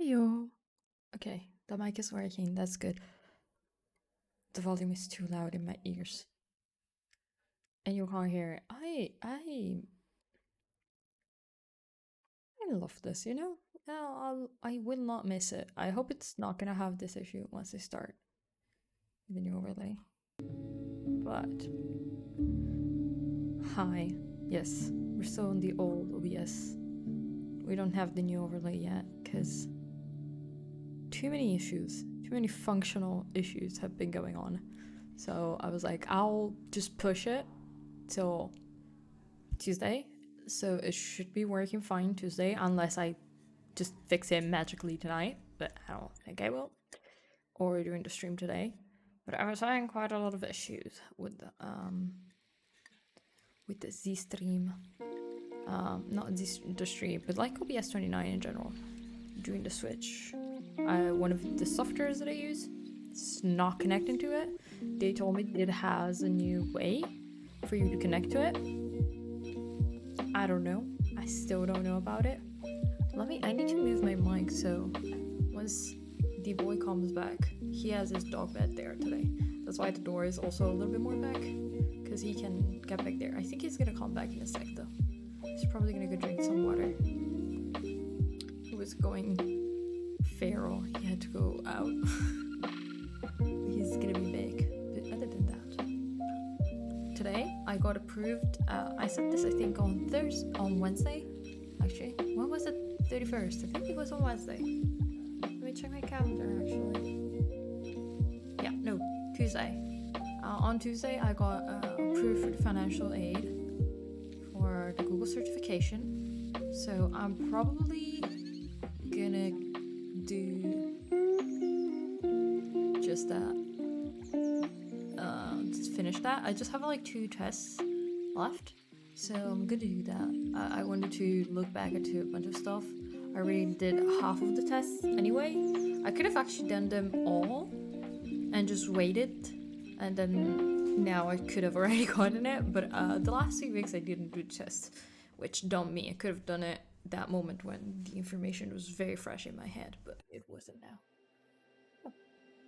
Heyo. Okay, the mic is working. That's good. The volume is too loud in my ears, and you can't hear it. I love this. You know, I will not miss it. I hope it's not gonna have this issue once I start the new overlay. But hi, yes, we're still on the old OBS. We don't have the new overlay yet because too many issues, too many functional issues have been going on. So I was like, I'll just push it till Tuesday. So it should be working fine Tuesday, unless I just fix it magically tonight. But I don't think I will. Or during the stream today. But I was having quite a lot of issues with the Z stream. Not the stream, but like OBS 29 in general. Doing the switch. One of the softwares that I use, it's not connecting to it. They told me it has a new way for you to connect to it. I don't know. I still don't know about it. I need to move my mic so once the boy comes back, he has his dog bed there today. That's why the door is also a little bit more back, because he can get back there. I think he's gonna come back in a sec though. He's probably gonna go drink some water. He was going feral. He had to go out. He's gonna be big. But other than that, today I got approved. I said this I think on Wednesday. Actually, when was it? 31st. I think it was on Wednesday. Let me check my calendar actually. Yeah, no, Tuesday. On Tuesday I got approved for the financial aid for the Google certification. So I'm probably gonna do just that. Just finish that. I just have like 2 tests left, so I'm gonna do that. I wanted to look back into a bunch of stuff. I already did half of the tests anyway. I could have actually done them all and just waited, and then now I could have already gotten it, but the last 2 weeks I didn't do the test, which dumped me. I could have done it that moment when the information was very fresh in my head, but it wasn't now. Oh,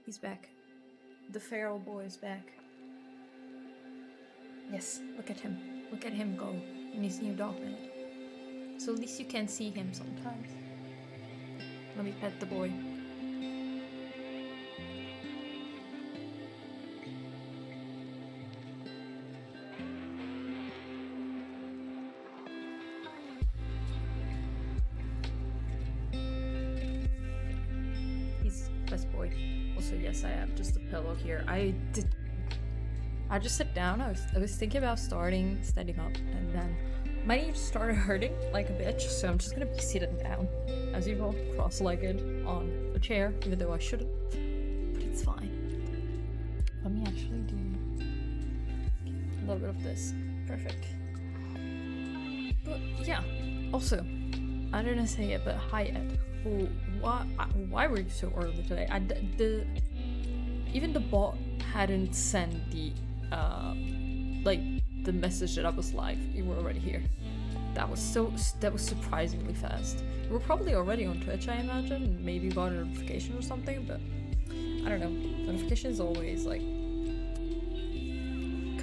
he's back. The feral boy is back. Yes, look at him. Look at him go in his new dog bed. So at least you can see him sometimes. Let me pet the boy. He's best boy. Also, yes, I have just a pillow here. I just sat down. I was thinking about standing up, and then my knee just started hurting like a bitch. So I'm just gonna be sitting down, as usual, cross-legged on a chair, even though I shouldn't. But it's fine. Let me actually do a little bit of this. Perfect. But yeah. Also, I didn't say it, but hi Ed. Why were you so early today? Even the bot hadn't sent the the message that I was live. You were already here. That was surprisingly fast. You were probably already on Twitch, I imagine. Maybe got a notification or something, but I don't know. Notifications always like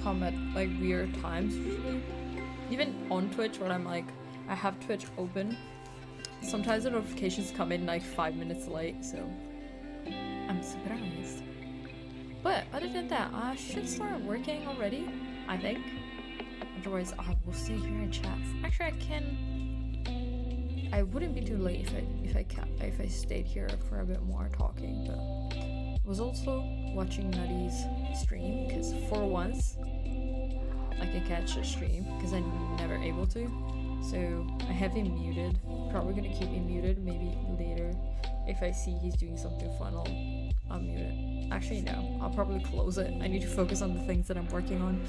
come at like weird times usually. Even on Twitch when I have Twitch open, sometimes the notifications come in like 5 minutes late, so I'm surprised. But other than that, I should start working already, I think. Otherwise, I will stay here and chat. Actually, I wouldn't be too late if I stayed here for a bit more talking. But I was also watching Nutty's stream because for once I can catch a stream because I'm never able to. So I have him muted. Probably gonna keep him muted. Maybe later, if I see he's doing something fun, I'll mute it. Actually, no. I'll probably close it. I need to focus on the things that I'm working on,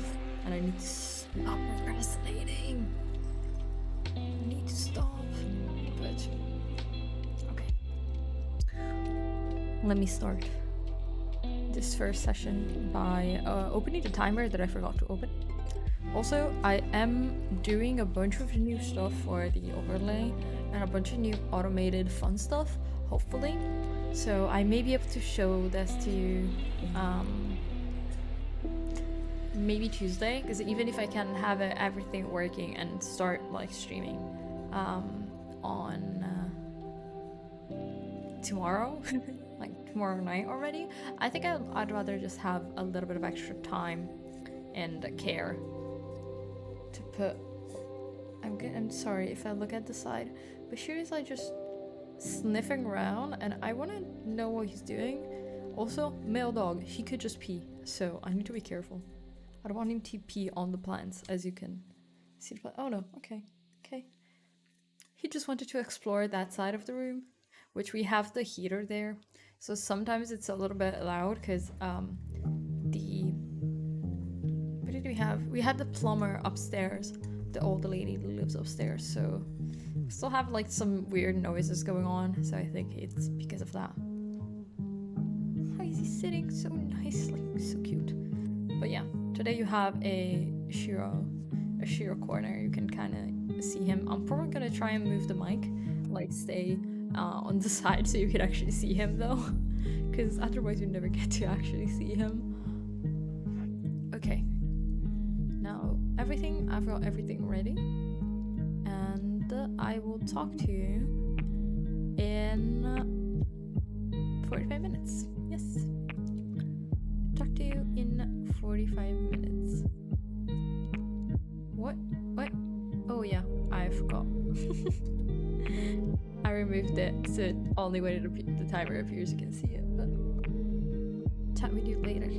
and I need to stop procrastinating. I need to stop. But okay. Let me start this first session by opening the timer that I forgot to open. Also, I am doing a bunch of new stuff for the overlay and a bunch of new automated fun stuff. hopefully. So I may be able to show this to you maybe Tuesday, because even if I can have everything working and start like streaming on tomorrow, like tomorrow night already, I think I'd rather just have a little bit of extra time and care to put. I'm sorry if I look at the side, but Shu is like just sniffing around, and I want to know what he's doing. Also, male dog, he could just pee, so I need to be careful. I don't want him to pee on the plants, as you can see. Oh no, okay. He just wanted to explore that side of the room, which we have the heater there. So sometimes it's a little bit loud because what did we have? We had the plumber upstairs, the old lady who lives upstairs. So we still have like some weird noises going on. So I think it's because of that. How is he sitting so nicely? So cute. But yeah, today you have a Shiro corner. You can kind of see him. I'm probably gonna try and move the mic, like stay on the side so you can actually see him though, because otherwise you never get to actually see him. Okay, now I've got everything ready, and I will talk to you in 45 minutes. Yes, talk to you in 45 minutes. What? Oh yeah, I forgot. I removed it so it only when the timer appears you can see it, but chat with you later.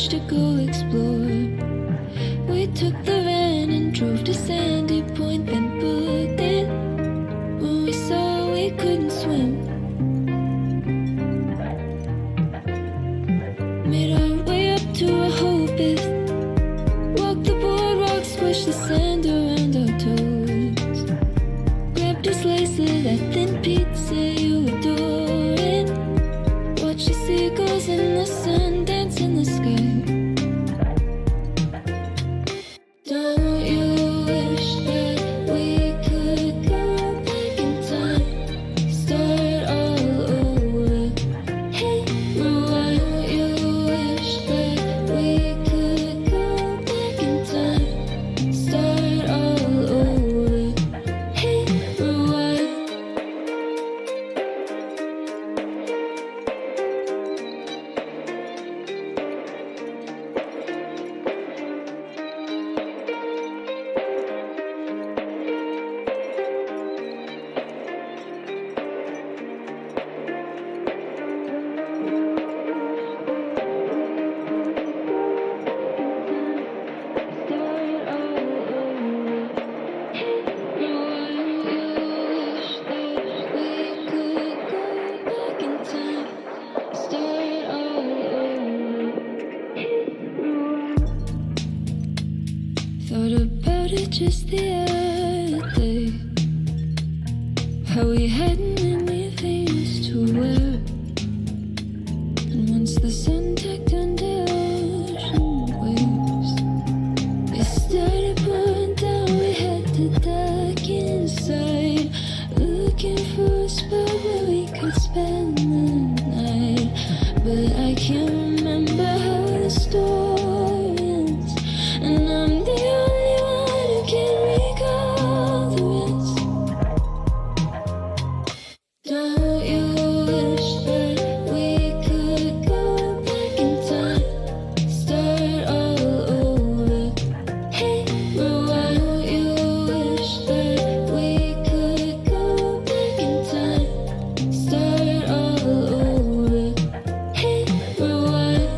urge to go explore. We took the van and drove to Sandy Point, then booked it when we saw we couldn't swim. Made our way up to Rehoboth, walked the boardwalk, squished the sand around our toes, grabbed a slice of that thin pizza you adore, and watched the seagulls in the sun dance in the sky. Don't you wish that we could go back in time, start all over? Hey, rewind. Don't you wish that we could go back in time, start all over? Hey, rewind. Thought about it just the other day, how we hadn't anything else to wear, and once the sun tucked under ocean waves, it started pouring down. We had to duck inside, looking for a spot where we could spend the night. But I can't remember how the story ends, and I'm the only one who can recall the rest. Don't you wish that we could go back in time, start all over? Hey, rewind. Don't you wish that we could go back in time, start all over? Hey, rewind.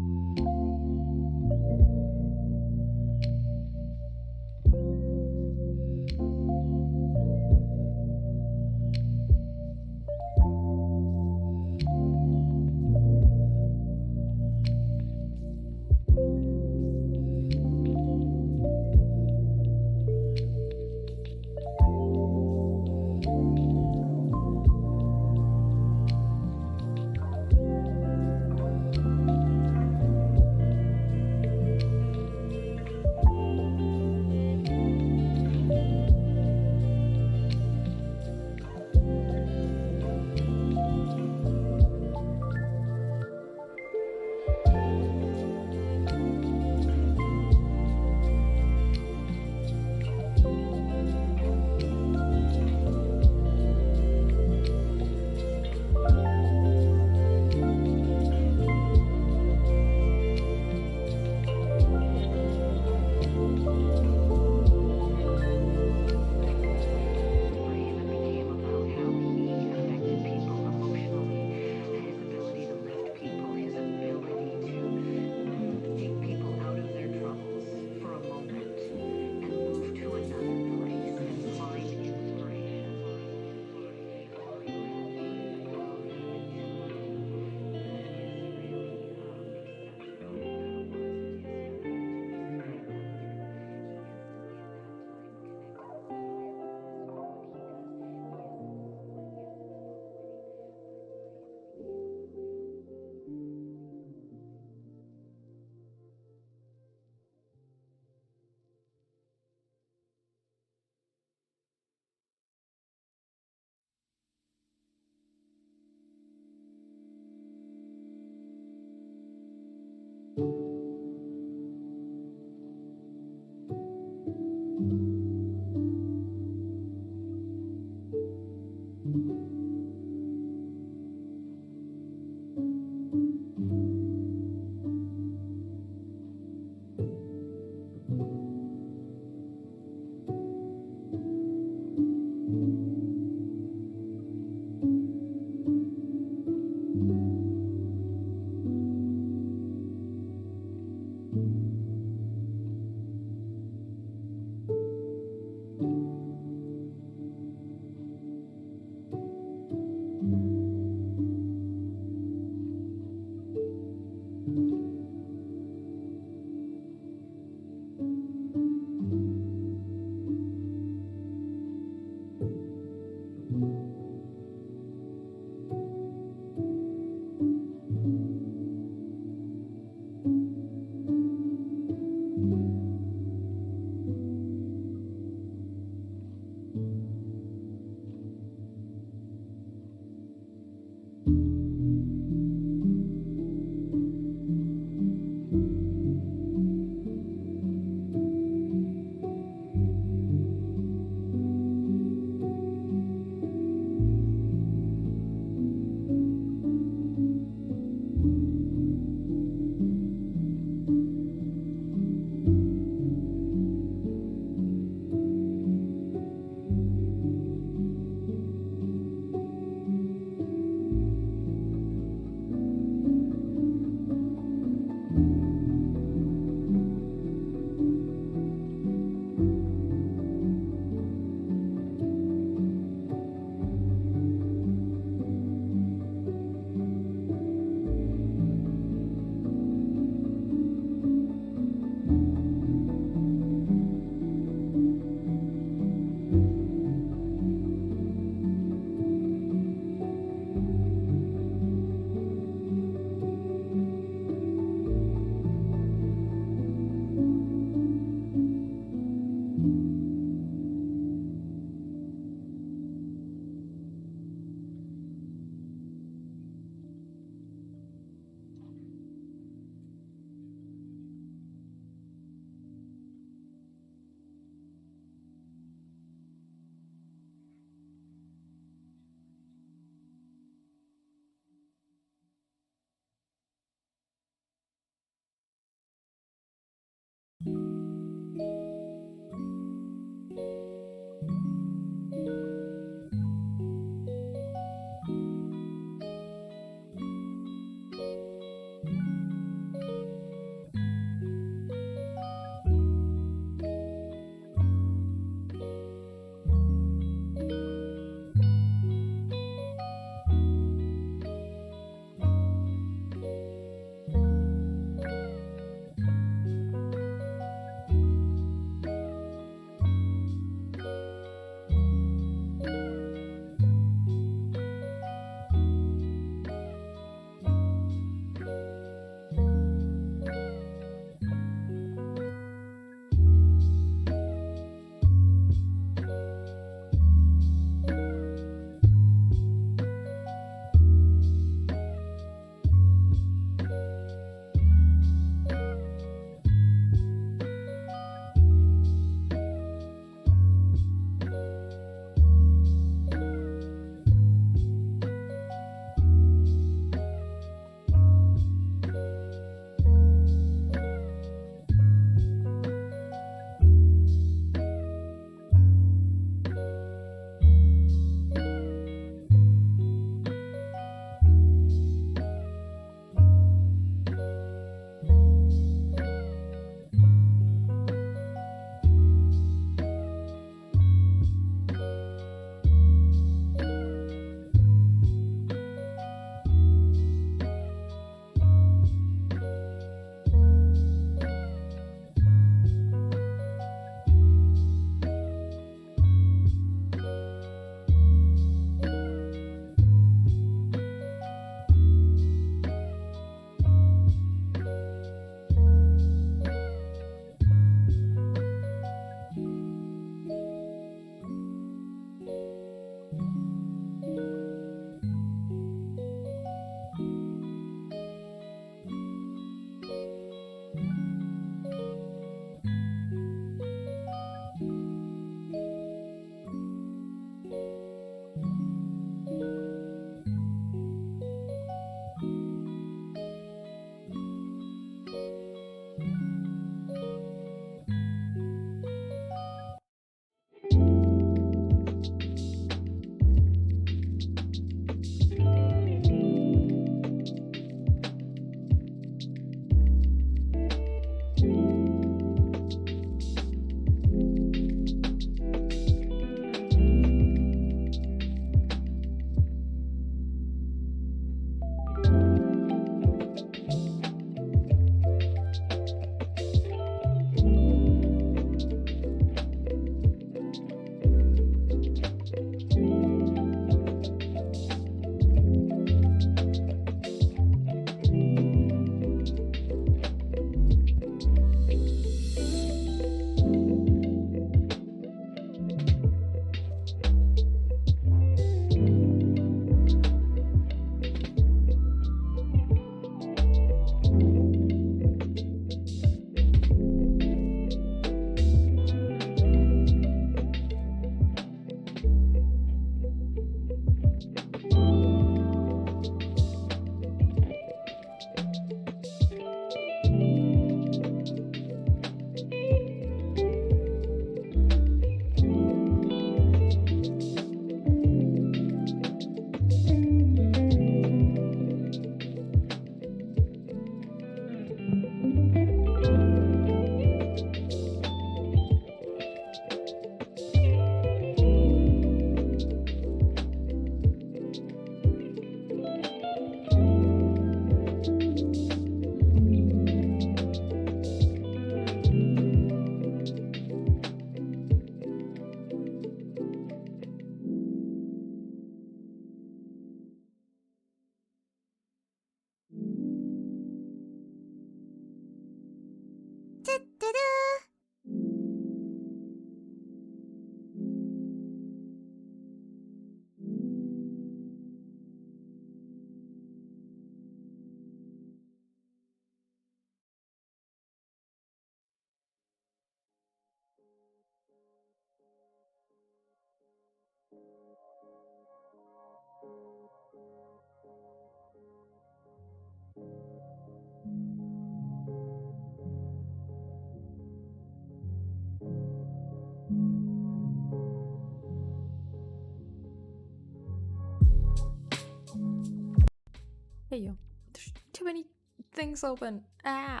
Hey yo, there's too many things open. Ah.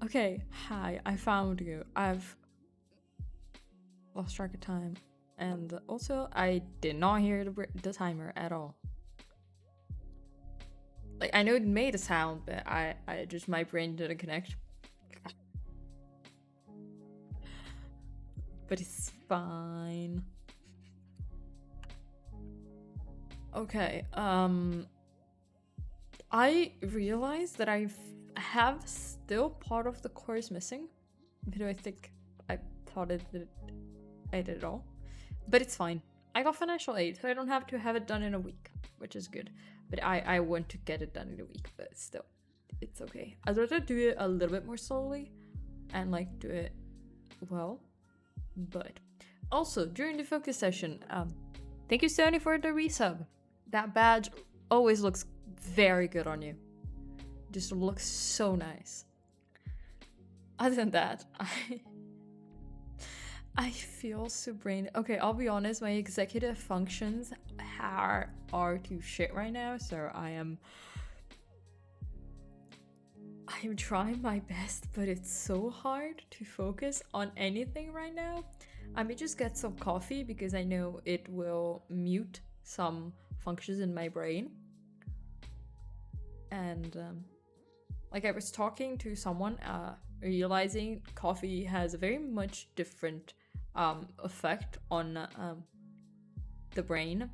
Okay, hi, I found you. I've lost track of time. And also, I did not hear the timer at all. Like, I know it made a sound, but my brain didn't connect. But it's fine. Okay, I realized that I have still part of the course missing. Even though I think I thought I did it all. But it's fine. I got financial aid, so I don't have to have it done in a week, which is good. But I want to get it done in a week, but still, it's okay. I'd rather do it a little bit more slowly and like do it well. But also during the focus session, thank you Sony for the resub. That badge always looks very good on you. Just looks so nice. Other than that, I feel so brain. Okay, I'll be honest, my executive functions are to shit right now, so I'm trying my best, but it's so hard to focus on anything right now. I may just get some coffee because I know it will mute some functions in my brain. And like I was talking to someone, realizing coffee has a very much different effect on the brain,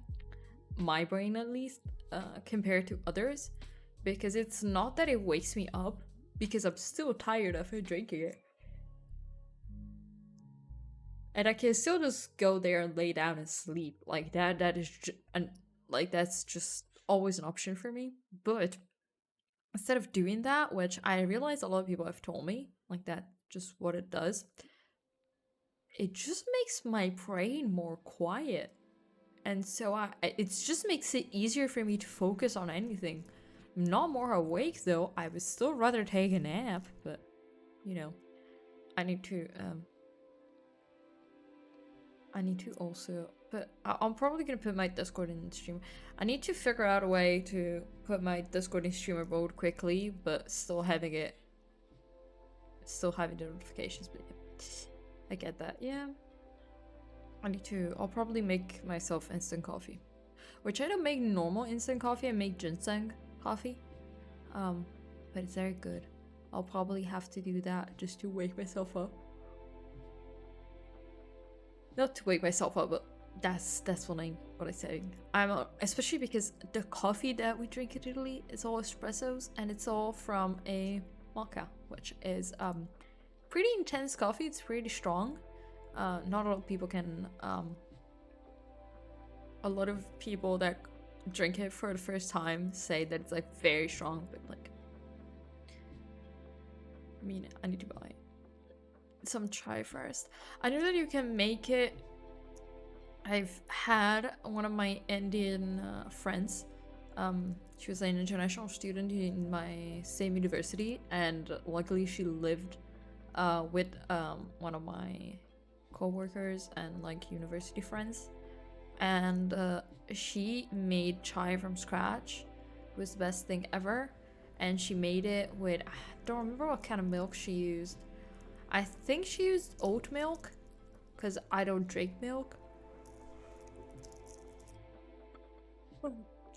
my brain at least, compared to others, because it's not that it wakes me up, because I'm still tired after drinking it. And I can still just go there and lay down and sleep. Like that is like that's just always an option for me. But instead of doing that, which I realize a lot of people have told me, like that just what it does, it just makes my brain more quiet. And so it just makes it easier for me to focus on anything. I'm not more awake though. I would still rather take a nap, but you know, I need to also, but I'm probably gonna put my Discord in stream. I need to figure out a way to put my Discord in streamer mode quickly, but still having the notifications. But yeah, I get that. Yeah, I'll probably make myself instant coffee, which I don't make normal instant coffee. I make ginseng coffee, but it's very good. I'll probably have to do that just to wake myself up. Not to wake myself up, but that's what I'm saying. Especially because the coffee that we drink in Italy is all espressos, and it's all from a mocha, which is pretty intense coffee. It's pretty strong. Not a lot of people can. A lot of people that drink it for the first time say that it's like very strong, but like, I mean, I need to buy some chai first. I know that you can make it. I've had one of my Indian friends. She was an international student in my same university, and luckily she lived with one of my co-workers and like university friends, and she made chai from scratch. It was the best thing ever, and she made it with, I don't remember what kind of milk she used. I think she used oat milk, because I don't drink milk.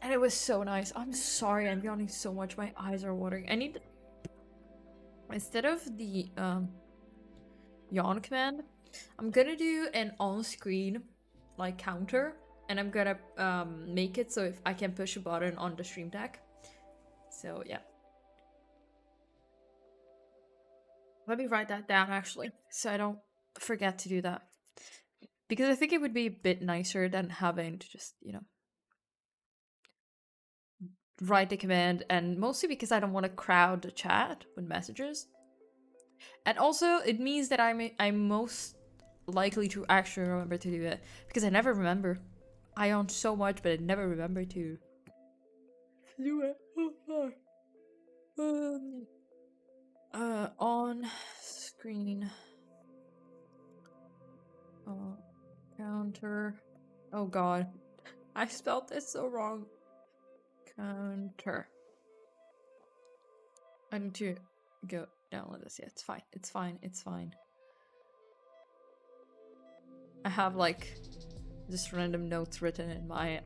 And it was so nice. I'm sorry, I'm yawning so much. My eyes are watering. I need... Instead of the yawn command, I'm gonna do an on-screen like counter, and I'm gonna make it so if I can push a button on the stream deck. So yeah. Let me write that down actually, so I don't forget to do that. Because I think it would be a bit nicer than having to just, you know, write the command, and mostly because I don't want to crowd the chat with messages. And also, it means that I'm likely to actually remember to do it because I never remember. I own so much, but I never remember to do it. On screen. Counter. Oh god, I spelled this so wrong. Counter. I need to go download this. Yeah, it's fine. It's fine. It's fine. I have like just random notes written in my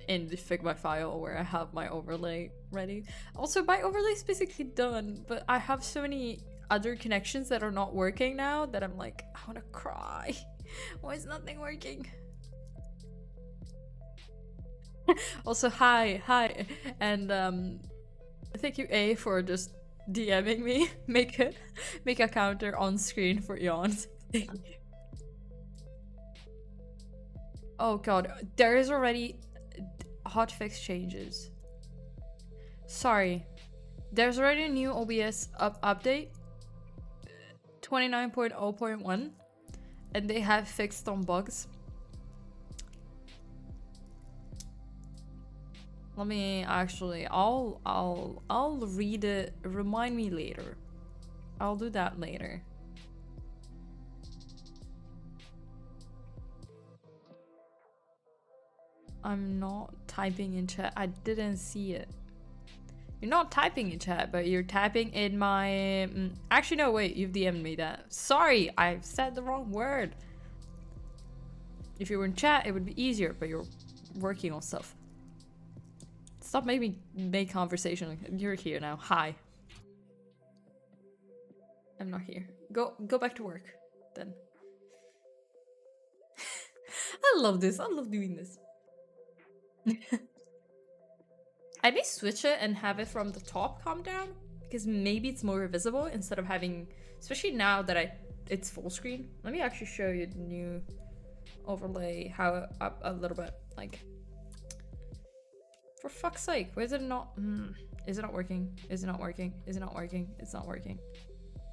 in the Figma file where I have my overlay ready. Also, my overlay is basically done, but I have so many other connections that are not working now that I'm like, I wanna cry. Why is nothing working? Also, hi, and thank you A for just DMing me. Make a counter on screen for yawns. Thank you. Oh god, there is already hotfix changes. Sorry, there's already a new OBS update 29.0.1 and they have fixed some bugs. Let me actually I'll read it. Remind me later. I'll do that later. I'm not typing in chat. I didn't see it. You're not typing in chat, but you're typing in my... Actually, no, wait. You've DM'd me that. Sorry, I said the wrong word. If you were in chat, it would be easier, but you're working on stuff. Stop making me make conversation. You're here now. Hi. I'm not here. Go back to work, then. I love this. I love doing this. I may switch it and have it from the top come down because maybe it's more visible instead of having, especially now that it's full screen. Let me actually show you the new overlay, how up a little bit, like, for fuck's sake, why is it not, is it not working? Is it not working? Is it not working? It's not working.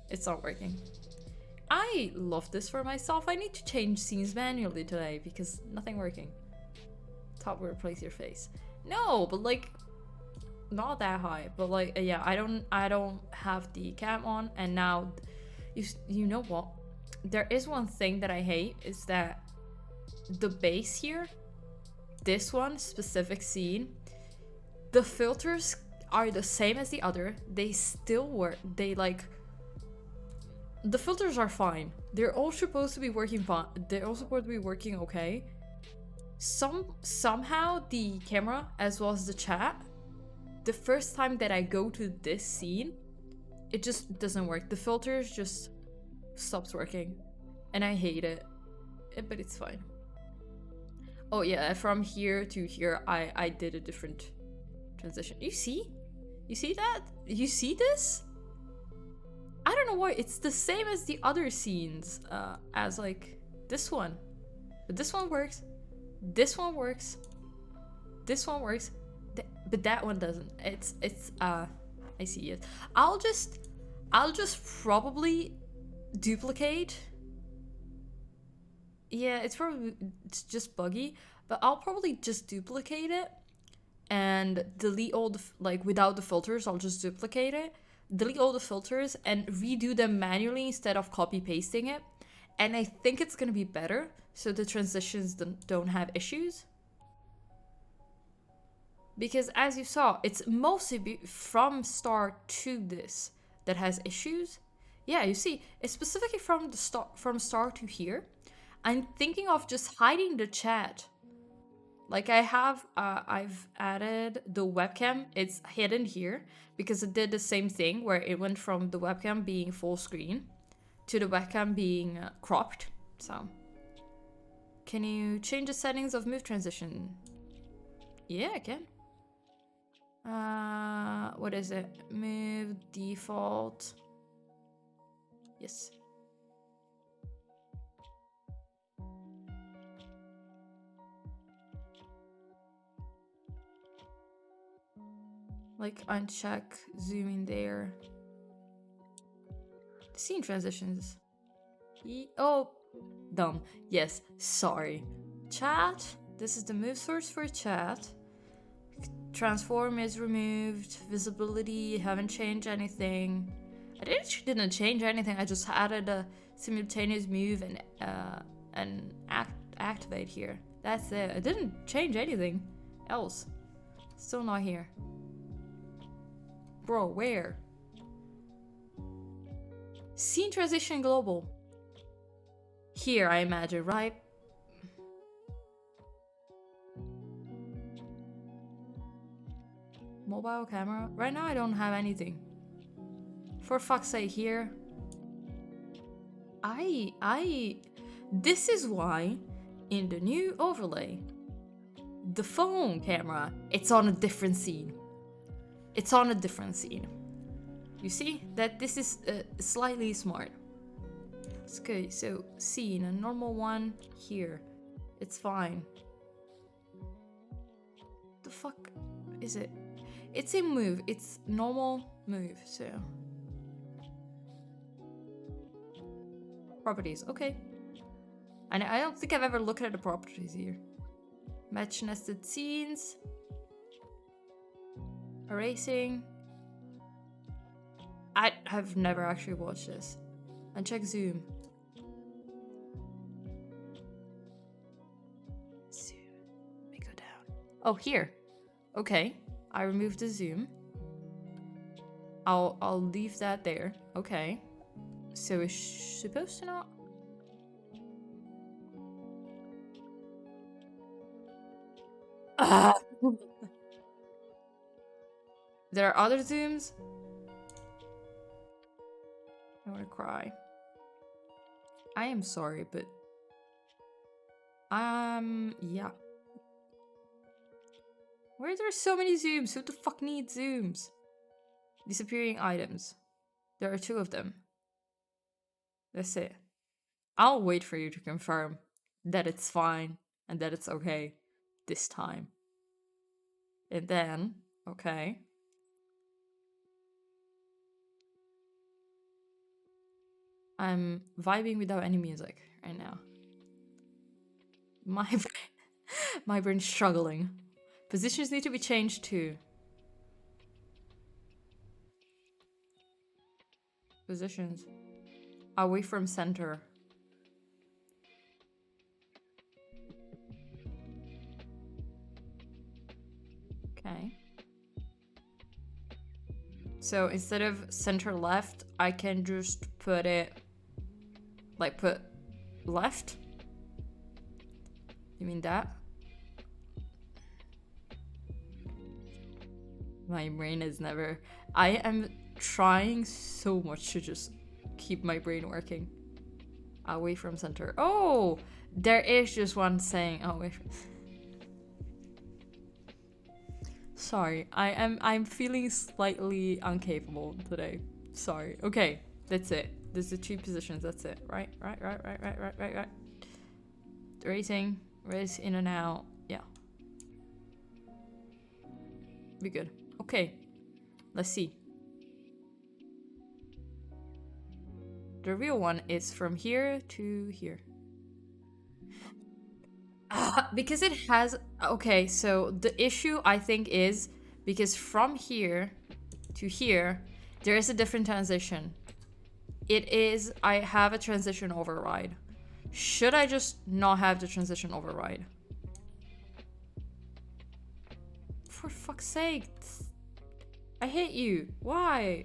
It's not working. I love this for myself. I need to change scenes manually today because nothing working. Top will replace your face. No, but like, not that high, but like, yeah, I don't have the cam on, and now you know what, there is one thing that I hate is that the base here, this one specific scene, the filters are the same as the other. They still work. They like, the filters are fine. They're all supposed to be working fine. They're all supposed to be working okay. Somehow the camera as well as the chat, the first time that I go to this scene, it just doesn't work. The filters just stops working and I hate it, but it's fine. Oh yeah, from here to here I did a different transition. You see that? You see this? I don't know why it's the same as the other scenes, as like this one, but this one works, this one works, this one works, but that one doesn't. It's I see it. I'll just probably duplicate. Yeah, it's just buggy, but I'll probably just duplicate it and delete all the, like, without the filters. I'll just duplicate it, delete all the filters and redo them manually instead of copy pasting it. And I think it's gonna be better, so the transitions don't have issues. Because as you saw, it's mostly from start to this that has issues. Yeah, you see, it's specifically from start to here. I'm thinking of just hiding the chat. Like I have, I've added the webcam. It's hidden here because it did the same thing where it went from the webcam being full screen to the webcam being cropped. So, can you change the settings of move transition? Yeah, I can. What is it? Move default. Yes. Like uncheck, zoom in there. The scene transitions. Oh, Dumb. Yes, sorry. Chat. This is the move source for chat. Transform is removed. Visibility, haven't changed anything. I didn't change anything. I just added a simultaneous move and activate here. That's it. I didn't change anything else. Still not here. Bro, where? Scene transition global. Here, I imagine, right? Mobile camera. Right now, I don't have anything. For fuck's sake, here. This is why in the new overlay, the phone camera, it's on a different scene. It's on a different scene. You see that this is slightly smart. Okay, so scene, a normal one here. It's fine. The fuck is it? It's a move. It's normal move, so. Properties, okay. And I don't think I've ever looked at the properties here. Match nested scenes. Erasing. I have never actually watched this. And check zoom. Zoom. Let me go down. Oh, here. Okay. I removed the zoom. I'll leave that there. Okay. So it's supposed to not. There are other zooms. I want to cry. I am sorry, but yeah. Why are there so many zooms? Who the fuck needs zooms? Disappearing items. There are 2 of them. That's it. I'll wait for you to confirm that it's fine and that it's okay this time. And then, okay. I'm vibing without any music right now. My brain's struggling. Positions need to be changed too. Positions. Away from center. Okay. So instead of center left, I can just put it like put left? You mean that? My brain is never. I am trying so much to just keep my brain working. Away from center. Oh, there is just one saying away from. Sorry, I'm feeling slightly incapable today. Sorry. Okay, that's it. There's the 2 positions. That's it. Right. Rating, race in and out. Yeah. Be good. Okay. Let's see. The real one is from here to here. Because it has. Okay, so the issue I think is because from here to here, there is a different transition. It is. I have a transition override. Should I just not have the transition override? For fuck's sake. I hate you. Why?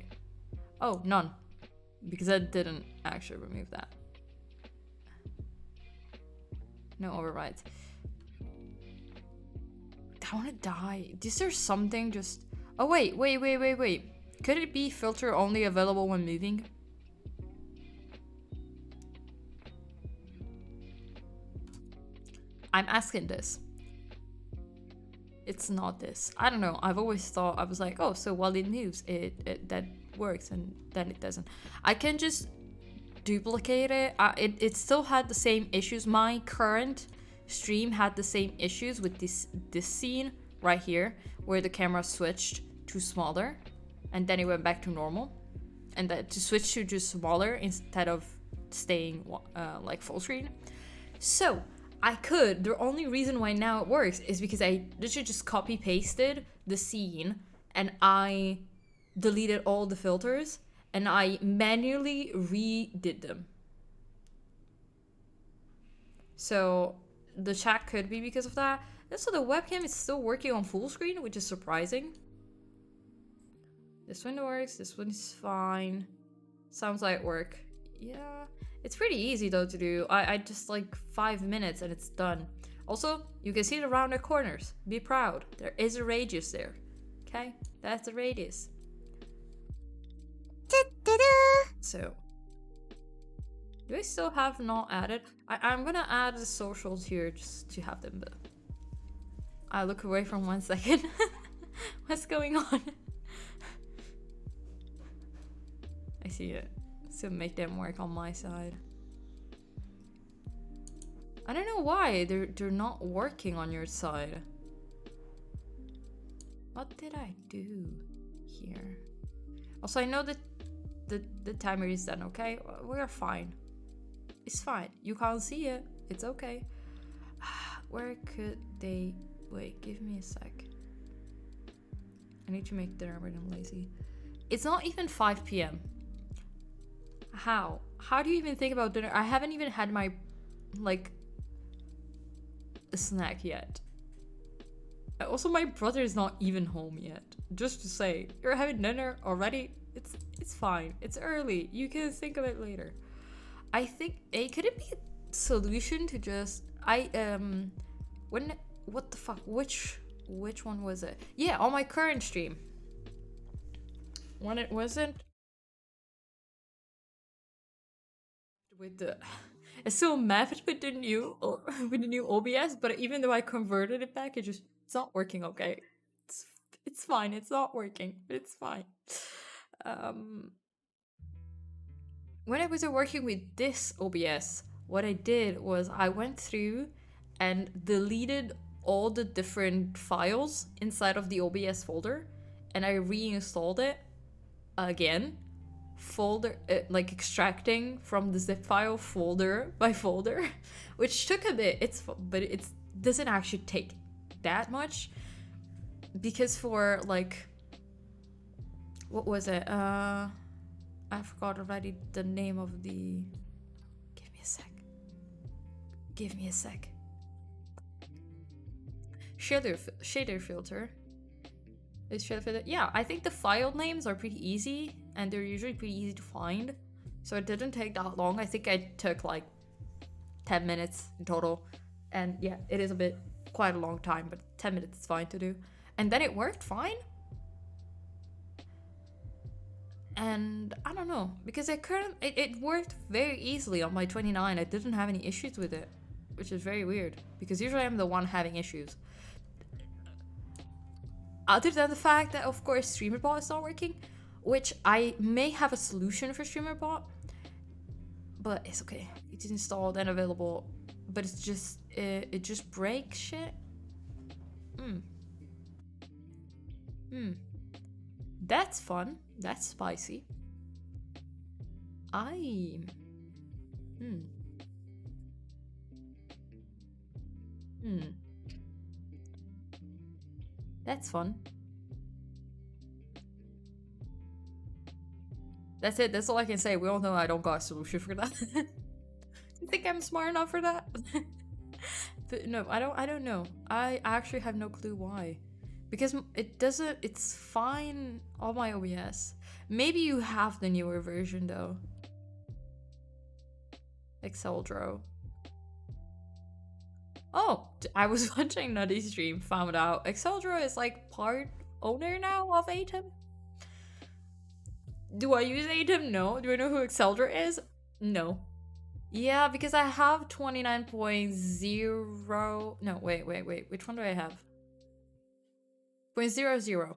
Oh, none. Because I didn't actually remove that. No overrides. I want to die. Is there something just... Oh, wait. Could it be filter only available when moving? I'm asking this. It's not this. I don't know. I've always thought, I was like, oh, so while it moves, it that works, and then it doesn't. I can just duplicate it. It still had the same issues. My current stream had the same issues with this scene right here, where the camera switched to smaller, and then it went back to normal, and that to switch to just smaller instead of staying like full screen. So I could. The only reason why now it works is because I literally just copy pasted the scene and I deleted all the filters and I manually redid them. So the chat could be because of that. And so the webcam is still working on full screen, which is surprising. This one works, this one's fine. Sounds like work. Yeah, it's pretty easy though to do. I just like 5 minutes and it's done. Also, you can see the rounded corners. Be proud. There is a radius there. Okay, that's the radius. So, do I still have not added? I'm gonna add the socials here just to have them. But I look away from 1 second. What's going on? I see it. So make them work on my side. I don't know why they're not working on your side. What did I do here? Also, I know that the timer is done, okay? We're fine. It's fine. You can't see it. It's okay. Where could they... Wait, give me a sec. I need to make dinner when I'm lazy. It's not even 5 p.m. How? How do you even think about dinner? I haven't even had my, like, a snack yet. Also, my brother is not even home yet. Just to say, you're having dinner already? It's fine. It's early. You can think of it later. I think, could it be a solution to just, what the fuck? Which one was it? Yeah, on my current stream. When it wasn't with the, it's still mapped with the new OBS, but even though I converted it back, it's not working. Okay, it's fine. It's not working, but it's fine. When I was working with this OBS, what I did was I went through and deleted all the different files inside of the OBS folder, and I reinstalled it again. Folder, like extracting from the zip file folder by folder, which took a bit. But it doesn't actually take that much, because for like, what was it? I forgot already the name of the. Give me a sec. Shader filter. Yeah, I think the file names are pretty easy, and they're usually pretty easy to find. So it didn't take that long. I think I took like 10 minutes in total. And yeah, it is quite a long time, but 10 minutes is fine to do. And then it worked fine. And I don't know, because it worked very easily on my 29. I didn't have any issues with it, which is very weird, because usually I'm the one having issues. Other than the fact that, of course, StreamerBot is not working, which I may have a solution for StreamerBot, but it's okay. It's installed and available, but it's just it just breaks shit. That's fun. That's spicy. That's fun. That's it. That's all I can say. We all know I don't got a solution for that. You think I'm smart enough for that? But no, I don't know. I actually have no clue why. Because it's fine on my OBS. Maybe you have the newer version though. Exceldro. Oh, I was watching Nutty's stream, found out Exceldro is like part owner now of Atom. Do I use Atom? No. Do I know who Exceldro is? No. Yeah, because I have 29.0. No, wait. Which one do I have? 0.00.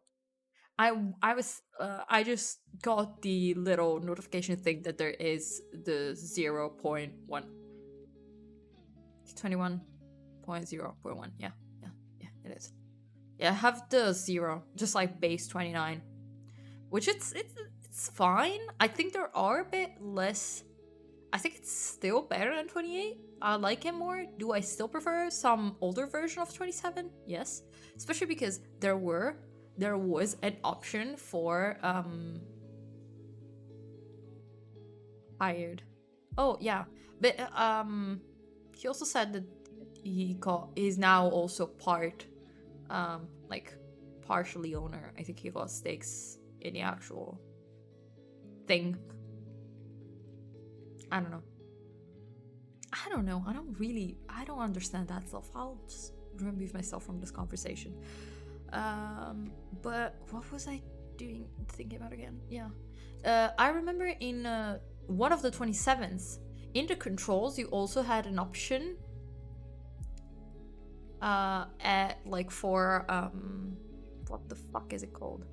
I just got the little notification thing that there is the 0.1. 21.0.1. Yeah, it is. Yeah, I have the 0, just like base 29, which it's fine. I think there are a bit less I think it's still better than 28. I like it more. Do I still prefer some older version of 27? Yes. Especially because there was an option for hired. Oh yeah. But he also said that he's now also like partially owner. I think he got stakes in the actual thing. I don't know. I don't understand that stuff. I'll just remove myself from this conversation. But what was I thinking about again? Yeah. I remember in one of the 27s, in the controls, you also had an option for what the fuck is it called?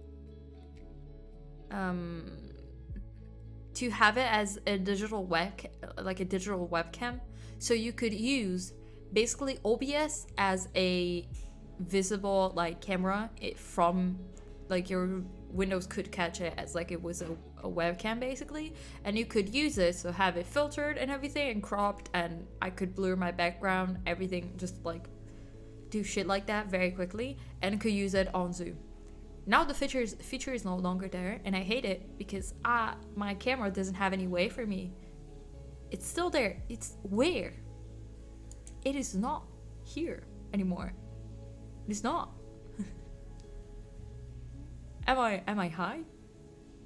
To have it as a digital webcam, so you could use basically OBS as a visible like camera from like your Windows could catch it as like it was a webcam basically, and you could use it so have it filtered and everything and cropped, and I could blur my background, everything, just like do shit like that very quickly, and could use it on Zoom. Now the feature is no longer there, and I hate it because my camera doesn't have any way for me. It's still there. It's where? It is not here anymore. It's not. Am I high?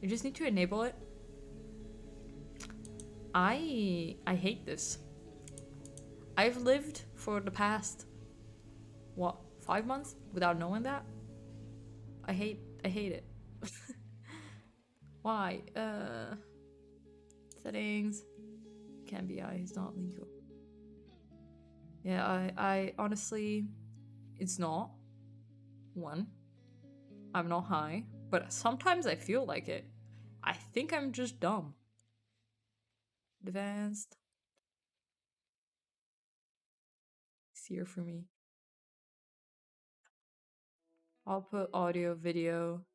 You just need to enable it. I hate this. I've lived for the past 5 months without knowing that. I hate it. Why? Settings. Can be is not legal. Yeah, I honestly, it's not. One, I'm not high, but sometimes I feel like it. I think I'm just dumb. Advanced. It's here for me. Output, audio, video.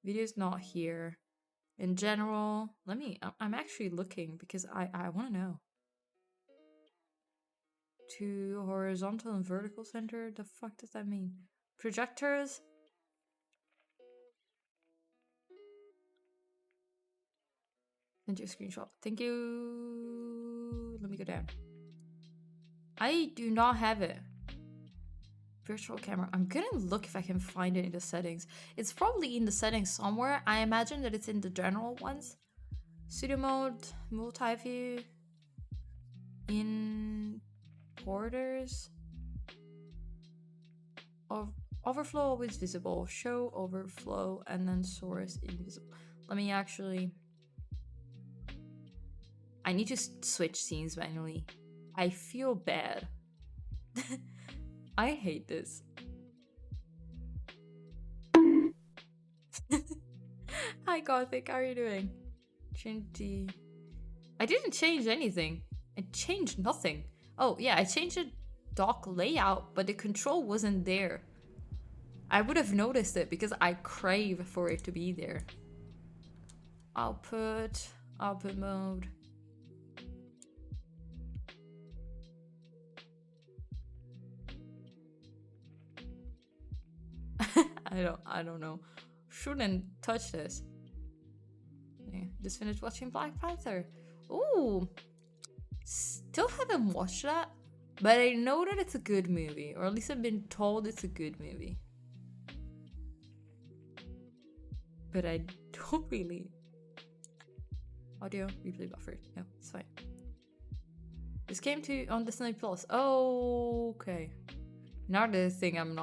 Video's not here. In general, I'm actually looking because I want to know. To horizontal and vertical center, the fuck does that mean? Projectors? Send you a screenshot. Thank you. Let me go down. I do not have it. Virtual camera. I'm gonna look if I can find it in the settings. It's probably in the settings somewhere. I imagine that it's in the general ones. Studio mode, multi-view, importers. Overflow always visible. Show overflow and then source invisible. Let me actually... I need to switch scenes manually. I feel bad. I hate this. Hi Gothic, how are you doing? Trinity. I didn't change anything. I changed nothing. Oh yeah, I changed the dock layout, but the control wasn't there. I would have noticed it because I crave for it to be there. Output mode. I don't know. Shouldn't touch this. Yeah, just finished watching Black Panther. Ooh. Still haven't watched that, but I know that it's a good movie, or at least I've been told it's a good movie. But I don't really. Audio replay buffered. No, it's fine. This came to on Disney Plus. Oh, okay. Now the thing I don't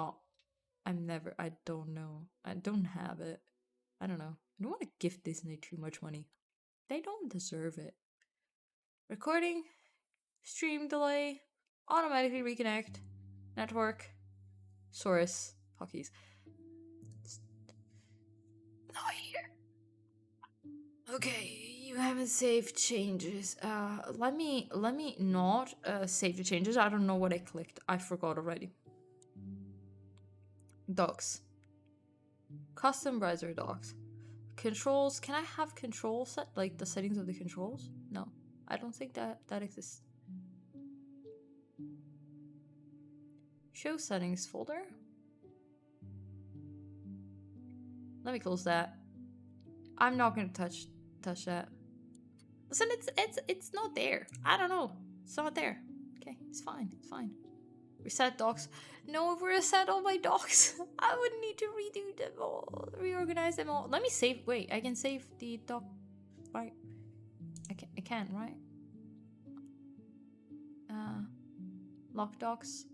know. I don't have it. I don't know. I don't want to give Disney too much money. They don't deserve it. Recording, stream delay, automatically reconnect, network, source, hotkeys. Not here. Okay, you haven't saved changes. Let me not save the changes. I don't know what I clicked. I forgot already. Docs. Custom browser docs. Controls. Can I have controls set? Like the settings of the controls? No. I don't think that exists. Show settings folder. Let me close that. I'm not gonna touch that. Listen, it's not there. I don't know. It's not there. Okay, it's fine. It's fine. Reset docs. No, I've reset all my docs. I would need to redo them all, reorganize them all. Let me save. Wait, I can save the doc. Right? I can, right? Lock docs.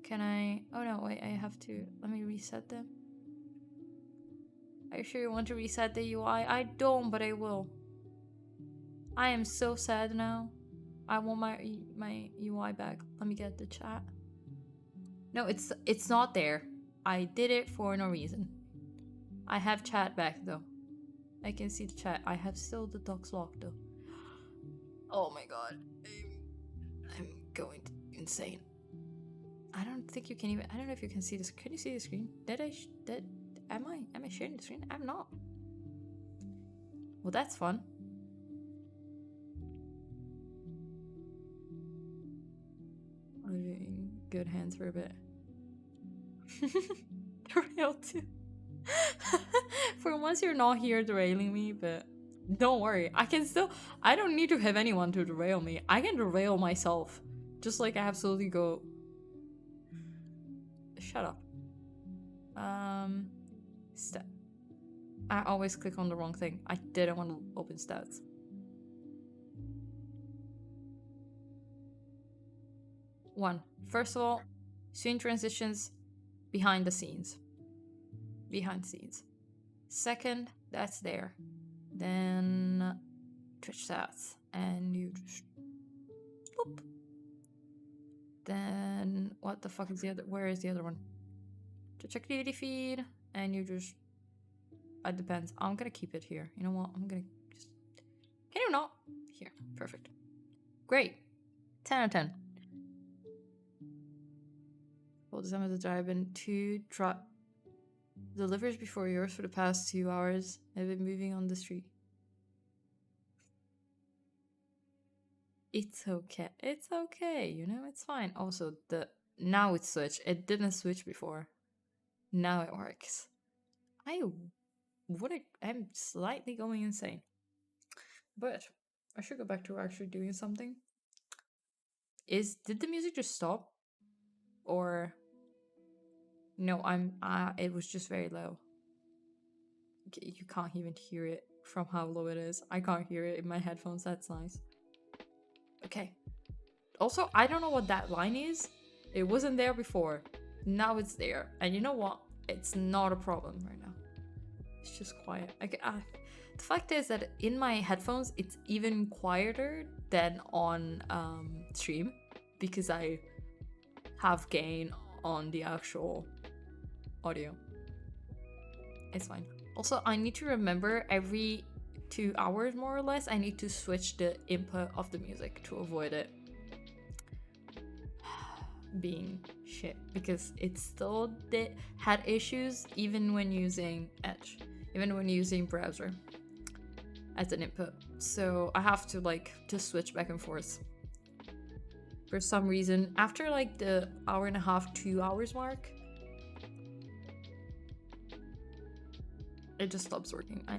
Can I? Oh no, wait. I have to. Let me reset them. Are you sure you want to reset the UI? I don't, but I will. I am so sad now. I want my UI back. Let me get the chat. No, it's not there. I did it for no reason. I have chat back though. I can see the chat. I have still the docs locked though. Oh my god. I'm going insane. I don't think you can even. I don't know if you can see this. Can you see the screen? Am I sharing the screen? I'm not. Well, that's fun. I'm in good hands for a bit. Derail too. For once, you're not here derailing me, but don't worry. I can still. I don't need to have anyone to derail me. I can derail myself. Just like I absolutely go. Shut up. I always click on the wrong thing. I didn't want to open stats. One. First of all, scene transitions behind the scenes. Behind the scenes. Second, that's there. Then Twitch stats. And you just boop. Then what the fuck is the other? Where is the other one? Twitch activity feed. And you just. It depends. I'm gonna keep it here. You know what? I'm gonna just. Can you not? Here. Perfect. Great. 10 out of 10. Well, the time of the drive-in to delivers before yours for the past 2 hours. I've been moving on the street. It's okay. It's okay. You know, it's fine. Also, now it's switched. It didn't switch before. Now it works. I'm slightly going insane. But I should go back to actually doing something. Did the music just stop? Or no, it was just very low. You can't even hear it from how low it is. I can't hear it in my headphones. That's nice. Okay. Also, I don't know what that line is. It wasn't there before. Now it's there. And you know what? It's not a problem right now. It's just quiet. The fact is that in my headphones, it's even quieter than on stream because I have gain on the actual audio. It's fine. Also, I need to remember every 2 hours more or less, I need to switch the input of the music to avoid it being shit because it still had issues even when using Edge, even when using browser as an input. So I have to switch back and forth. For some reason, after the 1.5 to 2 hours mark, it just stops working. I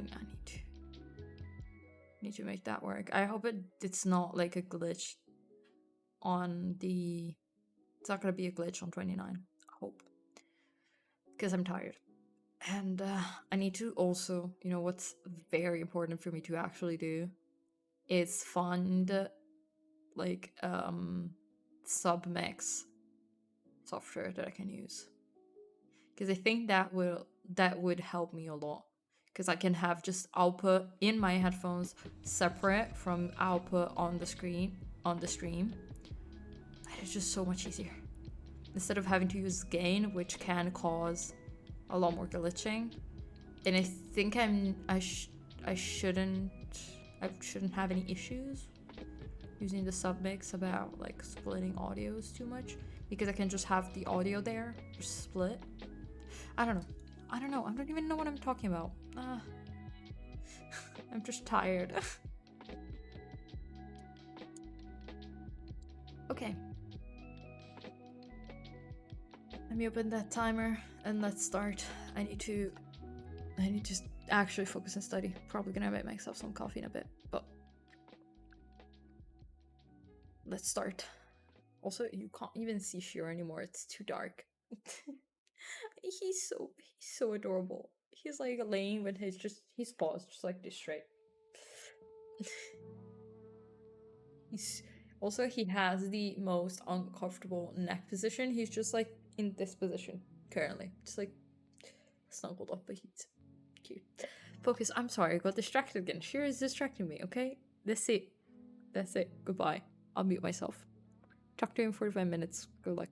need to make that work. I hope it's not like a glitch on the. It's not gonna be a glitch on 29. I hope, because I'm tired, and I need to also. You know what's very important for me to actually do is find submix software that I can use, because I think that would help me a lot, because I can have just output in my headphones separate from output on the stream. It's just so much easier instead of having to use gain, which can cause a lot more glitching. And I think I shouldn't have any issues using the submix about splitting audios too much, because I can just have the audio there just split. I don't know. I don't even know what I'm talking about. I'm just tired. Okay. Let me open that timer and let's start. I need to actually focus and study. Probably gonna make myself some coffee in a bit, but let's start. Also, you can't even see Shiro anymore. It's too dark. he's so adorable. He's like laying with his paws just like this straight. He has the most uncomfortable neck position. He's just like in this position currently, just like snuggled up, but he's cute. Focus. I'm sorry, I got distracted again. Shiro is distracting me. Okay, that's it. Goodbye. I'll mute myself. Talk to you in 45 minutes. Good luck.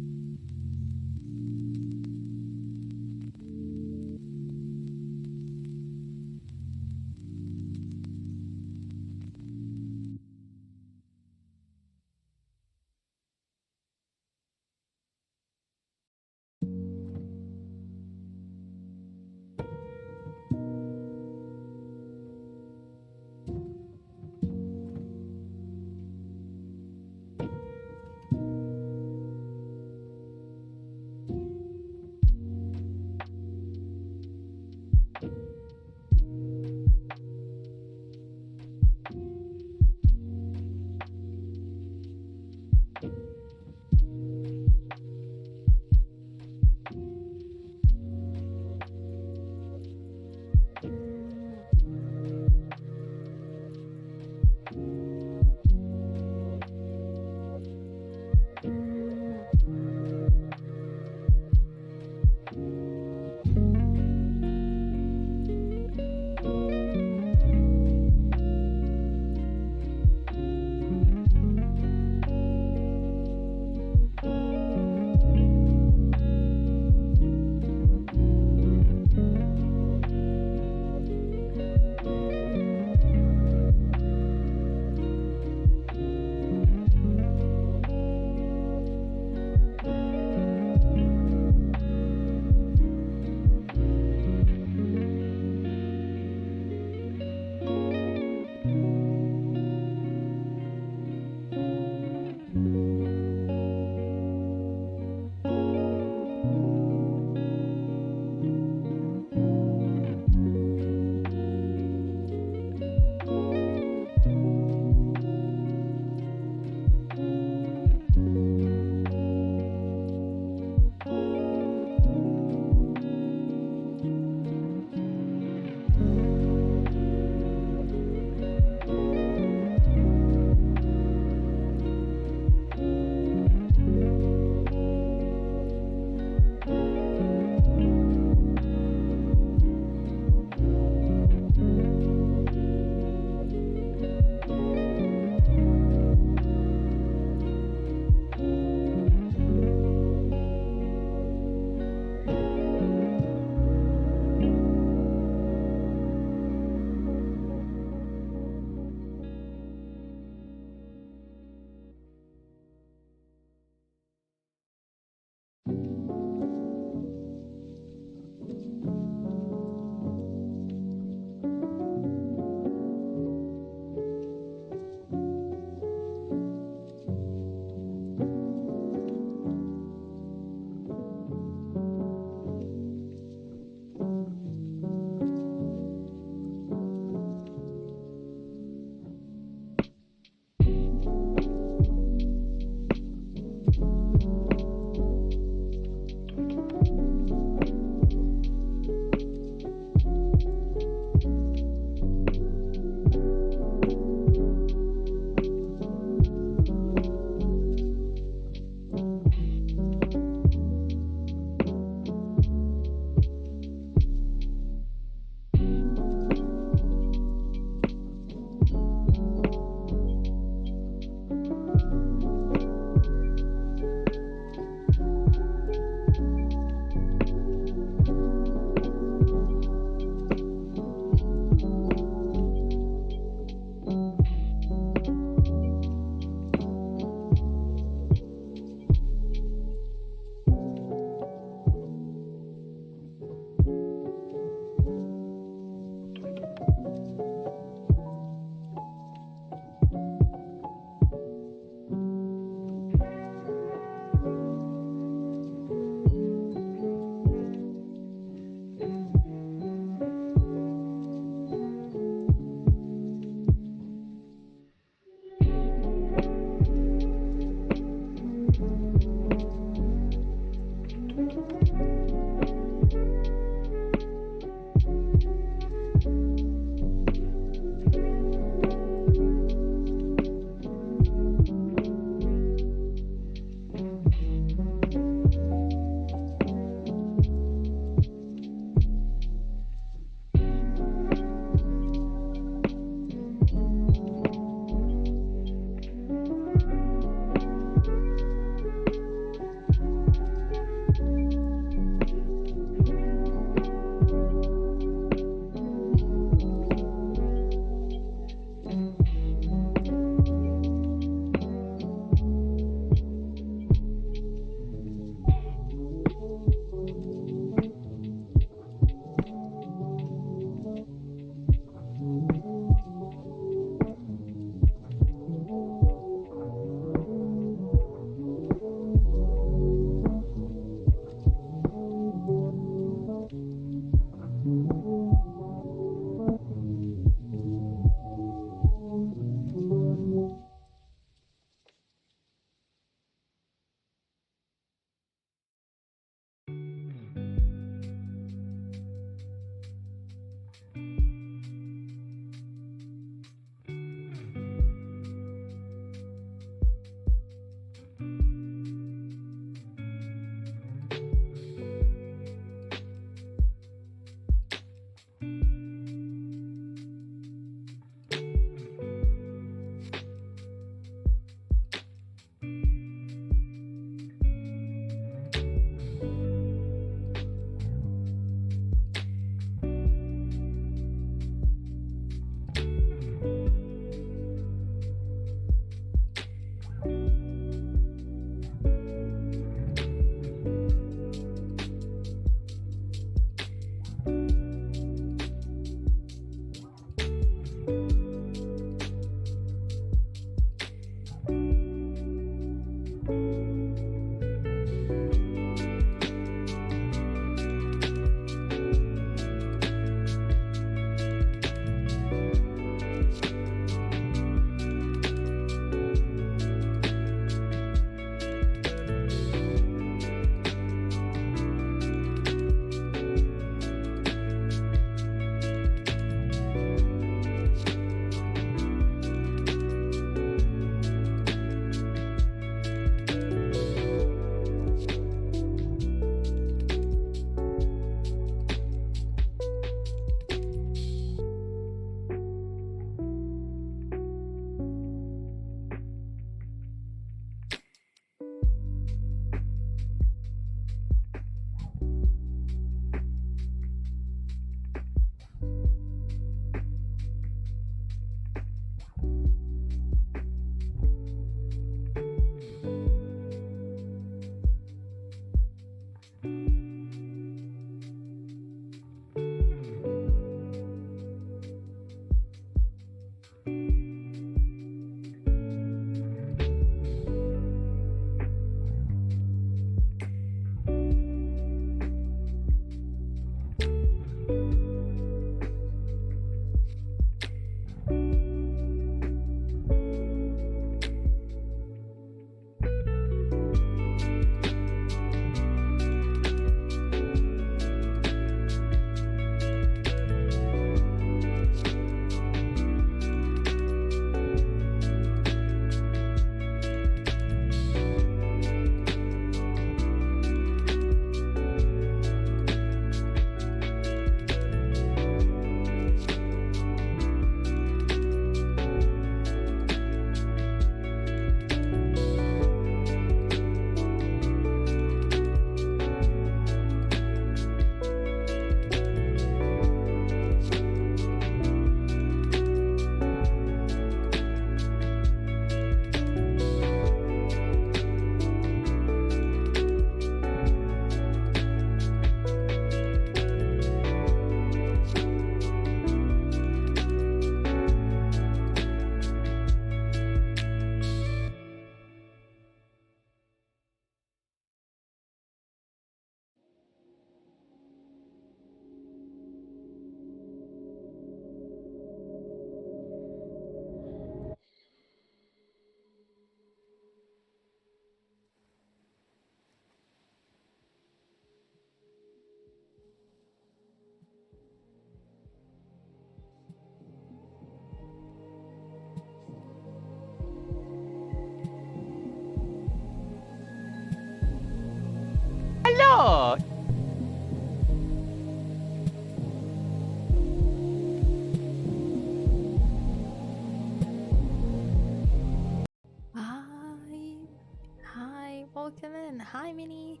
Hi, Minnie.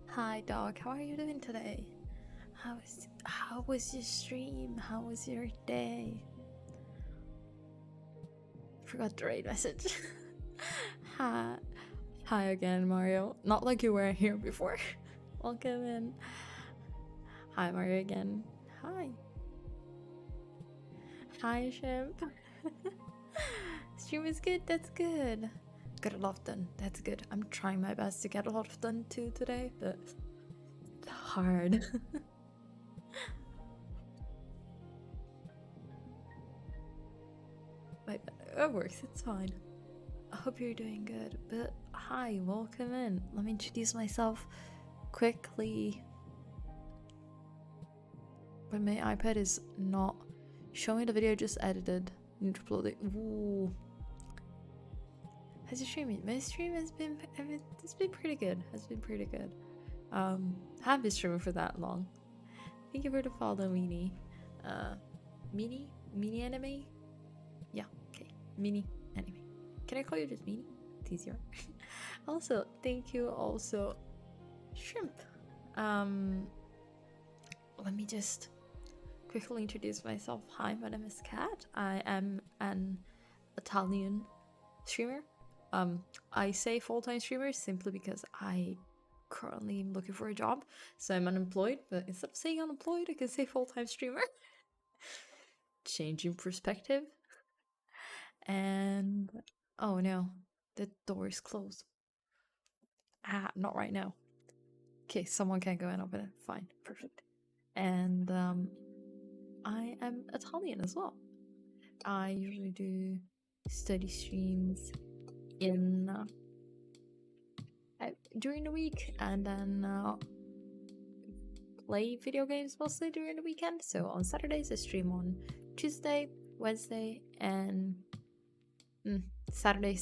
Hi, dog. How are you doing today? How was your stream? How was your day? Forgot to write message. Hi. Hi again, Mario. Not like you weren't here before. Welcome in. Hi, Mario again. Hi. Hi, Shimp. Stream is good. That's good. Got a lot done. That's good. I'm trying my best to get a lot done too today, but it's hard. It works. It's fine. I hope you're doing good. But hi, welcome in. Let me introduce myself quickly. But my iPad is not showing the video just edited. Need to upload it. Ooh. How's your stream been? My stream has been it's been pretty good. Has been pretty good. Haven't been streaming for that long. Thank you for the follow, Meanie. Mini anime? Yeah, okay. Mini anime. Can I call you just Meanie? It's easier. Also, thank you also Shrimp. Let me just quickly introduce myself. Hi, my name is Kat. I am an Italian streamer. I say full-time streamer simply because I currently am looking for a job, so I'm unemployed, but instead of saying unemployed, I can say full-time streamer. Changing perspective. And oh no, the door is closed. Ah, not right now. Okay, someone can go and open it. Fine, perfect. And I am Italian as well. I usually do study streams in during the week, and then play video games mostly during the weekend. So on Saturdays I stream on Tuesday, Wednesday, and Saturday,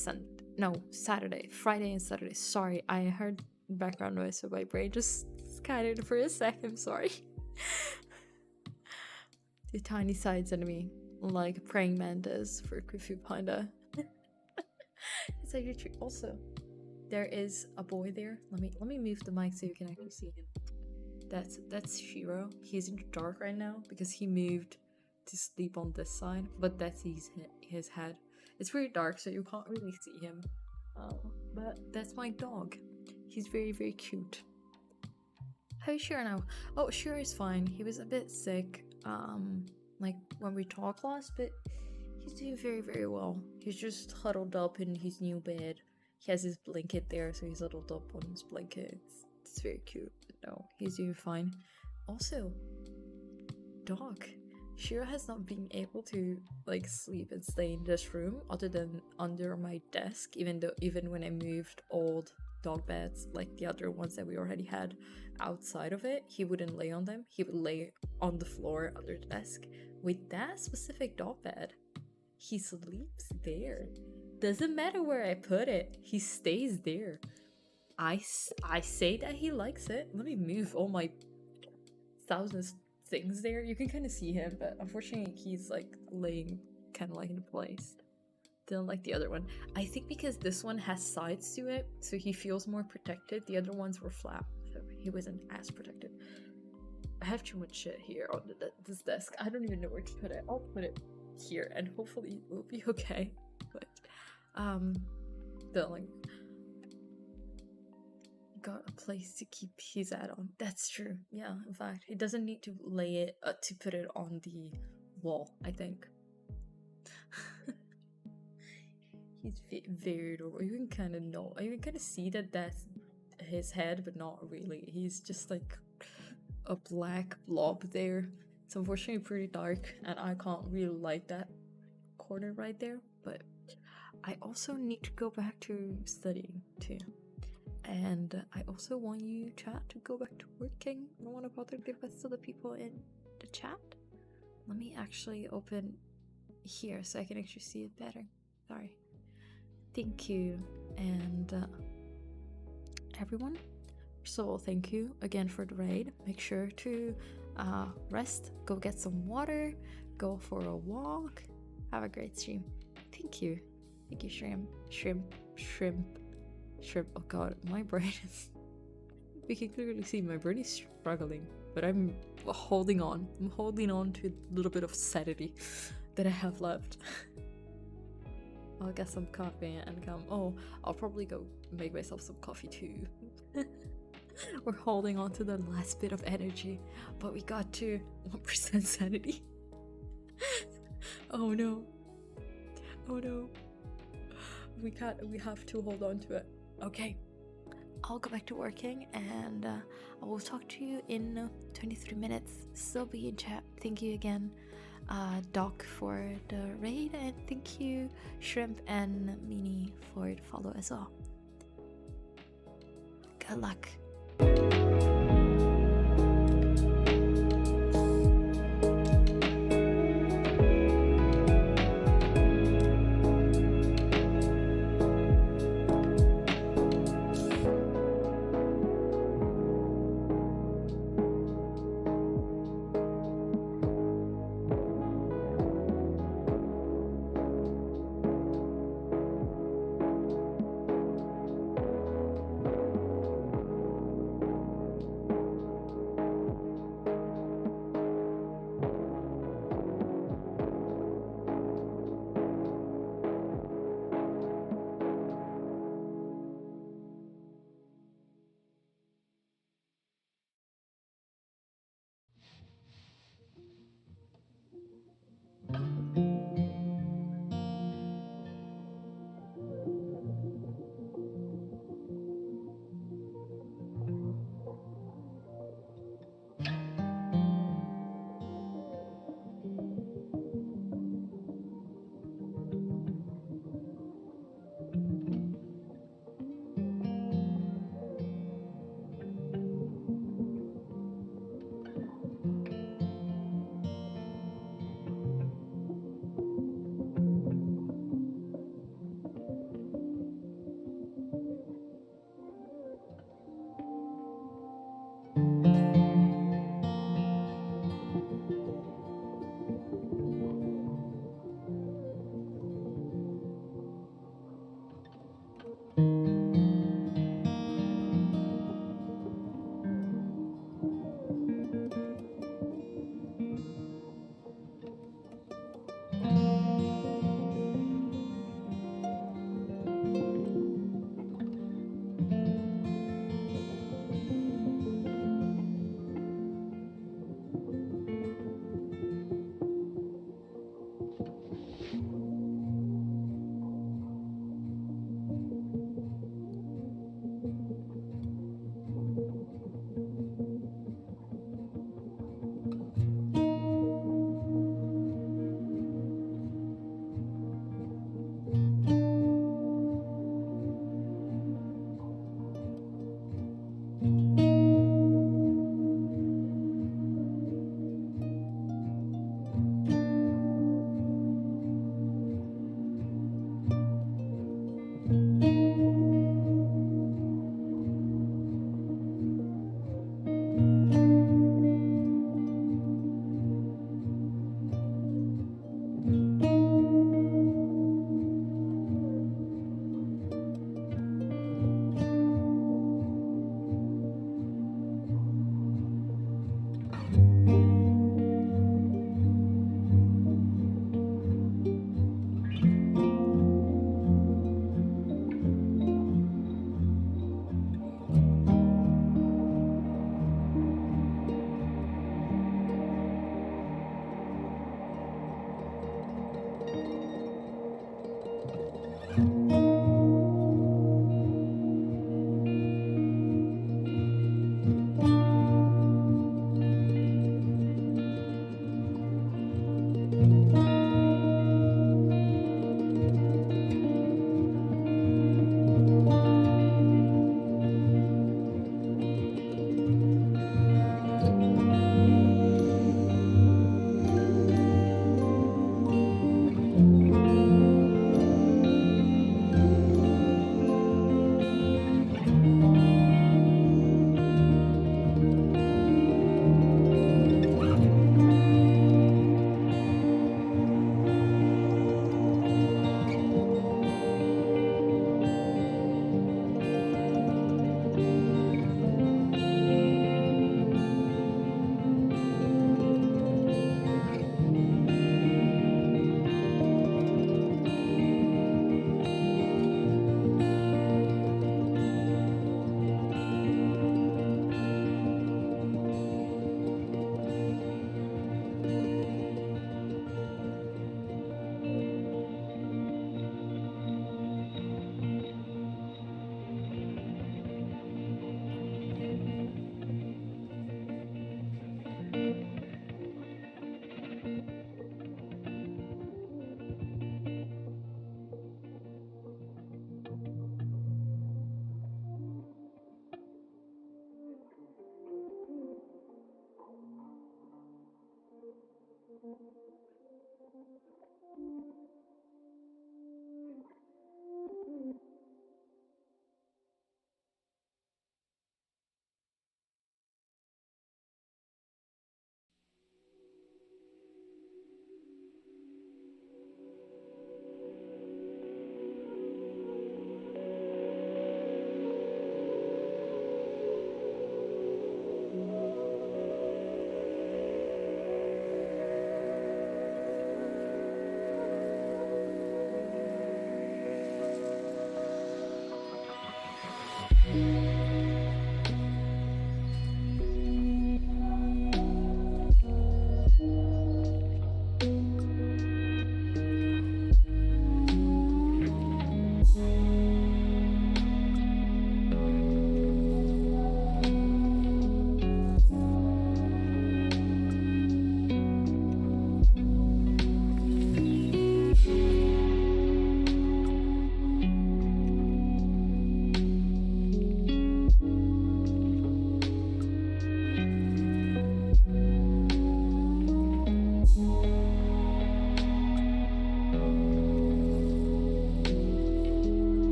Friday and Saturday. Sorry, I heard background noise, so my brain just scattered for a second. Sorry. The tiny sides enemy, like praying mantis for Kufu Panda. It's actually true. Also, there is a boy there. Let me move the mic so you can actually see him. That's Shiro. He's in the dark right now because he moved to sleep on this side, but that's his head. It's very dark, so you can't really see him. But that's my dog. He's very, very cute. How is Shiro now? Oh, Shiro is fine. He was a bit sick, like when we talked last, but he's doing very, very well. He's just huddled up in his new bed. He has his blanket there, so he's huddled up on his blanket. It's very cute. But no, he's doing fine. Also, dog. Shiro has not been able to like sleep and stay in this room other than under my desk, even when I moved old dog beds like the other ones that we already had outside of it, he wouldn't lay on them. He would lay on the floor under the desk. With that specific dog bed, he sleeps there. Doesn't matter where I put it, he stays there. I say that he likes it. Let me move all my thousands things there. You can kind of see him, but unfortunately he's like laying kind of like in place. Didn't like the other one. I think because this one has sides to it, so he feels more protected. The other ones were flat, so he wasn't as protected. I have too much shit here on this desk. I don't even know where to put it. I'll put it here, and hopefully it will be okay. But don't like got a place to keep his ad on. That's true. Yeah, in fact, he doesn't need to lay it to put it on the wall, I think. He's very adorable. You can kind of know. You can kind of see that that's his head, but not really. He's just like a black blob there. It's unfortunately pretty dark, and I can't really like that corner right there. But I also need to go back to studying too. And I also want you, chat, to go back to working. I don't want to bother the rest of the people in the chat. Let me actually open here so I can actually see it better. Sorry. Thank you. And everyone, first of all, thank you again for the raid. Make sure to rest, go get some water, go for a walk. Have a great stream. Thank you, shrimp. Oh god, my brain is You can clearly see my brain is struggling, but I'm holding on. I'm holding on to a little bit of sanity that I have left. I'll get some coffee and come. Oh, I'll probably go make myself some coffee too. We're holding on to the last bit of energy, but we got to 1% sanity. Oh no. Oh no. We have to hold on to it. Okay. I'll go back to working and I will talk to you in 23 minutes. Still be in chat. Thank you again, Doc, for the raid, and thank you, Shrimp and Mini, for the follow as well. Good luck.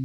I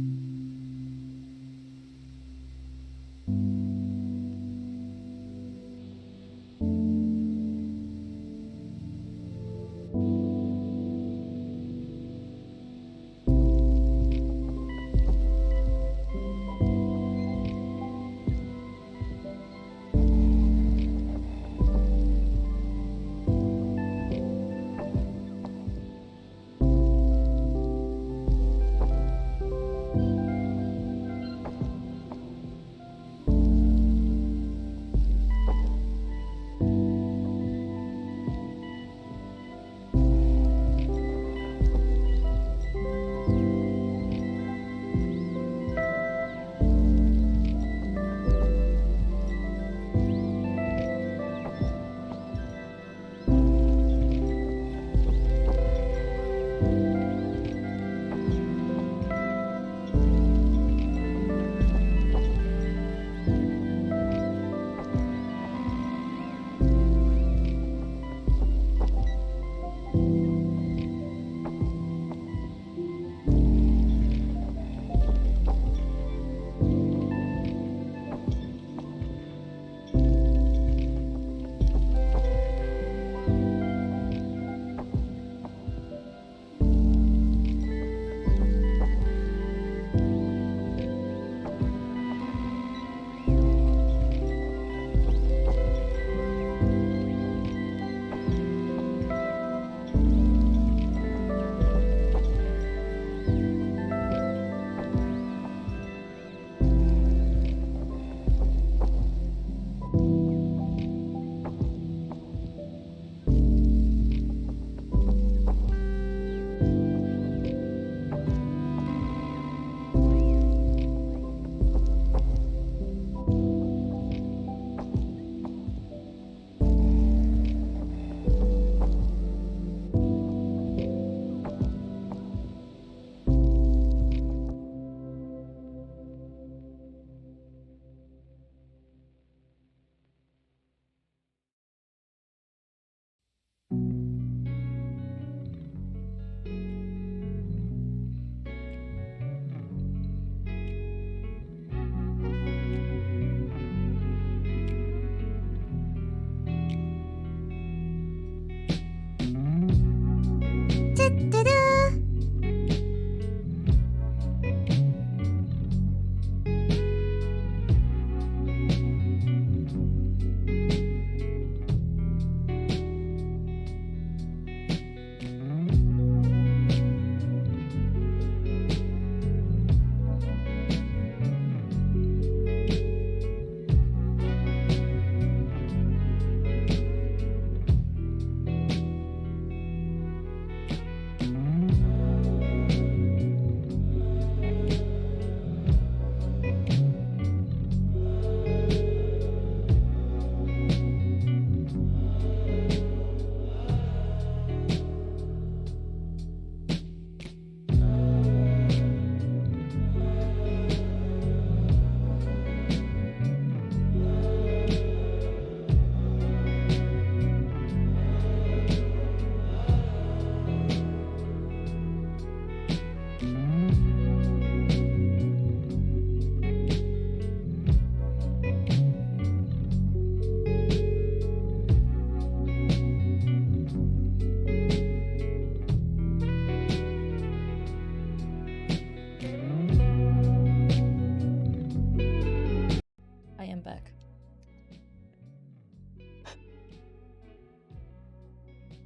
am back.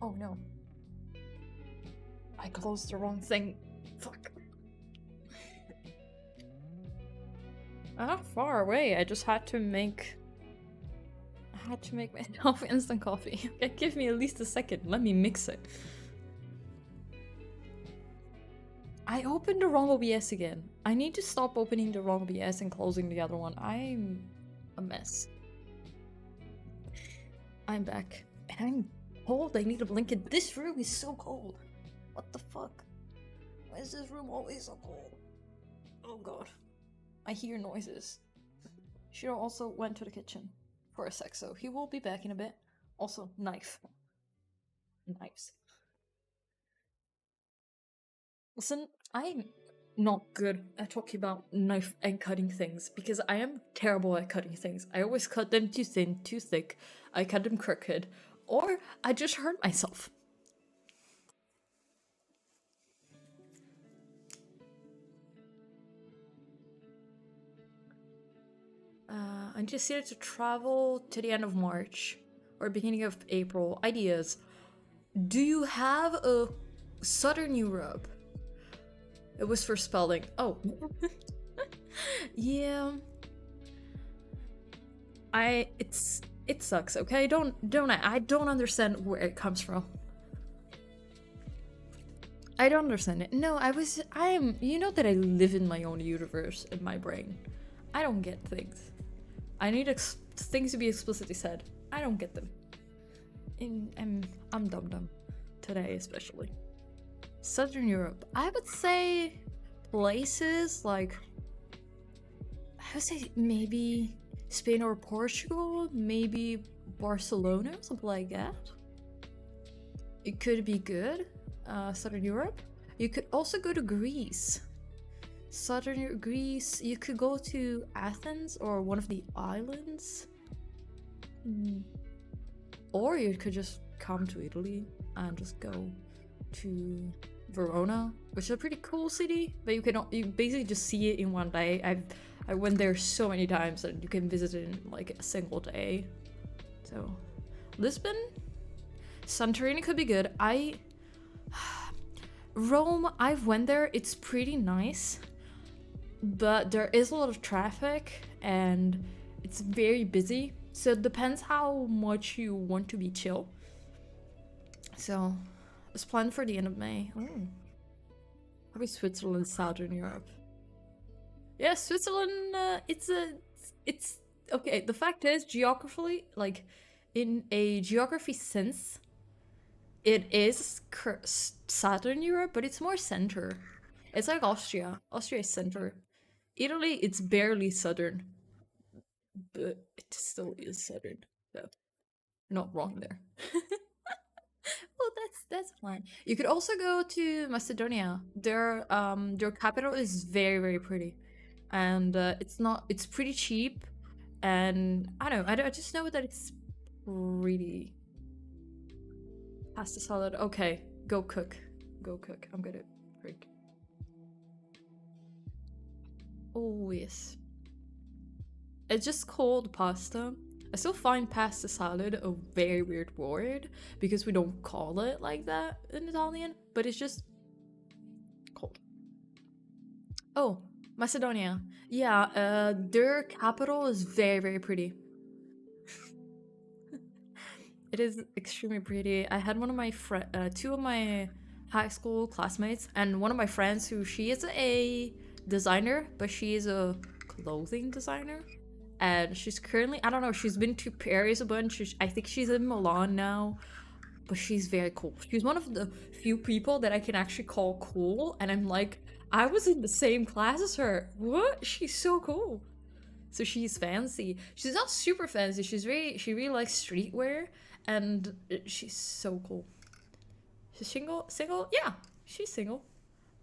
Oh no. I closed the wrong thing. Fuck. I'm not far away. I just had to make myself instant coffee. Okay, give me at least a second. Let me mix it. I opened the wrong OBS again. I need to stop opening the wrong OBS and closing the other one. I'm a mess. I'm back. And I'm cold. I need a blanket. This room is so cold. What the fuck? Why is this room always so cold? Oh god. I hear noises. Shiro also went to the kitchen for a sec, so he will be back in a bit. Also, knife. Knives. Listen, not good at talking about knife and cutting things because I am terrible at cutting things. I always cut them too thin, too thick. I cut them crooked, or I just hurt myself. I'm just here to travel to the end of March or beginning of April. Ideas. Do you have a Southern Europe? It was for spelling. Oh. Yeah. It sucks, okay? I don't understand where it comes from. I don't understand it. No, I am, you know that I live in my own universe in my brain. I don't get things. I need things to be explicitly said. I don't get them. I'm dumb today, especially. Southern Europe. I would say places like, I would say maybe Spain or Portugal, maybe Barcelona, something like that. It could be good. Southern Europe. You could also go to Greece. Southern Greece. You could go to Athens or one of the islands. Or you could just come to Italy and just go to Verona, which is a pretty cool city, but you basically just see it in one day. I went there so many times that you can visit it in like a single day. So Lisbon, Santorini could be good. Rome, I've went there. It's pretty nice, but there is a lot of traffic and it's very busy. So it depends how much you want to be chill. So it's planned for the end of May. Probably Switzerland, Southern Europe. Yeah, Switzerland. It's okay. The fact is, geographically, like in a geography sense, it is Southern Europe, but it's more center. It's like Austria. Austria is center. Italy, it's barely southern, but it still is southern. So not wrong there. Well, that's fine. You could also go to Macedonia. Their capital is very very pretty, and it's pretty cheap, and I don't know. I just know that it's really pasta salad. Okay, go cook, go cook. I'm gonna break. Oh yes, it's just called pasta. I still find pasta salad a very weird word because we don't call it like that in Italian, but it's just cold. Oh, Macedonia. Yeah, their capital is very, very pretty. It is extremely pretty. I had two of my high school classmates, and one of my friends who she is a designer, but she is a clothing designer. And she's currently, I don't know, she's been to Paris a bunch. I think she's in Milan now, but she's very cool. She's one of the few people that I can actually call cool, and I'm like, I was in the same class as her. What? She's so cool. So she's fancy. She's not super fancy. She really likes streetwear, and she's so cool. She's single? Single? Yeah, she's single.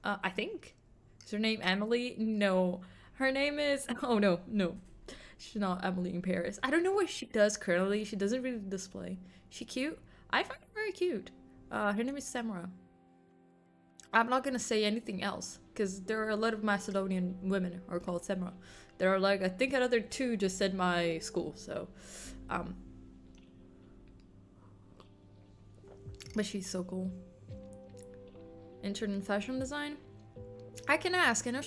I think. Is her name Emily? No. Her name is, oh no. She's not Emily in Paris. I don't know what she does currently. She doesn't really display. She cute? I find her very cute. Her name is Samra. I'm not gonna say anything else because there are a lot of Macedonian women who are called Samra. There are like, I think another two just said my school. So, but she's so cool. Intern in fashion design. I can ask. I know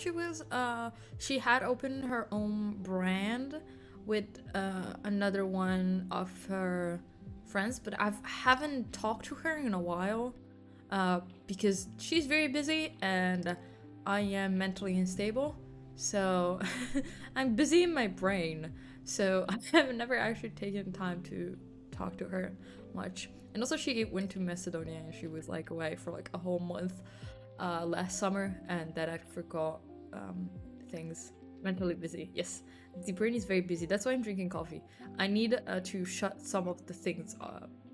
she had opened her own brand with another one of her friends, but I haven't talked to her in a while because she's very busy and I am mentally unstable. So I'm busy in my brain. So I have never actually taken time to talk to her much. And also she went to Macedonia and she was like away for like a whole month last summer, and that I forgot things. Mentally busy. Yes, the brain is very busy. That's why I'm drinking coffee. I need to shut some of the things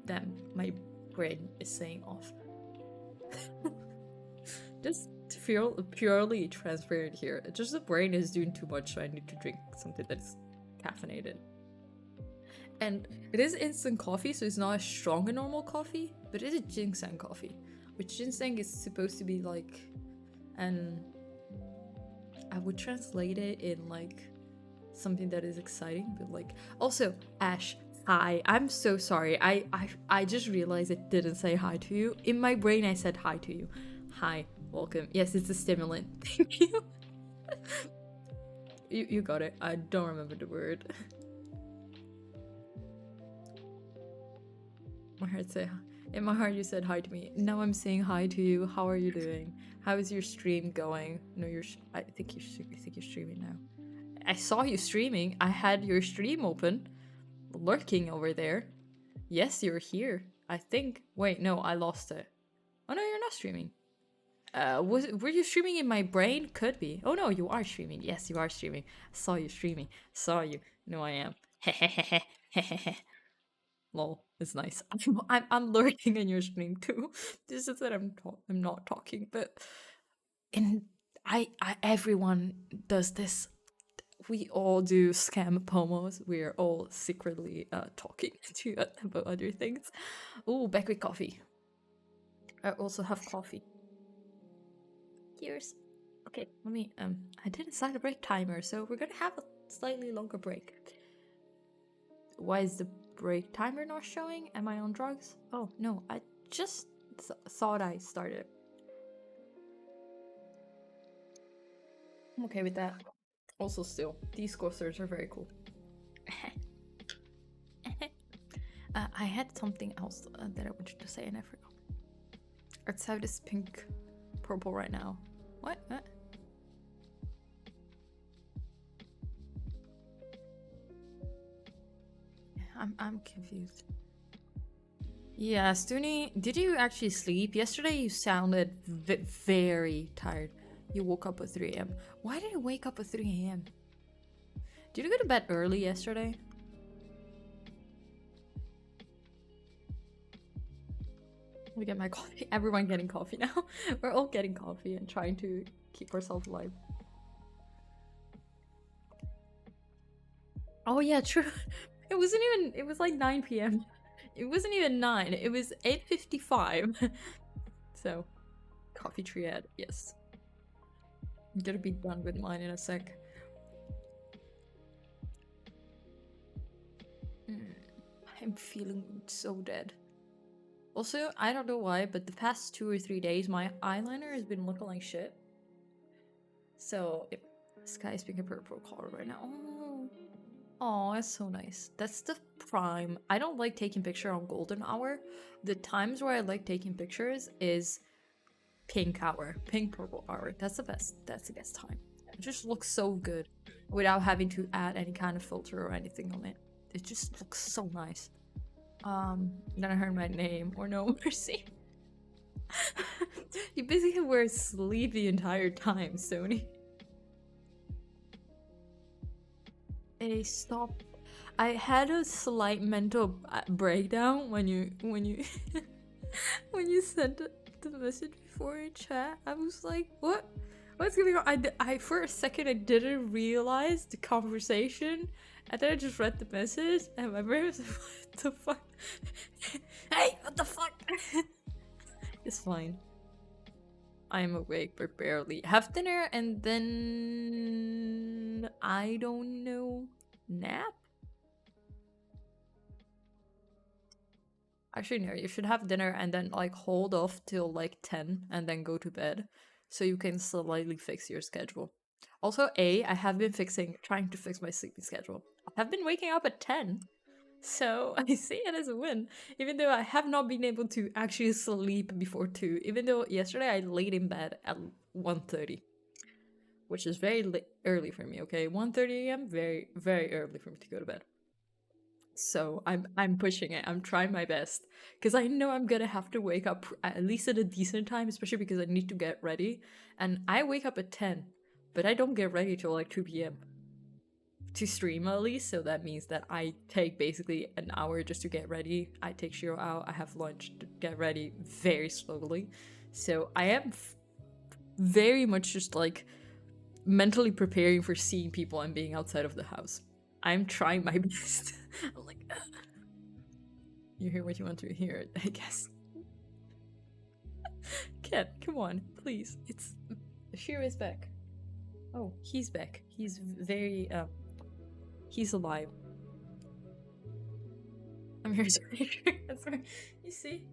that my brain is saying off. Just To feel purely transparent here, it's just the brain is doing too much, so I need to drink something that's caffeinated. And it is instant coffee, so it's not as strong as normal coffee, but it is ginseng coffee, which ginseng is supposed to be like, and I would translate it in like something that is exciting, but like also Ash. Hi, I'm so sorry. I just realized I didn't say hi to you. In my brain, I said hi to you. Hi, welcome. Yes, it's a stimulant. Thank you. You got it. I don't remember the word. My heart say in my heart you said hi to me. Now I'm saying hi to you. How are you doing? How is your stream going? No, I think you're streaming now. I saw you streaming. I had your stream open, lurking over there. Yes, you're here. I think. Wait, no, I lost it. Oh no, you're not streaming. Were you streaming in my brain? Could be. Oh no, you are streaming. Yes, you are streaming. I saw you streaming. Saw you. No, I am. Lol, it's nice. I'm lurking in your stream too. This is that I'm not talking, but in I everyone does this. We all do scam promos. We are all secretly talking to about other things. Oh, back with coffee. I also have coffee. Cheers. Okay, let me I didn't set a break timer, so we're gonna have a slightly longer break. Why is the break timer not showing? Am I on drugs? Oh no, I just thought I started. I'm okay with that. Also, still, these coasters are very cool. I had something else that I wanted to say and I forgot. Let's have this pink purple right now. What? I'm confused. Yeah, Stoonie, did you actually sleep? Yesterday you sounded very tired. You woke up at 3 a.m. Why did you wake up at 3 a.m.? Did you go to bed early yesterday? We get my coffee. Everyone getting coffee now. We're all getting coffee and trying to keep ourselves alive. Oh yeah, true. It wasn't even. It was like 9 p.m. It wasn't even 9. It was 8:55. So, coffee triad. Yes. I'm gonna be done with mine in a sec. I'm feeling so dead. Also, I don't know why, but the past 2 or 3 days, my eyeliner has been looking like shit. So, this guy's being a purple color right now. Oh, that's so nice. That's the prime. I don't like taking picture on golden hour. The times where I like taking pictures is pink hour, pink purple hour. That's the best. That's the best time. It just looks so good without having to add any kind of filter or anything on it. It just looks so nice. Then I heard my name or no mercy. You basically were asleep the entire time, Sony. Hey, stop. I had a slight mental breakdown when you when you sent the message before in chat. I was like, what? What's going on? I for a second I didn't realize the conversation, and then I just read the message, and my brain was like, what the fuck? Hey, what the fuck? It's fine. I am awake, but barely. Have dinner and then I don't know, nap. Actually, no. You should have dinner and then like hold off till like 10 and then go to bed, so you can slightly fix your schedule. Also, I have been trying to fix my sleeping schedule. I have been waking up at 10. So I see it as a win, even though I have not been able to actually sleep before 2, even though yesterday I laid in bed at 1:30, which is very early for me, okay? 1:30 a.m., very, very early for me to go to bed. So I'm pushing it. I'm trying my best because I know I'm gonna have to wake up at least at a decent time, especially because I need to get ready. And I wake up at 10, but I don't get ready till like 2 p.m. to stream at least, so that means that I take basically an hour just to get ready. I take Shiro out, I have lunch to get ready very slowly. So I am very much just like mentally preparing for seeing people and being outside of the house. I'm trying my best. I'm like, "Ugh." You hear what you want to hear, I guess. Ken, come on, please. It's Shiro is back. Oh, he's back. He's very he's alive. I'm here. That's right. You see,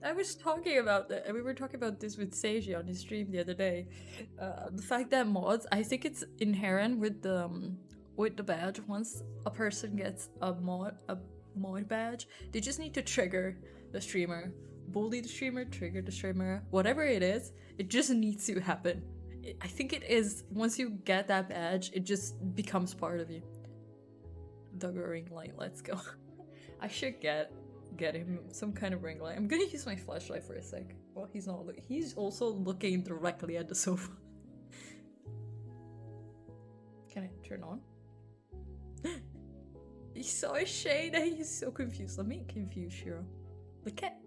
I was talking about that. We were talking about this with Seiji on his stream the other day. The fact that mods, I think it's inherent with the badge. Once a person gets a mod badge, they just need to trigger the streamer, bully the streamer, trigger the streamer, whatever it is. It just needs to happen. I think it is. Once you get that badge, it just becomes part of you. Duggar ring light. Let's go. I should get him some kind of ring light. I'm gonna use my flashlight for a sec. Well, he's not looking. He's also looking directly at the sofa. Can I turn on? He's so ashamed and he's so confused. Let me confuse Shiro. Look at.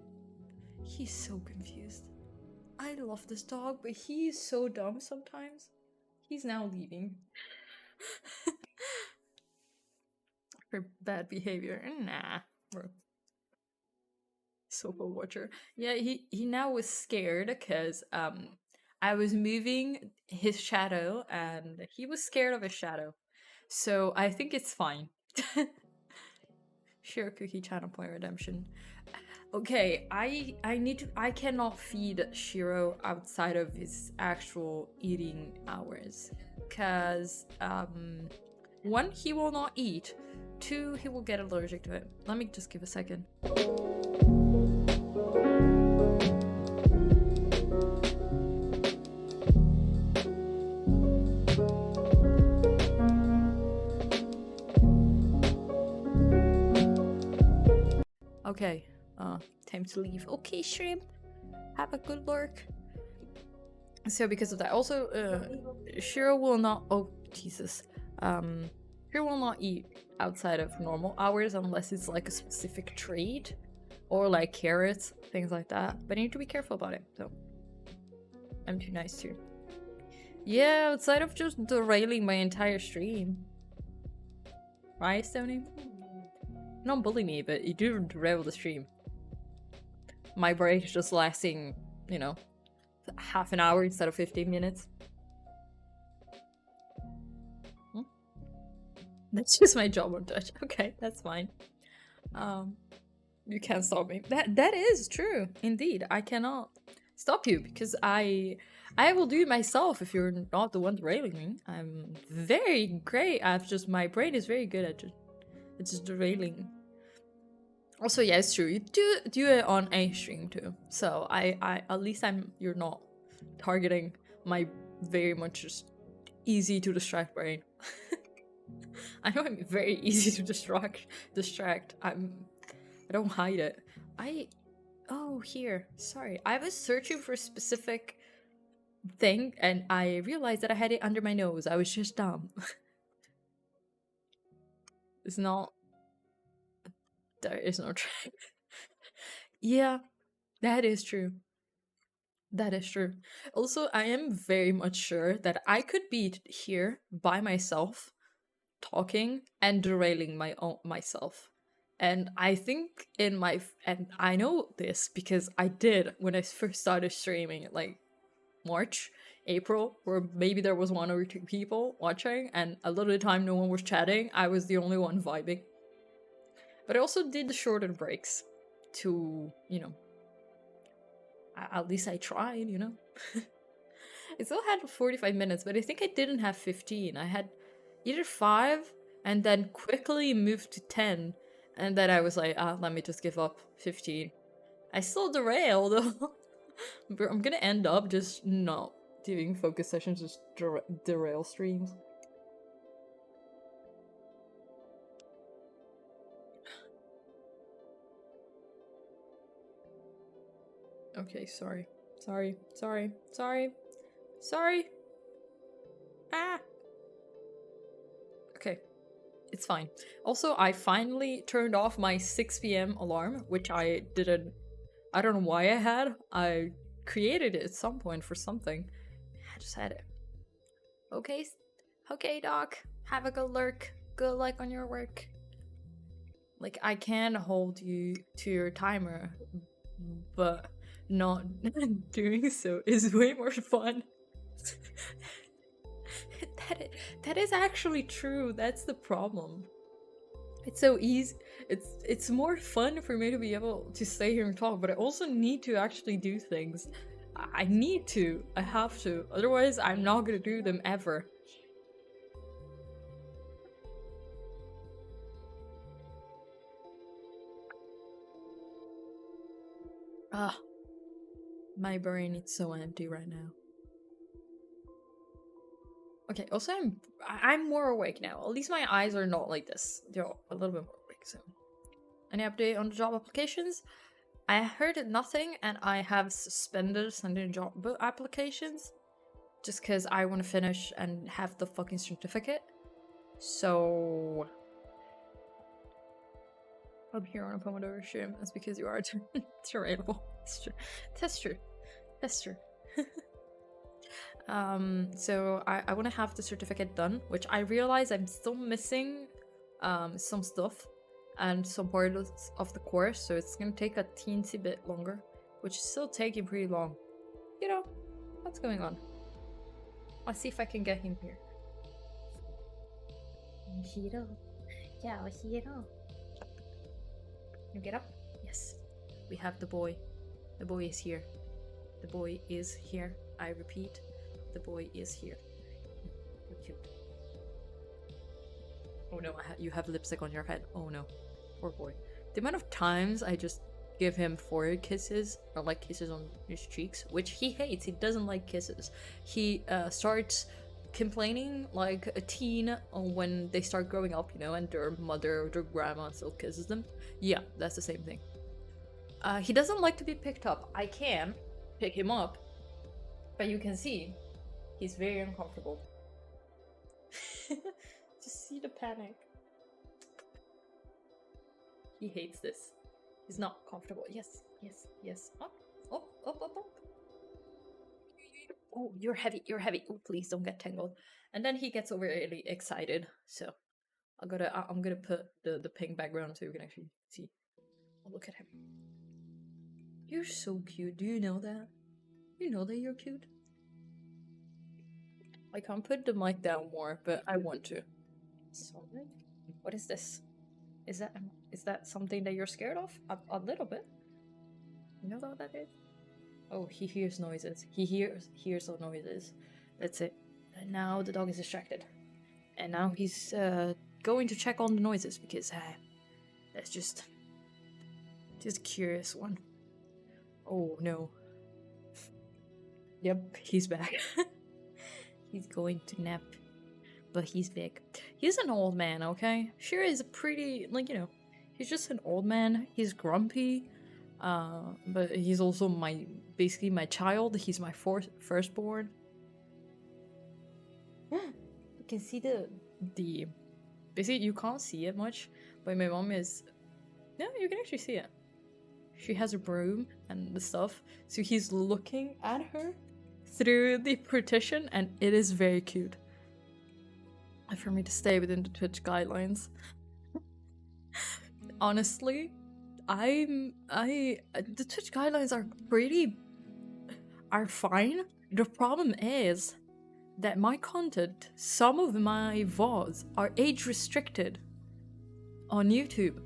He's so confused. I love this dog, but he's so dumb sometimes. He's now leaving. For bad behavior. Nah. Sofa watcher. Yeah, he now was scared because I was moving his shadow and he was scared of his shadow. So I think it's fine. Share cookie channel point redemption. Okay, I cannot feed Shiro outside of his actual eating hours. Cause one, he will not eat. Two, he will get allergic to it. Let me just give a second. Okay, time to leave. Okay, shrimp. Have a good lurk. So because of that, also, Shiro will not. Oh Jesus. Shiro will not eat outside of normal hours unless it's like a specific treat or like carrots, things like that. But I need to be careful about it. So I'm too nice too. Yeah, outside of just derailing my entire stream. Right, Stoney? Don't bully me, but you do derail the stream. My break is just lasting, you know, half an hour instead of 15 minutes. That's just my job on Dutch. Okay, that's fine. You can't stop me. That is true. Indeed, I cannot stop you because I will do it myself if you're not the one derailing me. I'm very great. My brain is very good at just derailing. Also, yeah, it's true. You do it on a stream too. So I at least you're not targeting my very much just easy to distract brain. I know I'm very easy to distract. I don't hide it. Oh, here. Sorry. I was searching for a specific thing and I realized that I had it under my nose. I was just dumb. It's not. There is no track. Yeah, that is true. That is true. Also, I am very much sure that I could be here by myself, talking and derailing myself. And I think and I know this because I did when I first started streaming, like March, April, where maybe there was one or two people watching, and a lot of the time no one was chatting. I was the only one vibing. But I also did the shorter breaks to, you know, at least I tried, you know. I still had 45 minutes, but I think I didn't have 15. I had either 5 and then quickly moved to 10. And then I was like, let me just give up 15. I still derailed though. I'm gonna end up just not doing focus sessions, just derail streams. Okay, sorry. Ah! Okay, it's fine. Also, I finally turned off my 6 p.m. alarm, which I don't know why I had. I created it at some point for something. just had it. Okay, okay, Doc. Have a good lurk. Good luck on your work. Like, I can hold you to your timer, but not doing so is way more fun. that is actually true. That's the problem. It's so easy. It's more fun for me to be able to stay here and talk, but I also need to actually do things. I need to. I have to. Otherwise, I'm not gonna do them ever. Ah, my brain is so empty right now. Okay, also I'm more awake now. At least my eyes are not like this. They're a little bit more awake, so. Any update on the job applications? I heard nothing and I have suspended sending job applications just because I want to finish and have the fucking certificate. So I'm here on a Pomodoro stream. That's because you are available. That's true. That's true. That's true. So I want to have the certificate done, which I realize I'm still missing some stuff and some parts of the course, so it's gonna take a teensy bit longer, which is still taking pretty long. You know, what's going on? I'll see if I can get him here. Hiro. Yeah, Hiro. You get up? Yes. We have the boy. The boy is here. The boy is here. I repeat, the boy is here. You're cute. Oh no, you have lipstick on your head. Oh no. Poor boy. The amount of times I just give him forehead kisses, or like kisses on his cheeks, which he hates. He doesn't like kisses. He starts complaining like a teen when they start growing up, you know, and their mother or their grandma still kisses them. Yeah, that's the same thing. He doesn't like to be picked up. I can pick him up, but you can see he's very uncomfortable. Just see the panic. He hates this. He's not comfortable. Yes, yes, yes. Up, up, up, up, up. Oh, you're heavy, you're heavy. Oh, please don't get tangled. And then he gets really excited. So I'm gonna put the pink background so you can actually see. Oh, look at him. You're so cute. Do you know that? You know that you're cute? I can't put the mic down more, but I want to. Solid? What is this? Is that something that you're scared of? A little bit. You know what that is? Oh, he hears noises. He hears the noises. That's it. And now the dog is distracted. And now he's going to check on the noises because that's just a curious one. Oh no. Yep, he's back. He's going to nap. But he's big. He's an old man, okay? Sure is a pretty, like, you know, he's just an old man. He's grumpy. But he's also basically my child. He's my firstborn. You can see the basically you can't see it much, but my mom is, no, you can actually see it. She has a broom and the stuff, so he's looking at her through the partition, and it is very cute. For me to stay within the Twitch guidelines. Honestly, the Twitch guidelines are fine. The problem is that my content, some of my VODs are age restricted on YouTube.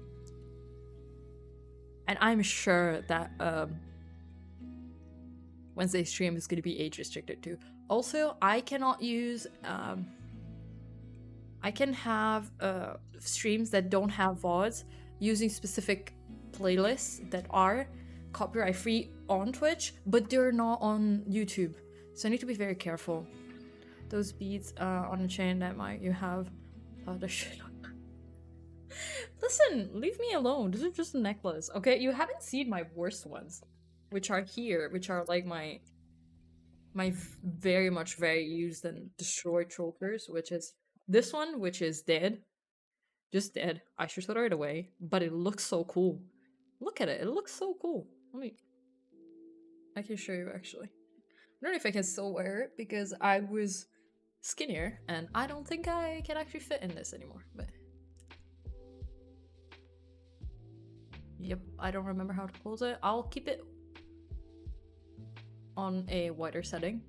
And I'm sure that Wednesday stream is going to be age restricted too. Also, I cannot use I can have streams that don't have VODs using specific playlists that are copyright free on Twitch, but they're not on YouTube. So I need to be very careful. Those beads on a chain that you have. The shit. Listen, leave me alone. This is just a necklace. Okay, you haven't seen my worst ones, which are here, which are like my very used and destroyed chokers, which is this one, which is dead. Just dead. I should throw it away, but it looks so cool. Look at it. It looks so cool. I can show you actually. don't know if I can still wear it because I was skinnier and I don't think I can actually fit in this anymore. But yep, I don't remember how to close it. I'll keep it on a wider setting,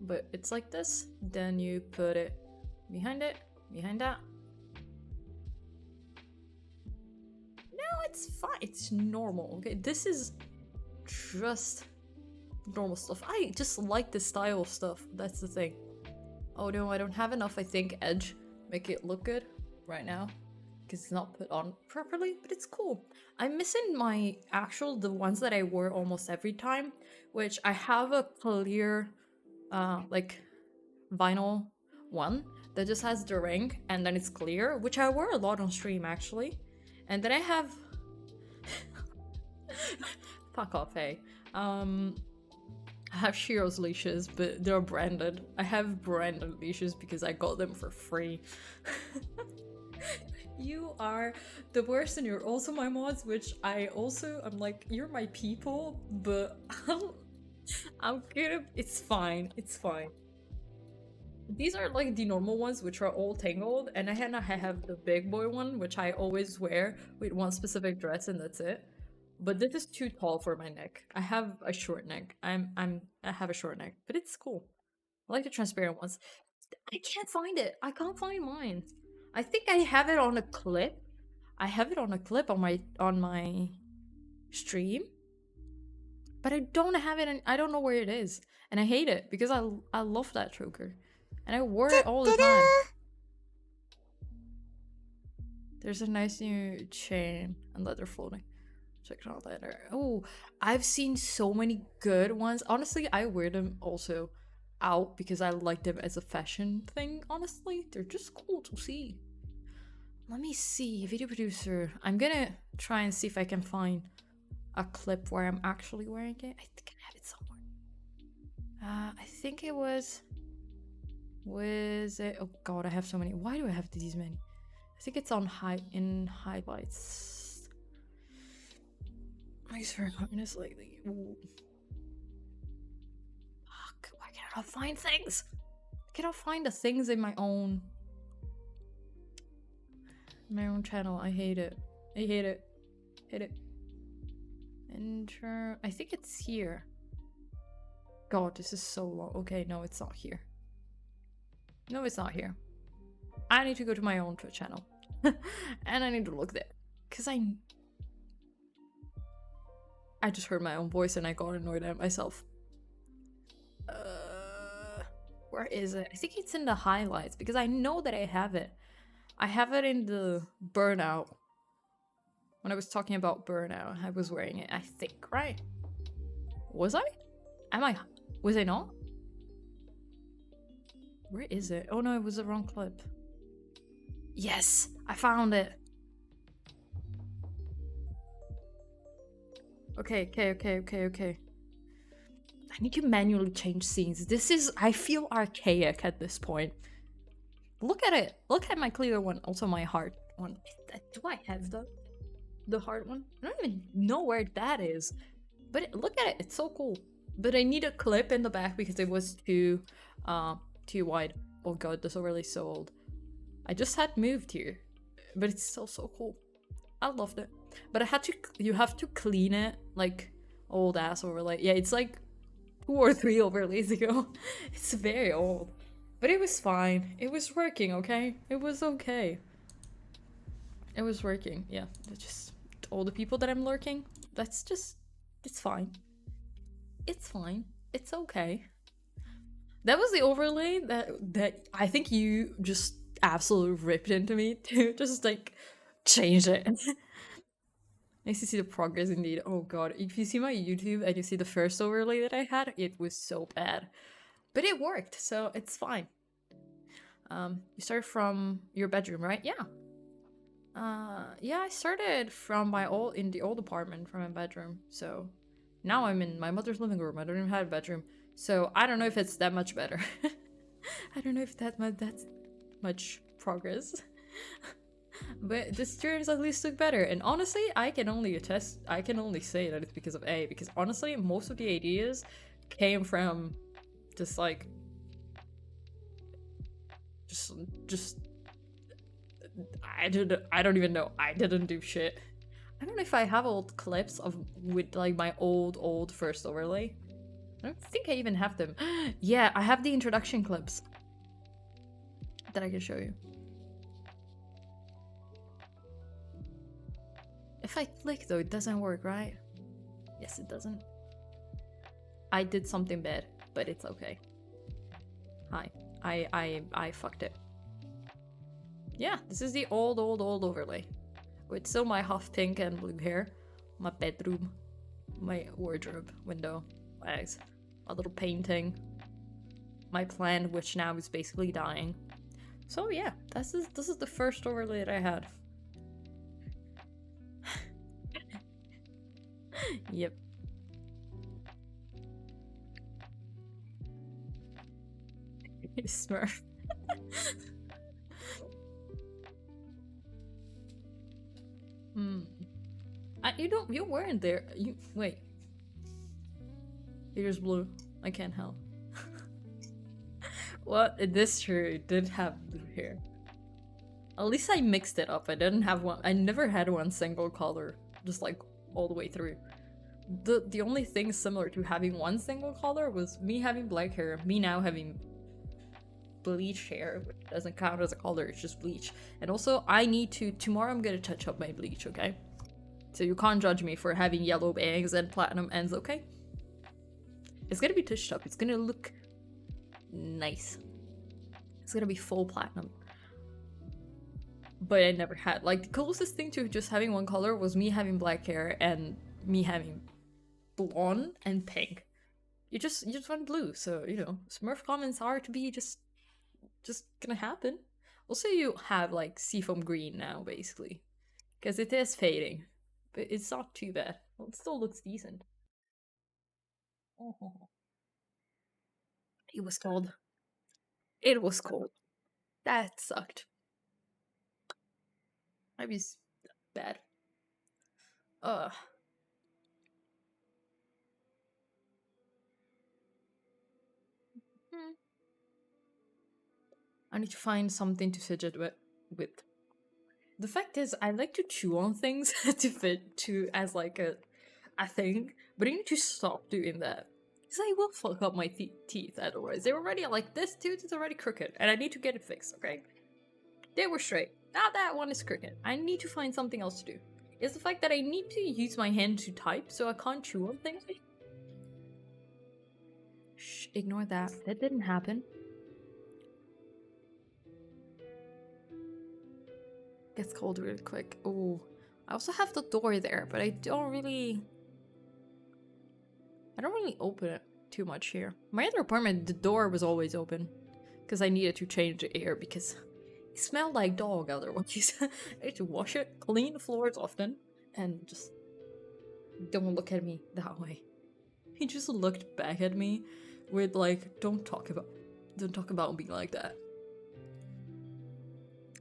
but it's like this. Then you put it behind that. No, it's fine. It's normal. Okay, this is just normal stuff. I just like the style of stuff. That's the thing. Oh no, I don't have enough, I think, edge. Make it look good right now. Because it's not put on properly, but it's cool. I'm missing the ones that I wore almost every time, which I have a clear, like, vinyl one that just has the ring and then it's clear, which I wore a lot on stream actually. And then I have, fuck off, hey. I have Shiro's leashes, but they're branded. I have branded leashes because I got them for free. You are the worst and you're also my mods, which I'm like, you're my people, but I'm gonna, it's fine, it's fine. These are like the normal ones, which are all tangled, and I have the big boy one, which I always wear with one specific dress and that's it. But this is too tall for my neck. I have a short neck. I have a short neck, but it's cool. I like the transparent ones. I can't find it. I can't find mine. I think I have it on a clip. I have it on a clip on my stream, but I don't have it. I don't know where it is, and I hate it because I love that choker, and I wore it all the time. There's a nice new chain and leather floating. Check it out later. Oh, I've seen so many good ones. Honestly, I wear them also out because I like them as a fashion thing. Honestly, they're just cool to see. Let me see, video producer. I'm gonna try and see if I can find a clip where I'm actually wearing it. I think I have it somewhere. I think it was it? Oh god, I have so many. Why do I have these many? I think it's on highlights. My very hardness lately. Ooh. Fuck, why can't I find things? I cannot find the things in my own channel. I hate it. I hate it. Hate it. Enter. I think it's here. God, this is so long. Okay, no, it's not here. No, it's not here. I need to go to my own Twitch channel. And I need to look there. Because I just heard my own voice and I got annoyed at myself. Where is it? I think it's in the highlights because I know that I have it. I have it in the burnout. When I was talking about burnout, I was wearing it, I think, right? Was I? Was I not? Where is it? Oh no, it was the wrong clip. Yes, I found it. Okay. I need to manually change scenes. I feel archaic at this point. Look at it. Look at my clear one. Also my heart one. Do I have the heart one? I don't even know where that is. But look at it. It's so cool. But I need a clip in the back because it was too wide. Oh god, this overlay is so old. I just had moved here. But it's still so cool. I loved it. But you have to clean it like old ass overlay. Yeah, it's like 2 or 3 overlays ago. It's very old. But it was fine. It was working, okay? It was okay. It was working, yeah. Just all the people that I'm lurking, it's fine. It's fine. It's okay. That was the overlay that I think you just absolutely ripped into me to just like change it. Nice to see the progress indeed. Oh god, if you see my YouTube and you see the first overlay that I had, it was so bad. But it worked, so it's fine. You started from your bedroom, right? Yeah. Yeah, I started from in the old apartment from my bedroom. So now I'm in my mother's living room. I don't even have a bedroom. So I don't know if it's that much better. I don't know if that's much progress. But the streams at least look better. And honestly, I can only say that it's because of because honestly, most of the ideas came from Just like, just I don't even know. I didn't do shit. I don't know if I have old clips of with like my old first overlay. I don't think I even have them. Yeah, I have the introduction clips that I can show you. If I click though, it doesn't work, right? Yes, it doesn't. I did something bad, but it's okay. Hi. I fucked it. Yeah, this is the old overlay. With still my half pink and blue hair, my bedroom, my wardrobe, window, legs, a little painting, my plant, which now is basically dying. So yeah, this is the first overlay that I had. Yep. Smurf. You weren't there. You wait. Here's blue. I can't help. What? This true did have blue hair. At least I mixed it up. I didn't have one. I never had one single color, just like all the way through. The only thing similar to having one single color was me having black hair, me now having bleach hair, which doesn't count as a color, it's just bleach. And also, I need to, tomorrow I'm gonna touch up my bleach, okay? So you can't judge me for having yellow bangs and platinum ends, okay? It's gonna be touched up, it's gonna look nice. It's gonna be full platinum. But I never had, like, the closest thing to just having one color was me having black hair and me having blonde and pink. You just went blue, so, you know, Smurf comments are to be just gonna happen. Also, you have like seafoam green now, basically, because it is fading, but it's not too bad. Well, it still looks decent. Oh. It was cold. It was cold. That sucked. I was bad. Ugh. Hmm. I need to find something to fidget with. The fact is, I like to chew on things to fit to as like a thing, but I need to stop doing that. Because I will fuck up my teeth otherwise. They're already like, this tooth is already crooked, and I need to get it fixed, okay? They were straight. Now that one is crooked. I need to find something else to do. It's the fact that I need to use my hand to type, so I can't chew on things. Shh, ignore that. That didn't happen. Gets cold really quick. Oh, I also have the door there, but I don't really open it too much here. My other apartment, the door was always open because I needed to change the air because it smelled like dog otherwise. I had to wash it, clean the floors often, and just don't look at me that way. He just looked back at me with like, don't talk about me like that.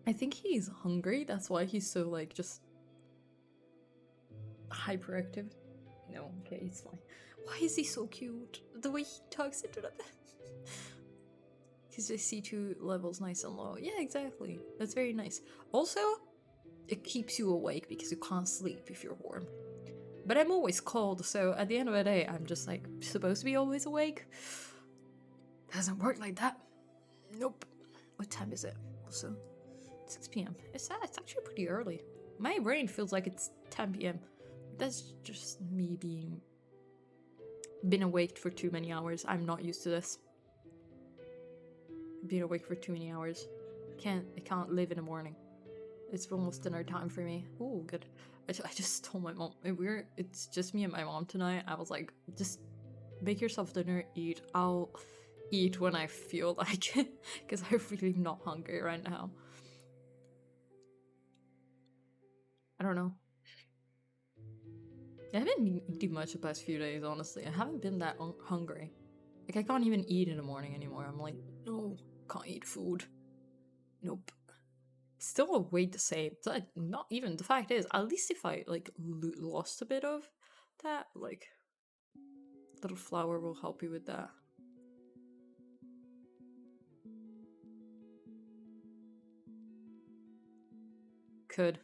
I think he's hungry, that's why he's so like just hyperactive. No, okay, he's fine. Why is he so cute? The way he talks into that. His C2 level's nice and low. Yeah, exactly. That's very nice. Also, it keeps you awake because you can't sleep if you're warm. But I'm always cold, so at the end of the day, I'm just like supposed to be always awake. Doesn't work like that. Nope. What time is it? Also, 6 p.m. It's actually pretty early. My brain feels like it's 10 p.m. That's just me been awake for too many hours. I'm not used to this. Being awake for too many hours. I can't live in the morning. It's almost dinner time for me. Oh, good. I just told my mom. It's just me and my mom tonight. I was like, just make yourself dinner, eat. I'll eat when I feel like it. Because I'm really not hungry right now. I don't know. I haven't been eating much the past few days, honestly. I haven't been that hungry. Like, I can't even eat in the morning anymore. I'm like, no, can't eat food. Nope. Still weight the same. Not even. The fact is, at least if I, like, lost a bit of that, like, little flour will help you with that. Could.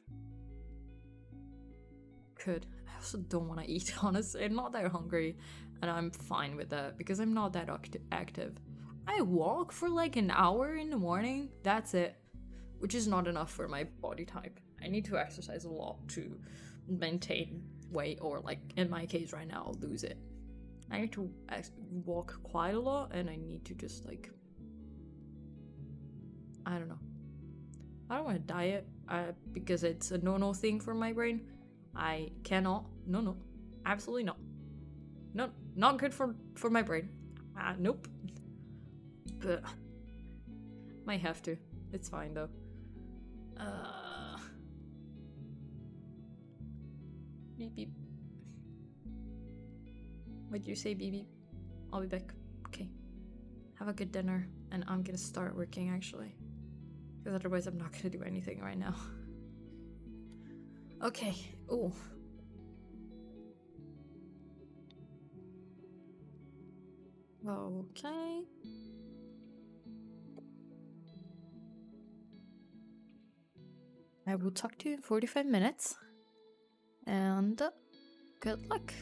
I also don't want to eat, honestly. I'm not that hungry, and I'm fine with that because I'm not that active. I walk for like an hour in the morning, that's it, which is not enough for my body type. I need to exercise a lot to maintain weight, or like in my case right now, I'll lose it. I need to walk quite a lot, and I need to just like, I don't know. I don't want to diet because it's a no thing for my brain. I cannot. No. Absolutely not. No, not good for my brain. Nope. But might have to. It's fine though. Beep beep. What'd you say, BB? I'll be back. Okay. Have a good dinner, and I'm gonna start working actually. Because otherwise I'm not gonna do anything right now. Okay. Ooh. Okay. I will talk to you in 45 minutes. And good luck.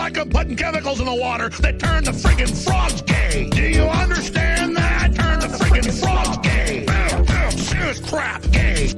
like I'm putting chemicals in the water that turn the friggin' frogs gay. Do you understand that? Turn the friggin' frogs gay. Serious crap gay.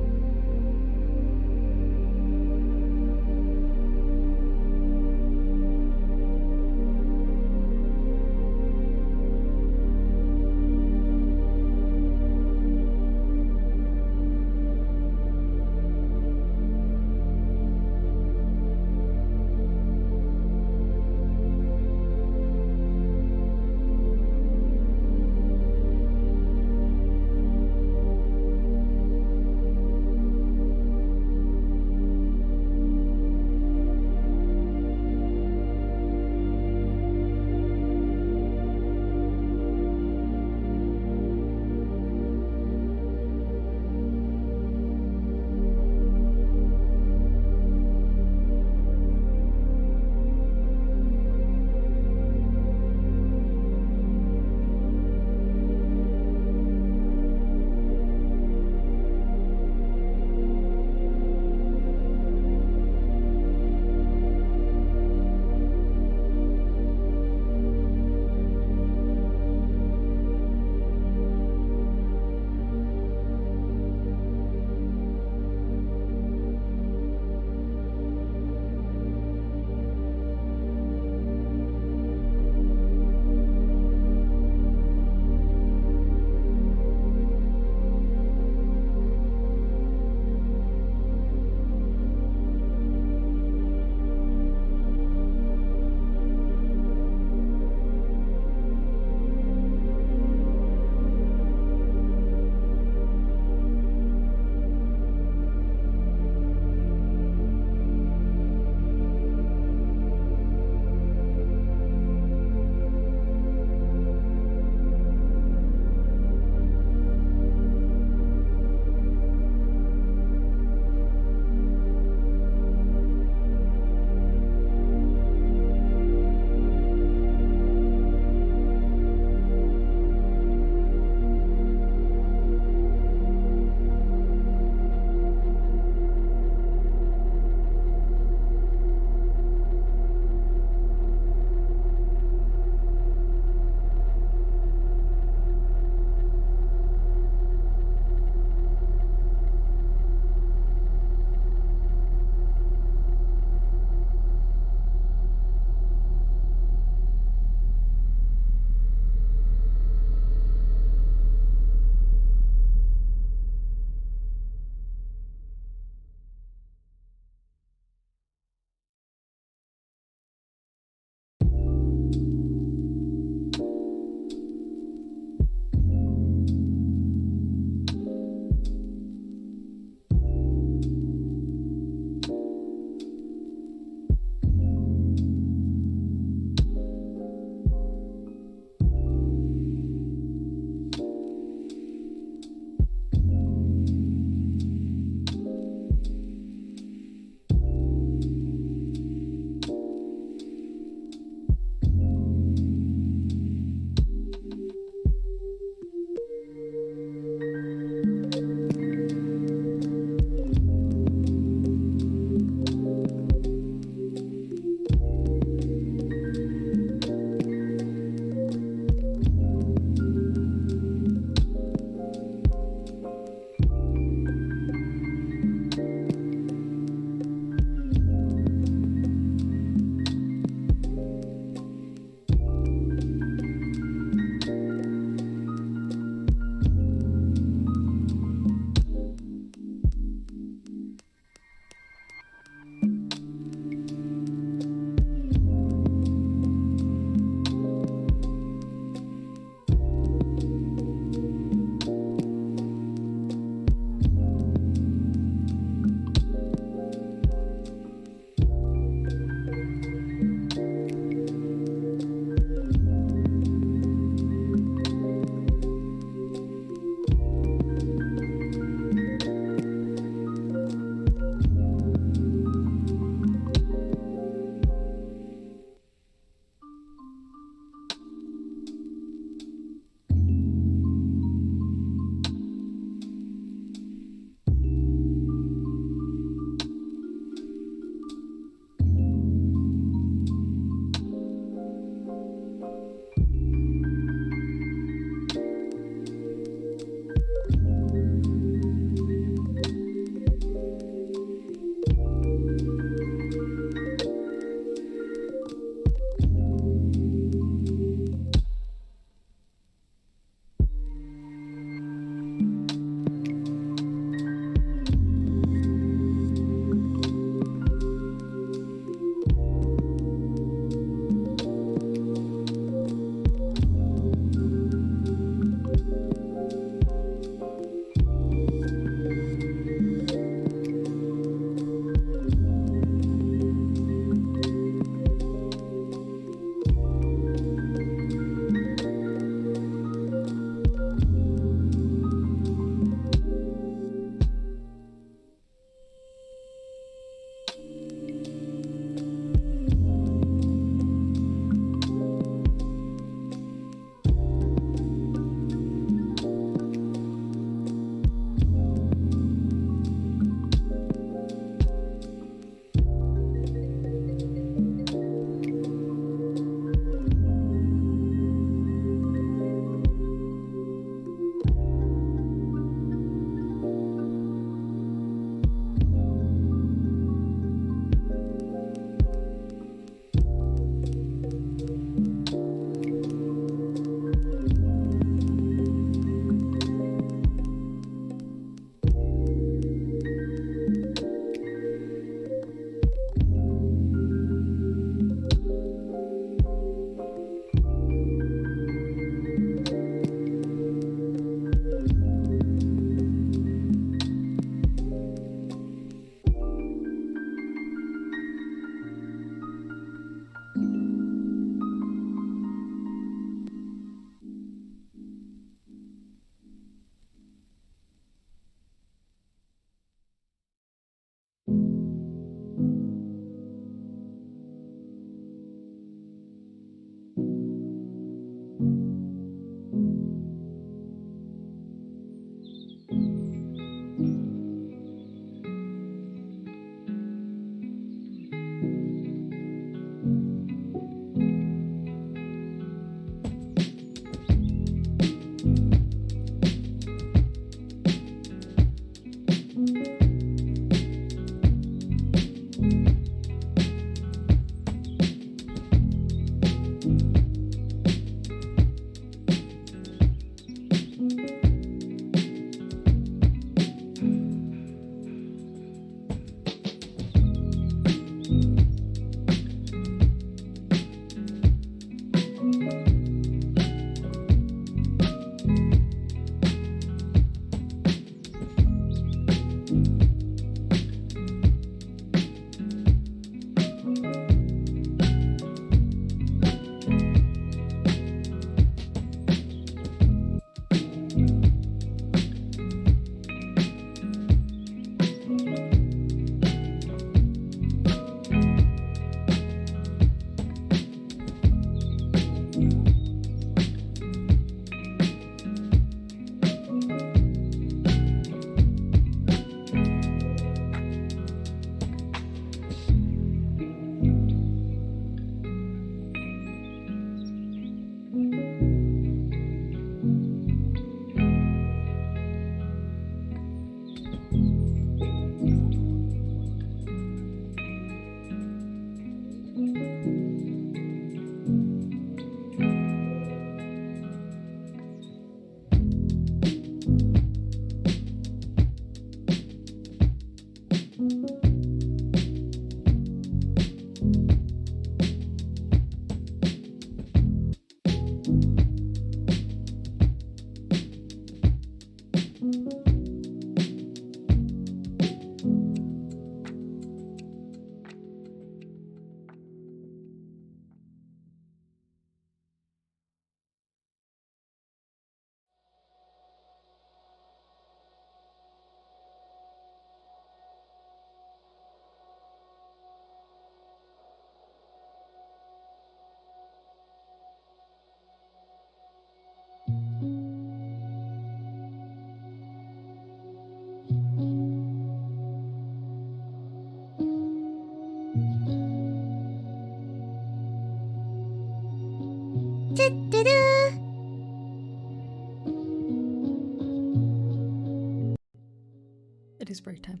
It is break time.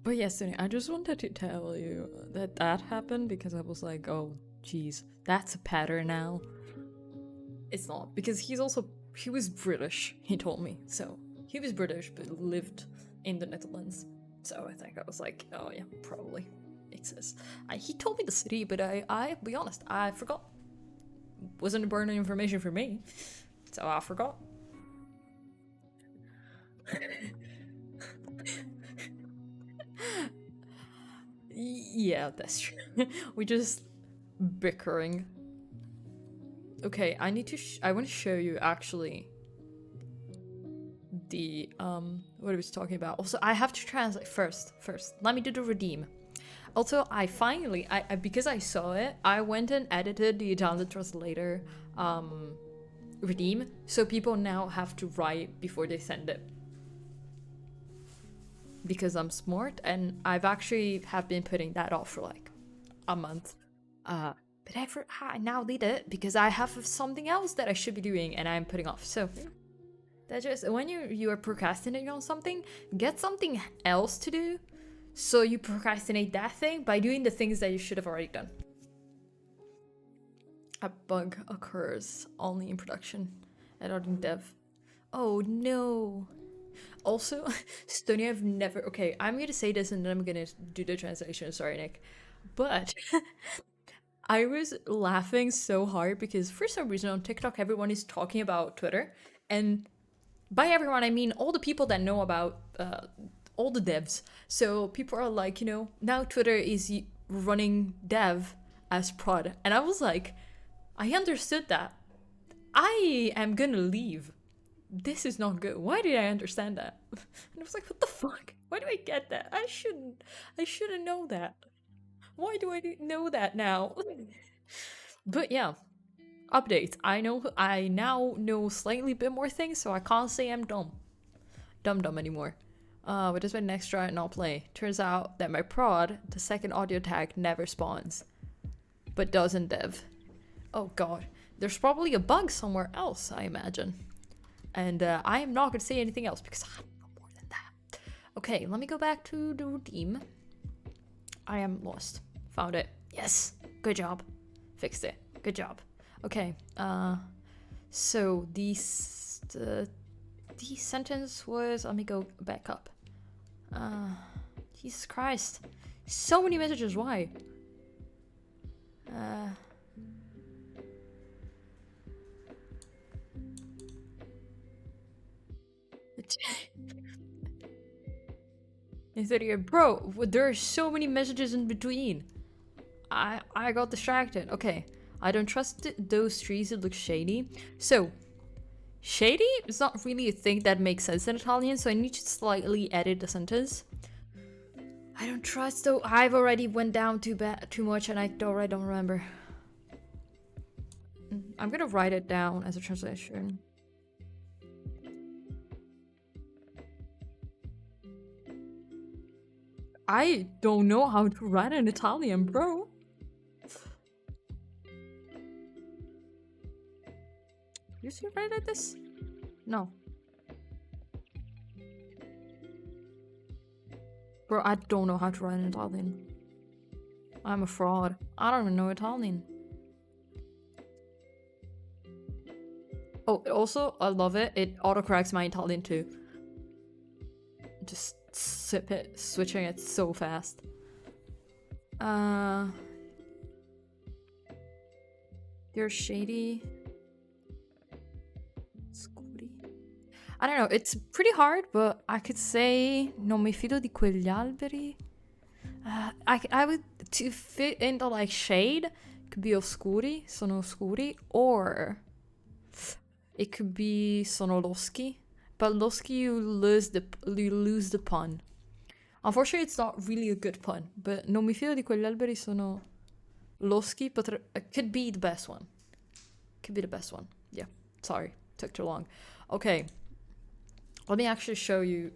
But yes, Tony, I just wanted to tell you that that happened because I was like, oh, geez, that's a pattern now. It's not, because he was British, he told me. So, he was British, but lived in the Netherlands. So I think I was like, oh yeah, probably exists. He told me the city, but I be honest, I forgot. Wasn't important information for me, so I forgot. Yeah, that's true. We just bickering. Okay, I need to. I want to show you actually the what I was talking about. Also, I have to translate first. Let me do the redeem. Also, I finally, because I saw it, I went and edited the Italian translator redeem, so people now have to write before they send it. Because I'm smart, and I've actually have been putting that off for like a month. But I now did it because I have something else that I should be doing, and I'm putting off. So that just when you are procrastinating on something, get something else to do. So you procrastinate that thing by doing the things that you should have already done. A bug occurs only in production and not in dev. Oh no. Also, Stony, I've never. Okay, I'm gonna say this and then I'm gonna do the translation. Sorry, Nick. But I was laughing so hard because for some reason on TikTok, everyone is talking about Twitter. And by everyone, I mean all the people that know about all the devs. So people are like, now Twitter is running dev as prod. And I was like, I understood that. I am gonna leave. This is not good. Why did I understand that? And I was like, what the fuck? Why do I get that? I shouldn't know that. Why do I know that now? But yeah, updates. I now know slightly bit more things, so I can't say I'm dumb anymore. But just my next try and I'll play. Turns out that my prod, the second audio tag, never spawns, but does in dev. Oh god, there's probably a bug somewhere else, I imagine. And I am not gonna say anything else because I don't know more than that. Okay, let me go back to the redeem. I am lost. Found it. Yes, good job. Fixed it. Good job. Okay. So the sentence was. Let me go back up. Jesus Christ, so many messages. Why? Bro, there are so many messages in between. I got distracted. Okay, I don't trust those trees. It looks shady. So, shady is not really a thing that makes sense in Italian, so I need to slightly edit the sentence. I don't trust though. I've already went down too much, and I already don't remember. I'm gonna write it down as a translation. I don't know how to write in Italian, bro. You see write like this? No. Bro, I don't know how to write in Italian. I'm a fraud. I don't even know Italian. Oh, also, I love it. It autocorrects my Italian too. Just switching it so fast. You're shady. Scuri. I don't know, it's pretty hard, but I could say non mi fido di quegli alberi. I would, to fit into like shade, could be oscuri, sono oscuri, or it could be sono loschi. But loschi, you lose the pun. Unfortunately, it's not really a good pun, but non mi fido di quegli alberi sono loschi, but it could be the best one. Could be the best one. Yeah, sorry, took too long. Okay, let me actually show you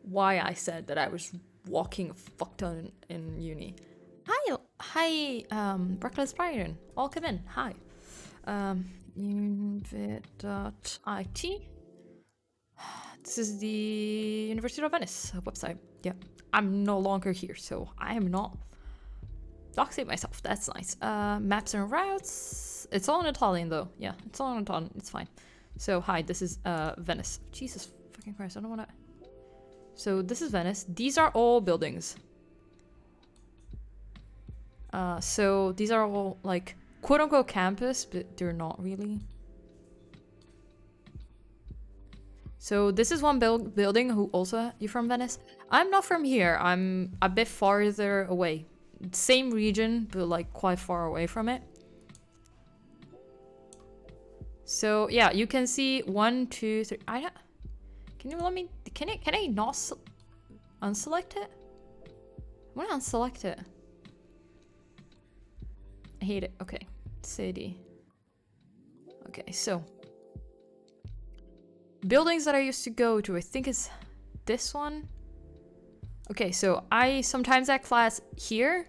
why I said that I was walking a fuck ton in uni. Hi, Reckless Byron. Welcome in. Hi. Univit.it. This is the University of Venice website. Yeah. I'm no longer here, so I am not doxing myself. That's nice. Maps and routes. It's all in Italian though. Yeah, it's all in Italian. It's fine. So hi, this is Venice. Jesus fucking Christ, I don't wanna. So this is Venice. These are all buildings. So these are all like quote unquote campus, but they're not really. So this is one building. Who also you from Venice? I'm not from here. I'm a bit farther away. Same region, but like quite far away from it. So yeah, you can see 1, 2, 3. Can you let me? Can I not unselect it? I want to unselect it. I hate it. Okay, city. Okay, so buildings that I used to go to. I think it's this one. Okay, so I sometimes had class here.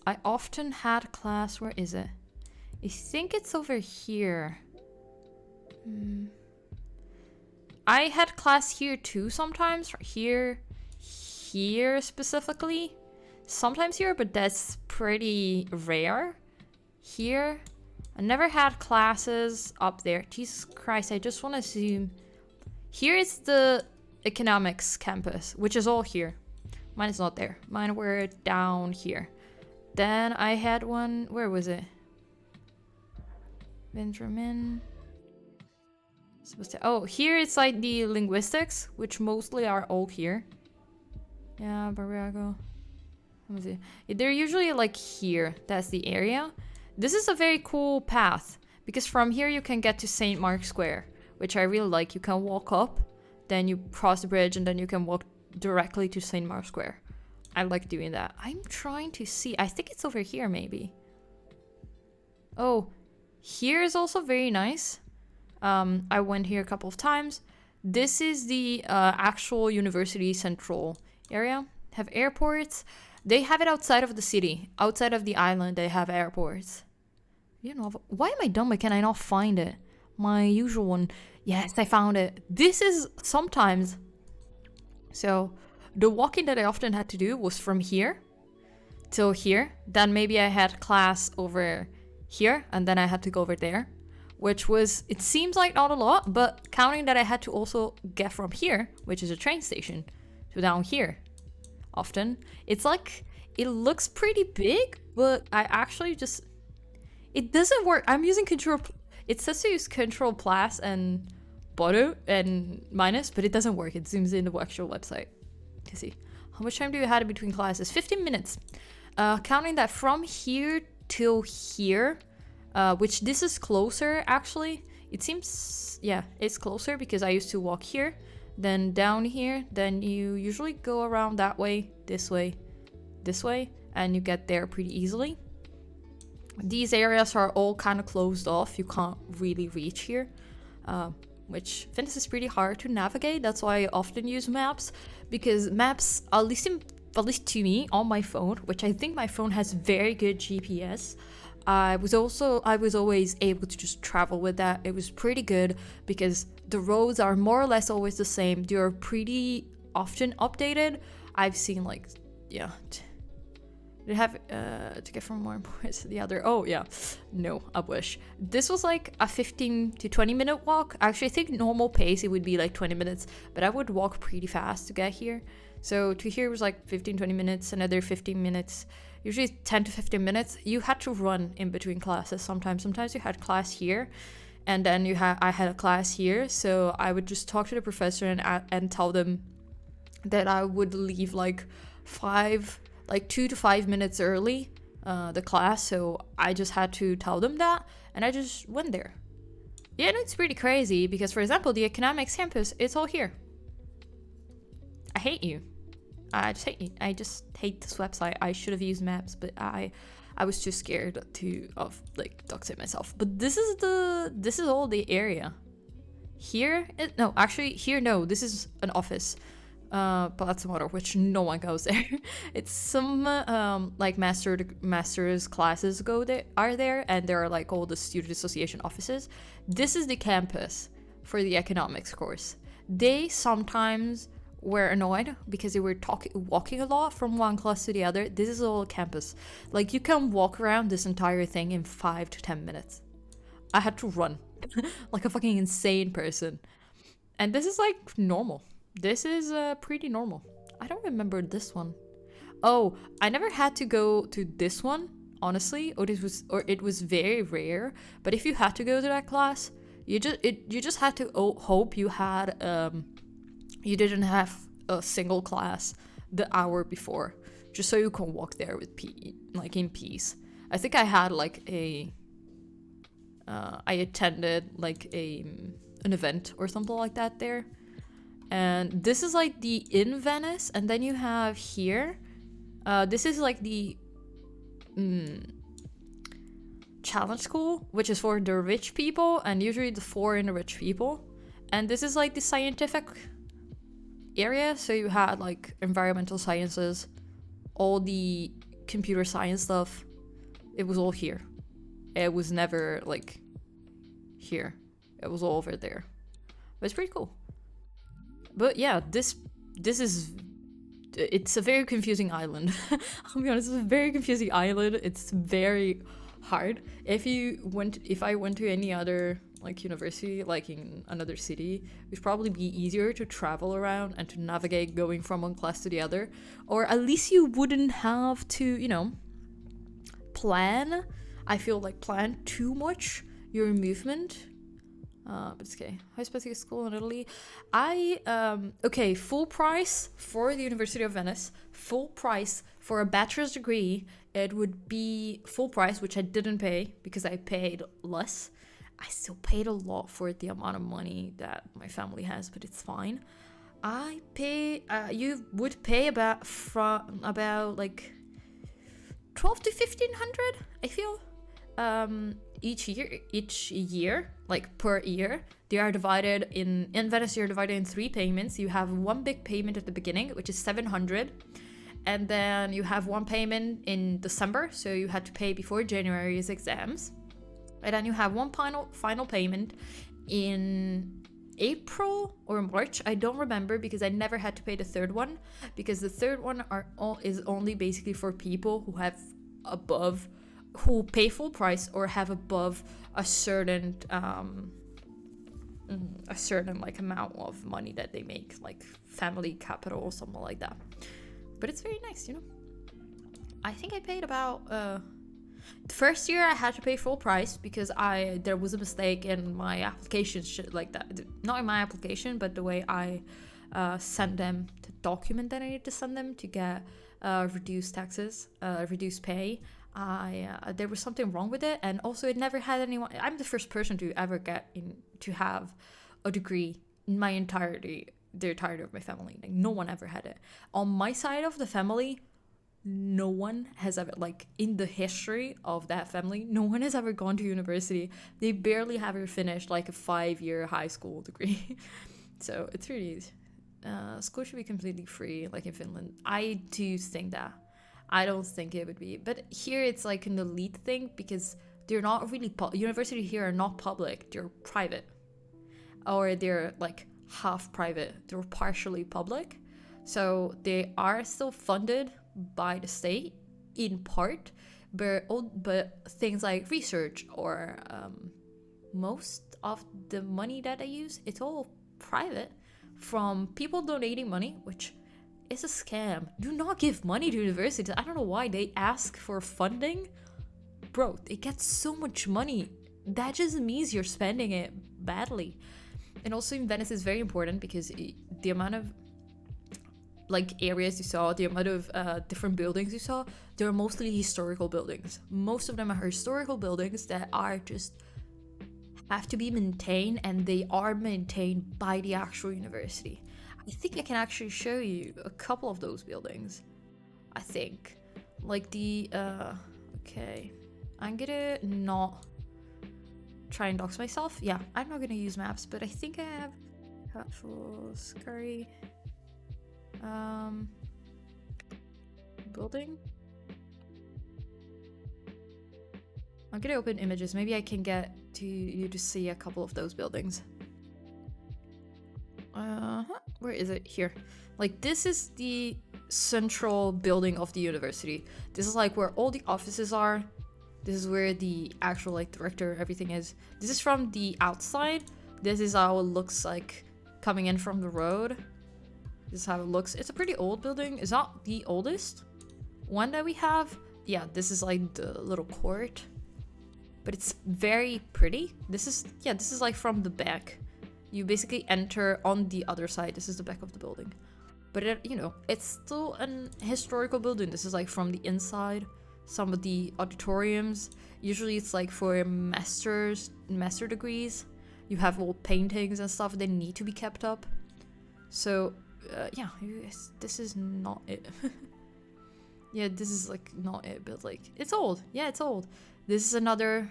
I often had class. Where is it? I think it's over here. I had class here too sometimes. Here specifically. Sometimes here, but that's pretty rare. Here. I never had classes up there. Jesus Christ, I just want to zoom. Here is the economics campus, which is all here. Mine is not there. Mine were down here. Then I had one, where was it? Benjamin. Oh, here it's like the linguistics, which mostly are all here. Yeah, Barriago. Let me see. They're usually like here. That's the area. This is a very cool path because from here you can get to St. Mark's Square, which I really like. You can walk up, then you cross the bridge, and then you can walk directly to St. Mark's Square. I like doing that. I'm trying to see. I think it's over here maybe. Oh, here is also very nice. I went here a couple of times. This is the actual university central area. Have airports. They have it outside of the city. Outside of the island, they have airports. You know, why am I dumb? Can I not find it? My usual one. Yes, I found it. This is sometimes. So the walking that I often had to do was from here till here. Then maybe I had class over here and then I had to go over there, which was, it seems like not a lot, but counting that I had to also get from here, which is a train station, to down here often. It's like, it looks pretty big, but I actually just, it doesn't work. I'm using control, it says to use control plus and bottom and minus, but it doesn't work. It zooms in the actual website to see. How much time do you have in between classes? 15 minutes. Counting that from here till here, which this is closer actually. It seems, yeah, it's closer because I used to walk here, then down here, then you usually go around that way, this way, and you get there pretty easily. These areas are all kind of closed off. You can't really reach here, which Venice is pretty hard to navigate. That's why I often use maps, because maps, at least to me on my phone, which I think my phone has very good GPS. I was always able to just travel with that. It was pretty good because the roads are more or less always the same. They're pretty often updated. I've seen like, yeah, they have to get from one point to the other. Oh yeah, no, I wish. This was like a 15 to 20 minute walk. Actually, I think normal pace it would be like 20 minutes, but I would walk pretty fast to get here. So to here was like 15-20 minutes, another 15 minutes, usually 10 to 15 minutes. You had to run in between classes sometimes. Sometimes you had class here, and then I had a class here. So I would just talk to the professor and tell them that I would leave like 2 to 5 minutes early the class. So I just had to tell them that, and I just went there. Yeah, and it's pretty crazy because, for example, the economics campus, it's all here. I hate you. I just hate you. I just hate this website. I should have used maps, but I was too scared of like doxing myself. But this is all the area. Here, no, this is an office. Palazzo Moro, which no one goes there. It's some like master's classes are there, and there are like all the student association offices. This is the campus for the economics course. They sometimes were annoyed because they were walking a lot from one class to the other. This is all campus. Like, you can walk around this entire thing in 5 to 10 minutes. I had to run like a fucking insane person. And this is like normal. This is pretty normal. I don't remember this one. Oh, I never had to go to this one, honestly, or it was very rare. But if you had to go to that class, you just had to hope you had you didn't have a single class the hour before, just so you can walk there with in peace. I think I had like I attended like an event or something like that there. And this is like the in Venice, and then you have here, this is like the challenge school, which is for the rich people, and usually the foreign rich people. And this is like the scientific area, so you had like environmental sciences, all the computer science stuff. It was all here. It was never like here. It was all over there. But it's pretty cool. But yeah, this is, it's a very confusing island. I'll be honest, it's a very confusing island. It's very hard. If I went to any other like university, like in another city, it would probably be easier to travel around and to navigate going from one class to the other. Or at least you wouldn't have to, plan. I feel like plan too much your movement. But it's okay. High specific school in Italy. Okay, full price for the University of Venice. Full price for a bachelor's degree. It would be full price, which I didn't pay because I paid less. I still paid a lot for the amount of money that my family has, but it's fine. You would pay about like 12 to 1500, I feel. Each year, like per year, they are divided in Venice. You're divided in 3 payments. You have one big payment at the beginning, which is 700, and then you have one payment in December, so you had to pay before January's exams, and then you have one final payment in April or March. I don't remember because I never had to pay the third one, because the third one is only basically for people who pay full price or have above a certain like amount of money that they make, like family capital or something like that. But it's very nice, I think I paid about the first year I had to pay full price because there was a mistake in my application, shit like that. Not in my application, but the way I sent them the document that I need to send them to get reduced taxes, reduced pay. There was something wrong with it, and also it never had anyone. I'm the first person to ever to have a degree in the entirety of my family. Like, no one ever had it. On my side of the family, no one has ever, like, in the history of that family, no one has ever gone to university. They barely ever finished like a 5-year high school degree. So it's really school should be completely free, like in Finland. I do think that. I don't think it would be, but here it's like an elite thing because they're not really university here are not public, they're private, or they're like half private, they're partially public, so they are still funded by the state in part, but things like research or most of the money that they use, it's all private from people donating money, which it's a scam. Do not give money to universities. I don't know why they ask for funding. Bro, they get so much money. That just means you're spending it badly. And also in Venice is very important because the amount of like areas you saw, the amount of different buildings you saw, they're mostly historical buildings. Most of them are historical buildings that are just have to be maintained, and they are maintained by the actual university. I think I can actually show you a couple of those buildings. I think. Like the, okay. I'm gonna not try and dox myself. Yeah, I'm not gonna use maps, but I think I have Hatfull, Scurry. Building. I'm gonna open images. Maybe I can get to you to see a couple of those buildings. Where is it? Here. Like, this is the central building of the university. This is like where all the offices are. This is where the actual like director, everything is. This is from the outside. This is how it looks like coming in from the road. This is how it looks. It's a pretty old building. It's not the oldest one that we have. Yeah, this is like the little court. But it's very pretty. This is like from the back. You basically enter on the other side. This is the back of the building. But it, you know, it's still an historical building. This is like from the inside. Some of the auditoriums. Usually it's like for master degrees. You have old paintings and stuff that need to be kept up. So, yeah, this is not it. Yeah, this is like not it, but like, it's old. Yeah, it's old. This is another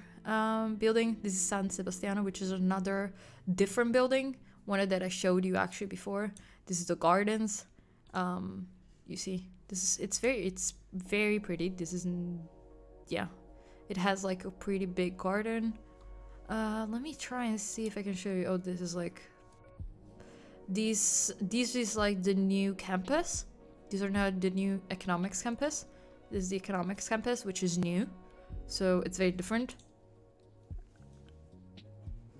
building. This is San Sebastiano, which is another different building. One that I showed you actually before. This is the gardens. You see, it's very pretty. This is, yeah, it has like a pretty big garden. Let me try and see if I can show you. Oh, this is like, these is like the new campus. These are now the new economics campus. This is the economics campus, which is new. So it's very different.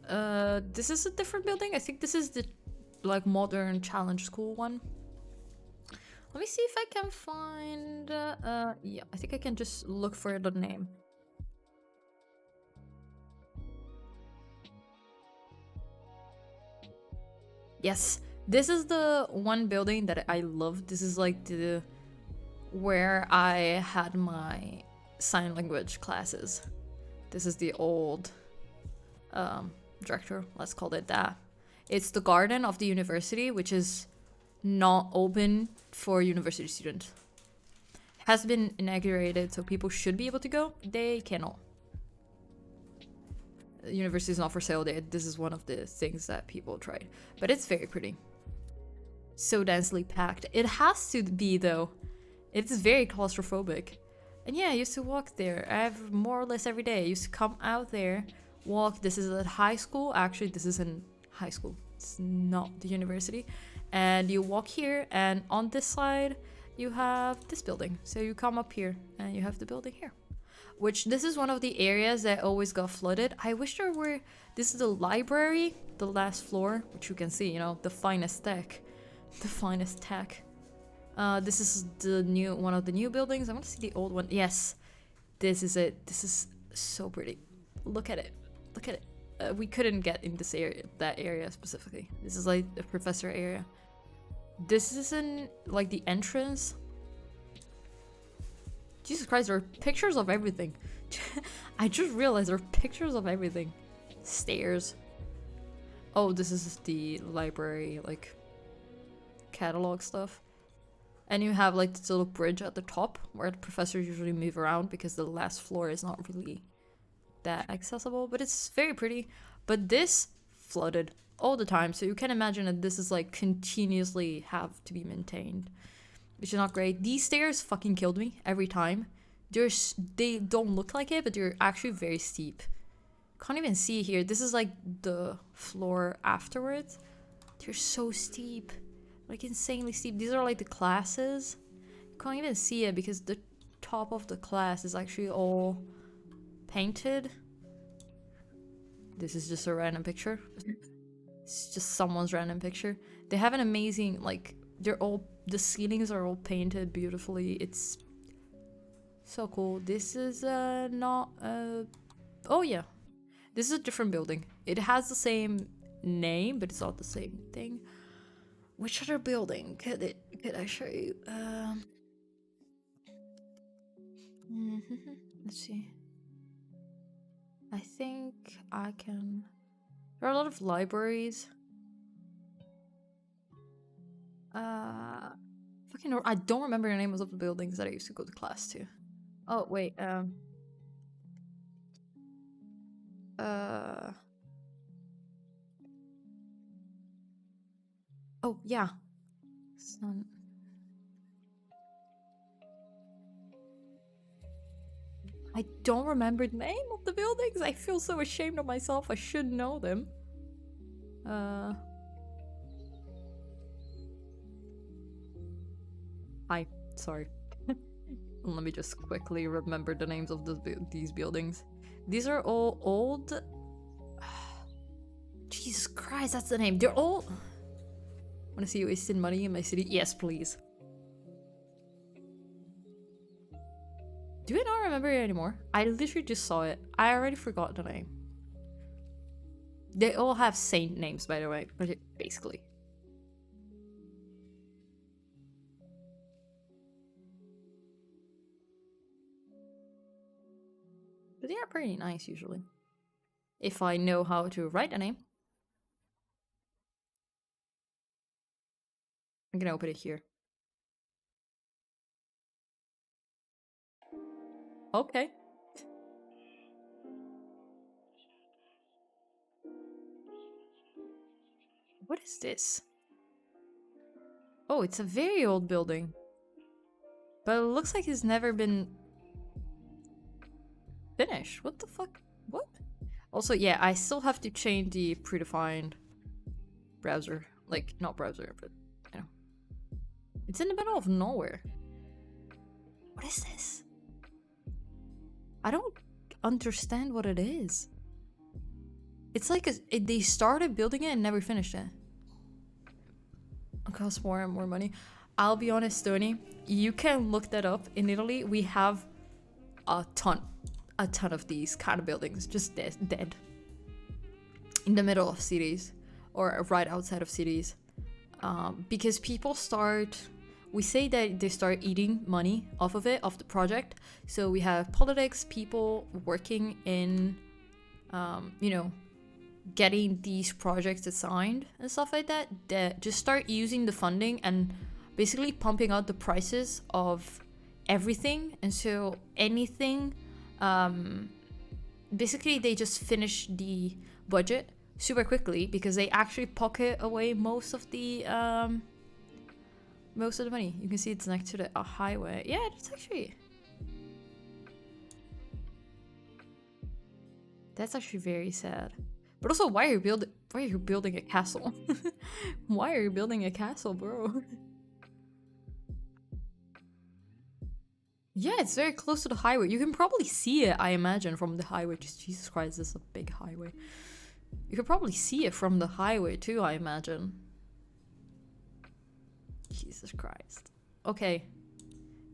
This is a different building. I think this is the like modern challenge school one. Let me see if I can find, yeah, I think I can just look for the name. Yes, this is the one building that I love. This is like the where I had my sign language classes. This is the old director, let's call it that. It's the garden of the university, which is not open for university students. Has been inaugurated, so people should be able to go. They cannot. The university is not for sale. This is one of the things that people tried, but it's very pretty. So densely packed. It has to be though. It's very claustrophobic. And yeah, I used to walk there more or less every day. I used to come out there, walk. This is at high school. Actually, this isn't high school. It's not the university. And you walk here, and on this side, you have this building. So you come up here, and you have the building here. Which, this is one of the areas that always got flooded. I wish there were... This is the library, the last floor, which you can see, you know, the finest tech. The finest tech. This is the new one of the new buildings. I want to see the old one. Yes, this is it. This is so pretty. Look at it. Look at it. We couldn't get in this area, that area specifically. This is like the professor area. This isn't like the entrance. Jesus Christ, there are pictures of everything. I just realized there are pictures of everything. Stairs. Oh, this is the library, like, catalog stuff. And you have like this little bridge at the top where the professors usually move around because the last floor is not really that accessible, but it's very pretty. But this flooded all the time, so you can imagine that this is like continuously have to be maintained, which is not great. These stairs fucking killed me every time. They don't look like it, but they're actually very steep. Can't even see here. This is like the floor afterwards. They're so steep. Like insanely steep. These are like the classes. You can't even see it because the top of the class is actually all painted. This is just a random picture. It's just someone's random picture. They have an amazing, like, the ceilings are all painted beautifully. It's so cool. This is not oh yeah. This is a different building. It has the same name, but it's not the same thing. Which other building could I show you? Let's see. I think I can. There are a lot of libraries. Fucking, I don't remember the names of the buildings that I used to go to class to. Oh wait, oh yeah. I don't remember the name of the buildings. I feel so ashamed of myself. I should know them. Hi, sorry. Let me just quickly remember the names of these buildings. These are all old. Jesus Christ, that's the name. They're all. Wanna see you wasting money in my city? Yes, please. Do I not remember it anymore? I literally just saw it. I already forgot the name. They all have saint names, by the way, but basically. But they are pretty nice usually. If I know how to write a name. I'm gonna open it here. Okay. What is this? Oh, it's a very old building. But it looks like it's never been finished. What the fuck? What? Also, yeah, I still have to change the predefined browser. Like, not browser, but, you know. It's in the middle of nowhere. What is this? I don't understand what it is. It's like they started building it and never finished it. It costs more and more money. I'll be honest, Tony, you can look that up. In Italy, we have a ton of these kind of buildings just dead in the middle of cities or right outside of cities, because people start. We say that they start eating money off of it, off the project. So we have politics, people working in, you know, getting these projects assigned and stuff like that, that just start using the funding and basically pumping out the prices of everything. And so anything, basically they just finish the budget super quickly because they actually pocket away most of the money. You can see it's next to a highway. Yeah, it's actually... That's actually very sad. But also, why are you building a castle? Why are you building a castle, bro? Yeah, it's very close to the highway. You can probably see it, I imagine, from the highway. Just Jesus Christ, this is a big highway. You can probably see it from the highway too, I imagine. Jesus Christ. Okay.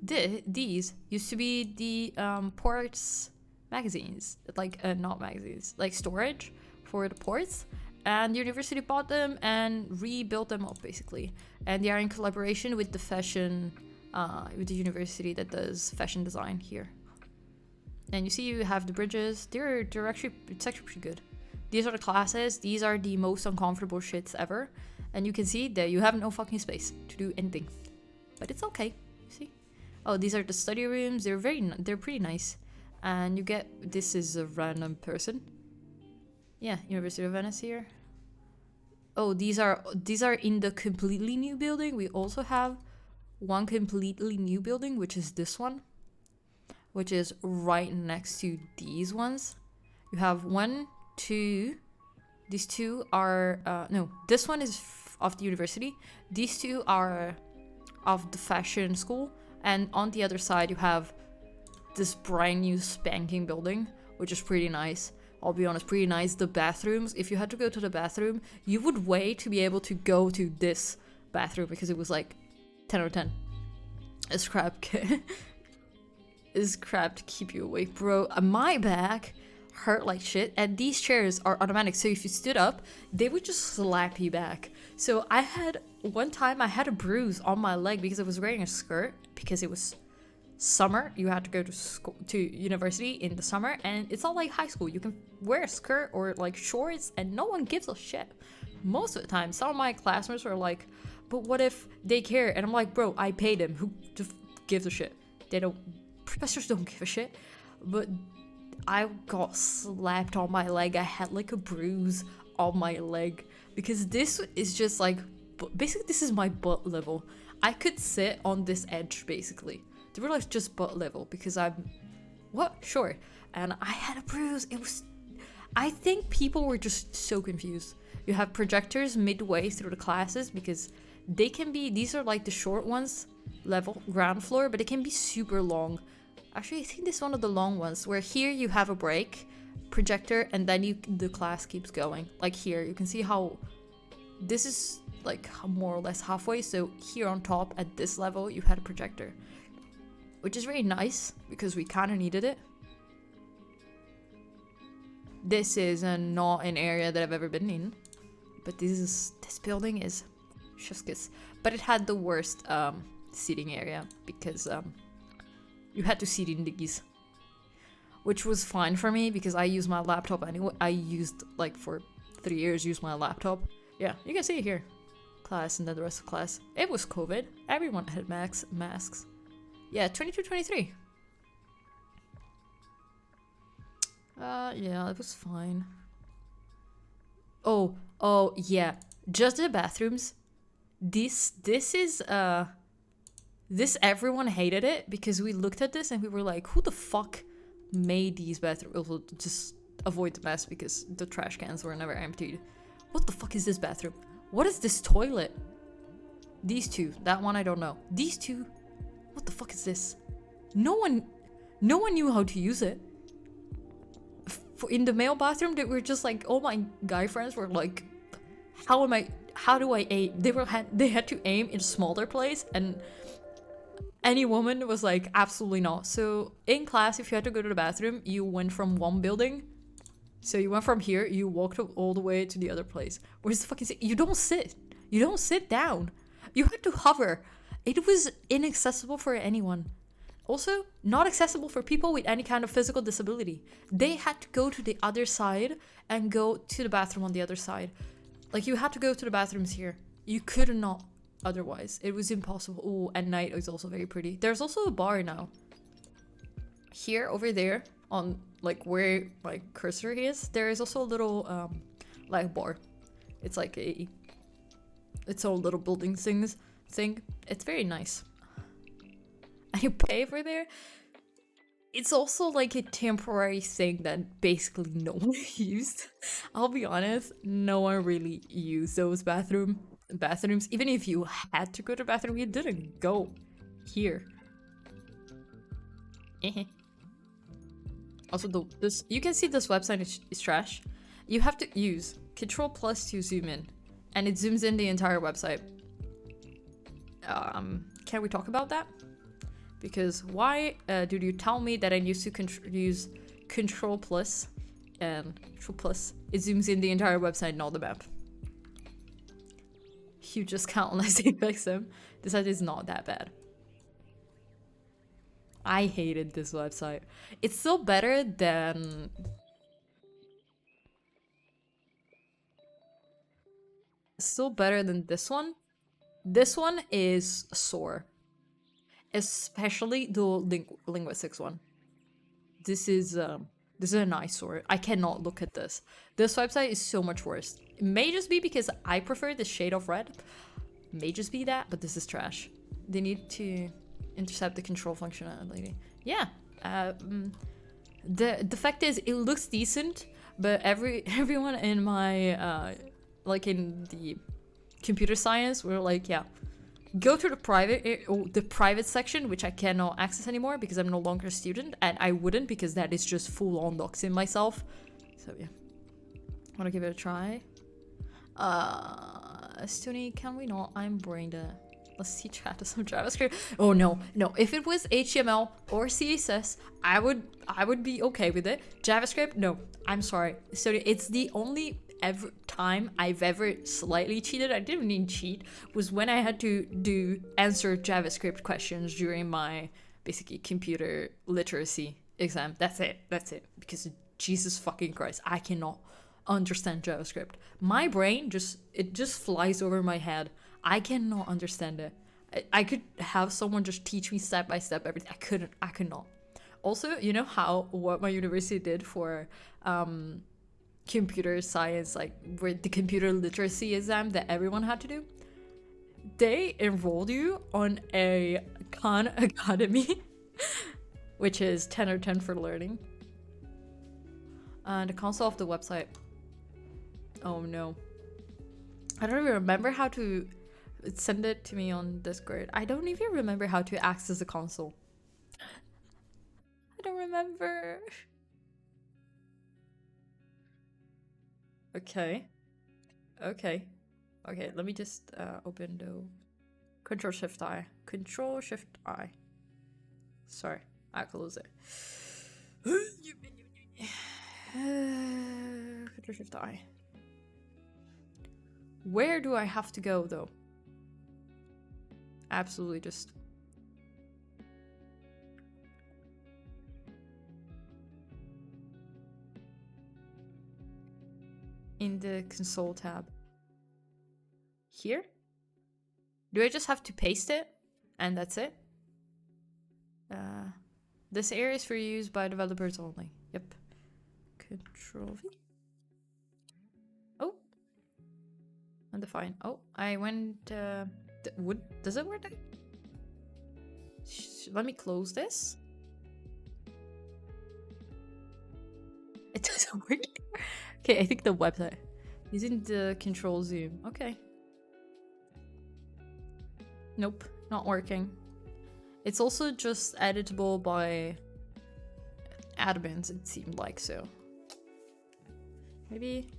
These used to be the ports magazines. Like, not magazines. Like storage for the ports. And the university bought them and rebuilt them up, basically. And they are in collaboration with the fashion... with the university that does fashion design here. And you see you have the bridges. They're actually... It's actually pretty good. These are the classes. These are the most uncomfortable shits ever. And you can see that you have no fucking space to do anything. But it's okay. See? Oh, these are the study rooms. They're pretty nice. And you get... This is a random person. Yeah, University of Venice here. Oh, these are in the completely new building. We also have one completely new building, which is this one. Which is right next to these ones. You have 1, 2... These two are... no, this one is of the university. These two are of the fashion school. And on the other side, you have this brand new spanking building, which is pretty nice. I'll be honest, pretty nice. The bathrooms, if you had to go to the bathroom, you would wait to be able to go to this bathroom because it was like 10 out of 10. It's crap. It's crap to keep you awake, bro. My back hurt like shit, and these chairs are automatic, so if you stood up, they would just slap you back. So one time I had a bruise on my leg because I was wearing a skirt because it was summer. You had to go to school, to university in the summer, and it's not like high school. You can wear a skirt or like shorts and no one gives a shit. Most of the time, some of my classmates were like, but what if they care? And I'm like, bro, I paid them. Who gives a shit? Professors don't give a shit. But I got slapped on my leg. I had like a bruise on my leg because this is just like, basically this is my butt level. I could sit on this edge basically. They were like just butt level because I'm what? Sure. And I had a bruise. I think people were just so confused. You have projectors midway through the classes because they can be, these are like the short ones, level, ground floor, but it can be super long. Actually, I think this is one of the long ones where here you have a break, projector, and then the class keeps going. Like here, you can see how this is like more or less halfway. So here on top at this level, you had a projector, which is very nice because we kind of needed it. This is not an area that I've ever been in, but this building is chef's. But it had the worst seating area because you had to sit in these, which was fine for me because I use my laptop anyway. I used like for 3 years use my laptop. Yeah, you can see it here. Class and then the rest of class. It was COVID. Everyone had masks. Yeah, 22-23. Yeah, it was fine. Oh, yeah. Just the bathrooms. This everyone hated it because we looked at this and we were like, who the fuck made these bathrooms? Also, just avoid the mess because the trash cans were never emptied. What the fuck is this bathroom? What is this toilet? These two. That one I don't know. These two. What the fuck is this? No one knew how to use it. In the male bathroom, they were just like, all my guy friends were like, how do I aim? They had to aim in a smaller place, and any woman was like, absolutely not. So in class, if you had to go to the bathroom, you went from one building. So you went from here, you walked all the way to the other place. Where's the fucking sit? You don't sit. You don't sit down. You had to hover. It was inaccessible for anyone. Also, not accessible for people with any kind of physical disability. They had to go to the other side and go to the bathroom on the other side. Like, you had to go to the bathrooms here. You could not otherwise. It was impossible. Oh, at night it was also very pretty. There's also a bar now. Here, over there, on like where my cursor is, there is also a little like bar. It's like its own little building thing. It's very nice. And you pay for there. It's also like a temporary thing that basically no one used. I'll be honest, no one really used those bathrooms. Even if you had to go to the bathroom, you didn't go here. Also, this you can see this website is trash. You have to use Control+ to zoom in, and it zooms in the entire website. Can we talk about that? Because why did you tell me that I used to use Control+, and Control+, it zooms in the entire website, not the map. You just can't unless they fix them. This site is not that bad. I hated this website. It's still better than... Still better than this one. This one is sore. Especially the linguistics one. This is an eyesore. I cannot look at this. This website is so much worse. It may just be because I prefer the shade of red. May just be that, but this is trash. They need to intercept the control functionality. Yeah. The fact is, it looks decent, but everyone in my like in the computer science were like, yeah, go to the private section, which I cannot access anymore because I'm no longer a student, and I wouldn't because that is just full on doxing myself. So yeah, want to give it a try. Stony, can we not? I'm brain dead. Let's see chat to some JavaScript. Oh no. If it was HTML or CSS, I would be okay with it. JavaScript, no. I'm sorry. So it's the only time I've ever slightly cheated. I didn't even cheat. Was when I had to answer JavaScript questions during my basically computer literacy exam. That's it. Because Jesus fucking Christ, I cannot understand JavaScript. My brain just flies over my head. I cannot understand it. I could have someone just teach me step by step everything. I could not. Also, you know what my university did for computer science, like where the computer literacy exam that everyone had to do? They enrolled you on a Khan Academy which is 10 or 10 for learning. The console of the website. Oh no. I don't even remember how to send it to me on Discord. I don't even remember how to access the console. I don't remember. Okay. Okay. Okay, let me just open the Control-Shift-I. Control-Shift-I. Sorry, I close it. Control-Shift-I. Where do I have to go, though? Absolutely just... in the console tab. Here? Do I just have to paste it? And that's it? This area is for use by developers only. Yep. Control V. Oh. Undefined. Oh, I went... does it work? Let me close this. It doesn't work. Okay, I think the website. Using the control zoom. Okay. Nope, not working. It's also just editable by admins, it seemed like, so. Maybe...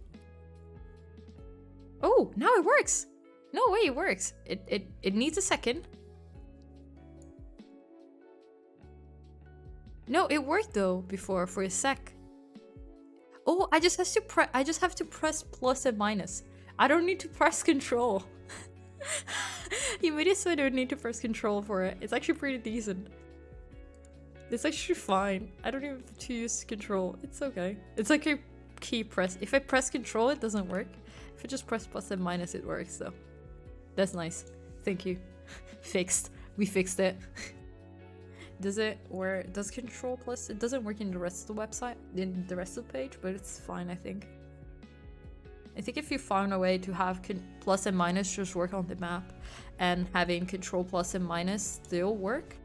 Oh, now it works! No way, it works. It needs a second. No, it worked though before for a sec. Oh, I just have to press plus and minus. I don't need to press control. You made it so I don't need to press control for it. It's actually pretty decent. It's actually fine. I don't even have to use control. It's okay. It's like a key press. If I press control, it doesn't work. If I just press plus and minus, it works, so. That's nice. Thank you. Fixed. We fixed it. Does it work? Does control plus? It doesn't work in the rest of the website, in the rest of the page, but it's fine, I think. I think if you found a way to have plus and minus just work on the map, and having control plus and minus still work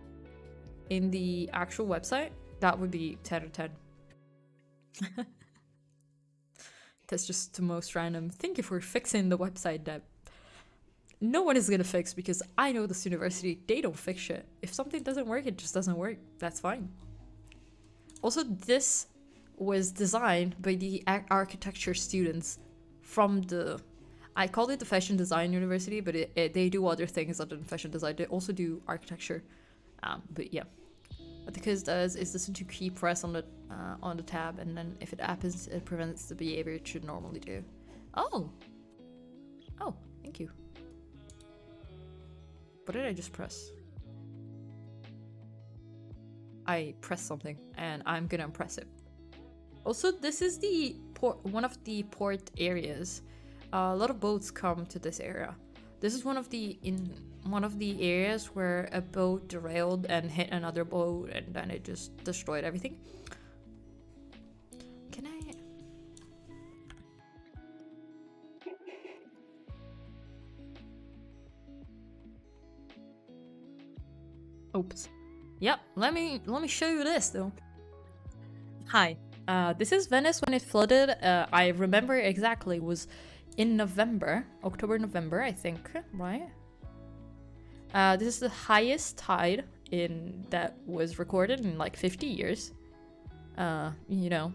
in the actual website, that would be 10 out of 10. That's just the most random. Thank you for fixing the website that no one is gonna fix, because I know this university, they don't fix shit. If something doesn't work, it just doesn't work. That's fine. Also, this was designed by the architecture students from the... I called it the fashion design university, but they do other things other than fashion design. They also do architecture. But yeah. What the quiz does is listen to key press on the tab, and then if it happens, it prevents the behavior it should normally do. Oh! Oh, thank you. What did I just press? I pressed something, and I'm gonna press it. Also, this is the one of the port areas. A lot of boats come to this area. This is one of the areas where a boat derailed and hit another boat, and then it just destroyed everything. Can I? Oops. Yep. Let me show you this though. Hi. This is Venice when it flooded. I remember exactly. It was in November, October, November, I think, right? This is the highest tide that was recorded in like 50 years. You know,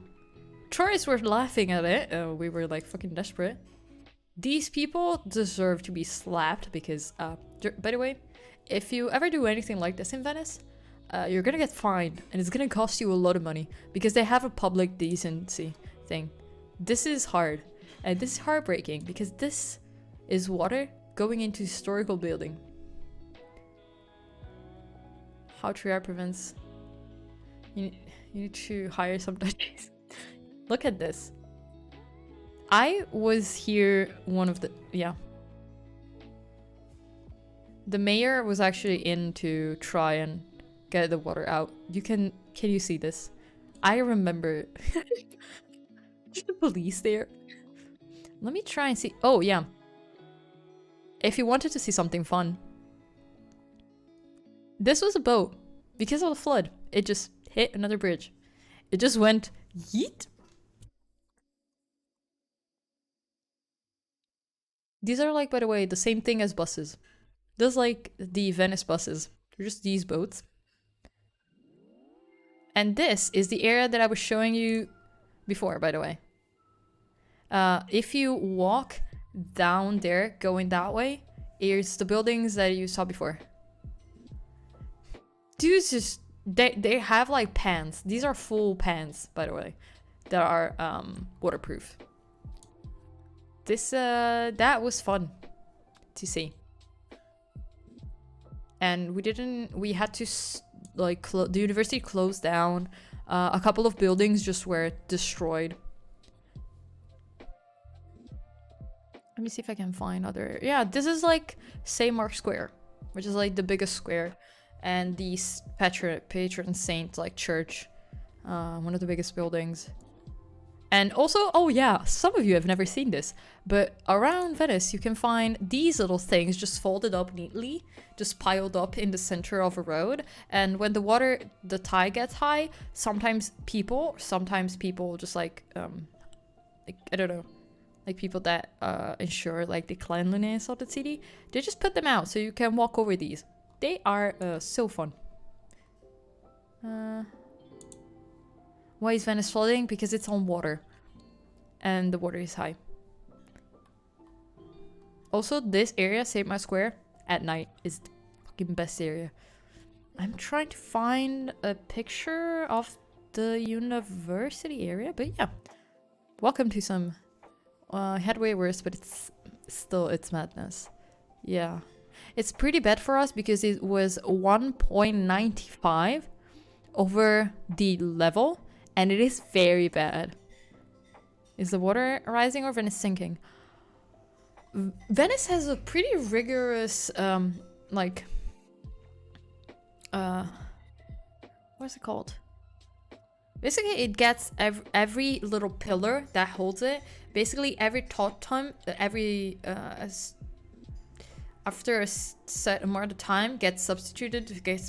tourists were laughing at it. We were like fucking desperate. These people deserve to be slapped because, by the way, if you ever do anything like this in Venice, you're gonna get fined, and it's gonna cost you a lot of money because they have a public decency thing. This is hard, and this is heartbreaking because this is water going into historical building. How Trier prevents... You need to hire some Dutchies. Look at this. I was here one of the... Yeah. The mayor was actually in to try and get the water out. Can you see this? I remember... the police there. Let me try and see... Oh, yeah. If you wanted to see something fun... This was a boat. Because of the flood, it just hit another bridge. It just went yeet. These are like, by the way, the same thing as buses. Just like the Venice buses. They're just these boats. And this is the area that I was showing you before, by the way. If you walk down there, going that way, here's the buildings that you saw before. Dudes just, they have like pans. These are full pans, by the way, that are waterproof. This, that was fun to see. And we had to, like, the university closed down. A couple of buildings just were destroyed. Let me see if I can find other... Yeah, this is like St. Mark's Square, which is like the biggest square. And the patron saint, like, church. One of the biggest buildings. And also, oh yeah, some of you have never seen this, but around Venice you can find these little things just folded up neatly, just piled up in the center of a road. And when the tide gets high, sometimes people just like I don't know, like people that ensure like the cleanliness of the city, they just put them out so you can walk over these. They are so fun. Why is Venice flooding? Because it's on water. And the water is high. Also, this area, St. Mark's Square, at night is the fucking best area. I'm trying to find a picture of the university area, but yeah. Welcome to some... had way worse, but it's madness. Yeah. It's pretty bad for us because it was 1.95 over the level. And it is very bad. Is the water rising or Venice sinking? Venice has a pretty rigorous, like, what's it called? Basically, it gets every little pillar that holds it. Basically, every time, after a set amount of time, gets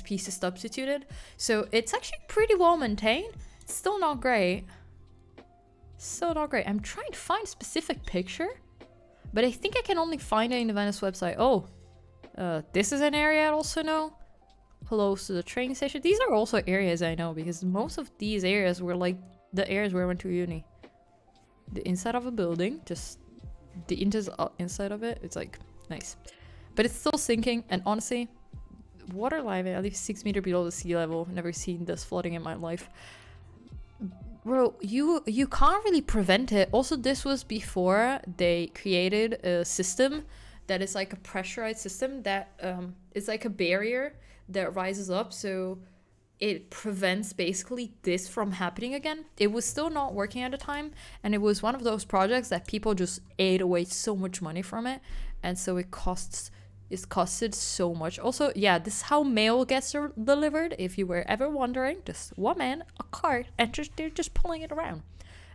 pieces substituted. So it's actually pretty well maintained. Still not great. Still not great. I'm trying to find a specific picture, but I think I can only find it in the Venice website. Oh, this is an area I also know. Close to the train station. These are also areas I know because most of these areas were like the areas where I went to uni. The inside of a building, just the inside of it, it's like nice. But it's still sinking, and honestly, water line at least 6 meters below the sea level. Never seen this flooding in my life. Bro, you can't really prevent it. Also, this was before they created a system that is like a pressurized system that is like a barrier that rises up, so it prevents basically this from happening again. It was still not working at the time, and it was one of those projects that people just ate away so much money from it, and so it costed so much. Also, yeah, this is how mail gets delivered. If you were ever wondering, just one man, a cart, and they're just pulling it around.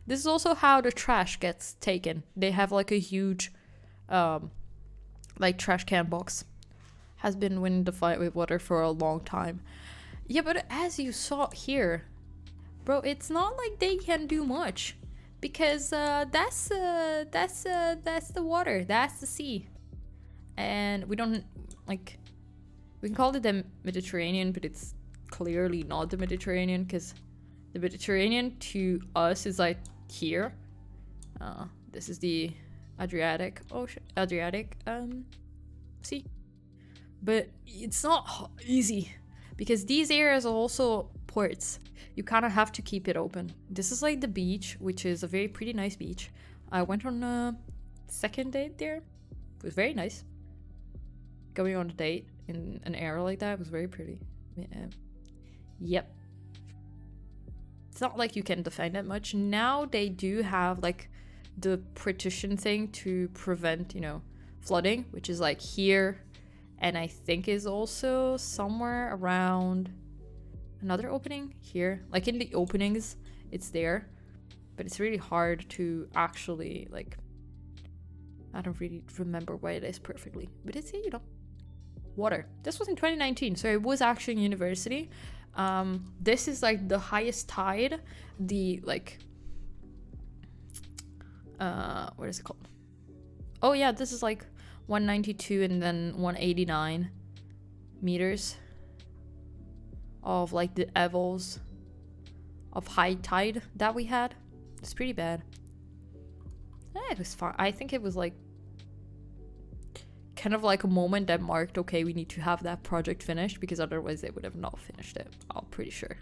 This is also how the trash gets taken. They have like a huge, like trash can box. Has been winning the fight with water for a long time. Yeah, but as you saw here, bro, it's not like they can do much because that's the water, that's the sea. And we don't, like, we can call it the Mediterranean, but it's clearly not the Mediterranean because the Mediterranean to us is like here. This is the Adriatic Ocean, Sea. But it's not easy because these areas are also ports. You kind of have to keep it open. This is like the beach, which is a very pretty nice beach. I went on a second date there. It was very nice. Going on a date in an area like that was very pretty. Yep. It's not like you can define that much. Now they do have like the partition thing to prevent, you know, flooding, which is like here. And I think is also somewhere around another opening here. Like in the openings, it's there. But it's really hard to actually, like, I don't really remember where it is perfectly. But it's, you know, water. This was in 2019, so it was actually in university. This is like the highest tide, the like what is it called? Oh yeah, this is like 192 and then 189 meters of like the levels of high tide that we had. It's pretty bad. It was fine. I think it was like kind of like a moment that marked, okay, we need to have that project finished, because otherwise they would have not finished it. I'm pretty sure.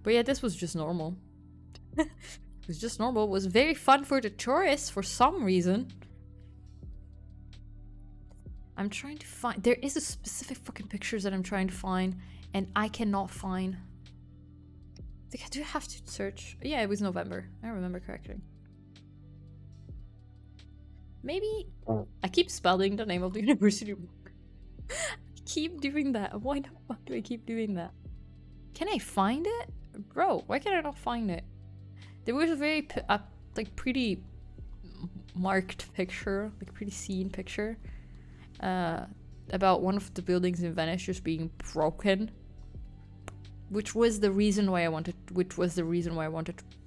But yeah, this was just normal. It was just normal. It was very fun for the tourists for some reason. I'm trying to find... There is a specific fucking pictures that I'm trying to find, and I cannot find. I do have to search. Yeah, it was November. I remember correctly. Maybe... I keep spelling the name of the university. I keep doing that. Why the fuck do I keep doing that? Can I find it? Bro, why can I not find it? There was a very, like, pretty marked picture, like, pretty seen picture, about one of the buildings in Venice just being broken, which was the reason why I wanted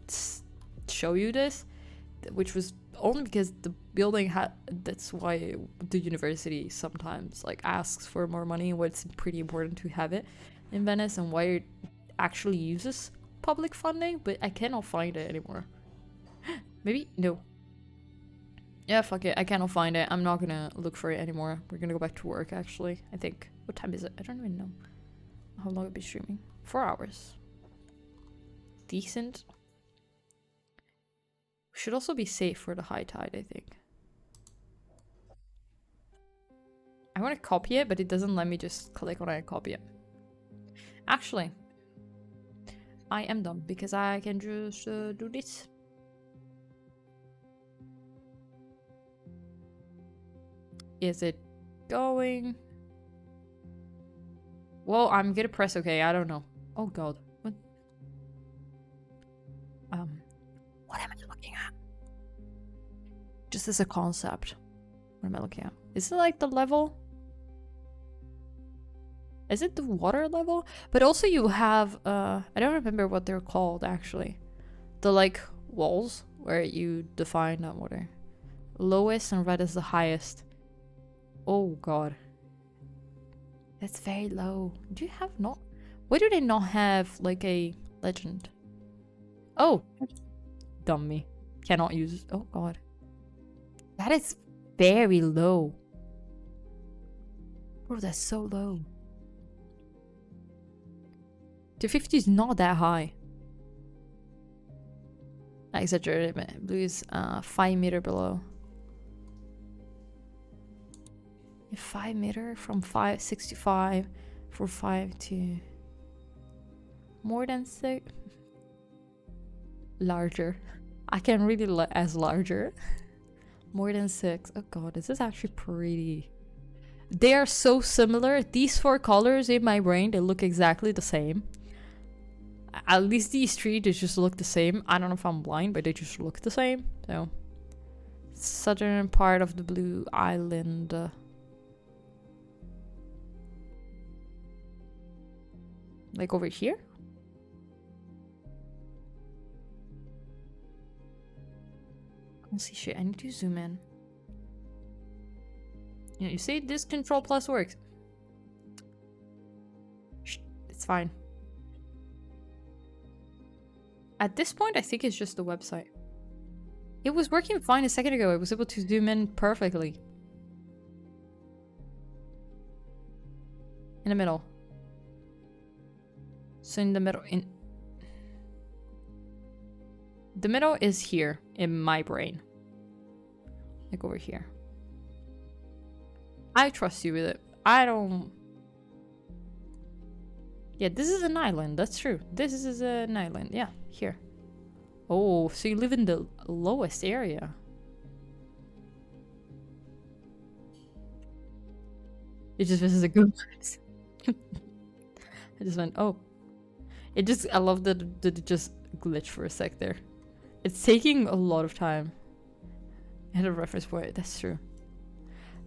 to show you this, which was only because the building had, that's why the university sometimes like asks for more money, why it's pretty important to have it in Venice, and why it actually uses public funding, but I cannot find it anymore. Maybe? No. Yeah, fuck it. I cannot find it. I'm not gonna look for it anymore. We're gonna go back to work, actually. I think. What time is it? I don't even know how long I've been streaming. 4 hours. Decent. We should also be safe for the high tide, I think. I want to copy it, but it doesn't let me just click on it and copy it. Actually, I am dumb because I can just do this. Is it going? Well, I'm gonna press OK. I don't know. Oh god. What? What am I looking at? Just as a concept. What am I looking at? Is it like the level? Is it the water level? But also you have, I don't remember what they're called actually. The like walls where you define that water. Lowest and red is the highest. Oh god. That's very low. Do you have not? Why do they not have like a legend? Oh. Dumb me. Cannot use. Oh god. That is very low. Bro, that's so low. 250 is not that high. I exaggerated a bit. Blue is 5 meters below. 5 meters from 565 for 5 to more than 6. Larger. I can read it as larger. More than 6. Oh god, this is actually pretty. They are so similar. These 4 colors in my brain, they look exactly the same. At least these 3, they just look the same. I don't know if I'm blind, but they just look the same. So, southern part of the blue island. Like over here? I don't see shit. I need to zoom in. Yeah, you see, this Control Plus works. Shh, it's fine. At this point, I think it's just the website. It was working fine a second ago. I was able to zoom in perfectly. In the middle. So in the middle, the middle is here in my brain. Like over here. I trust you with it. I don't... Yeah, this is an island. That's true. This is an island. Yeah, here. Oh, so you live in the lowest area. It just visited a good place. I just went, oh. It just, I love that it just glitched for a sec there. It's taking a lot of time. And a reference point. That's true.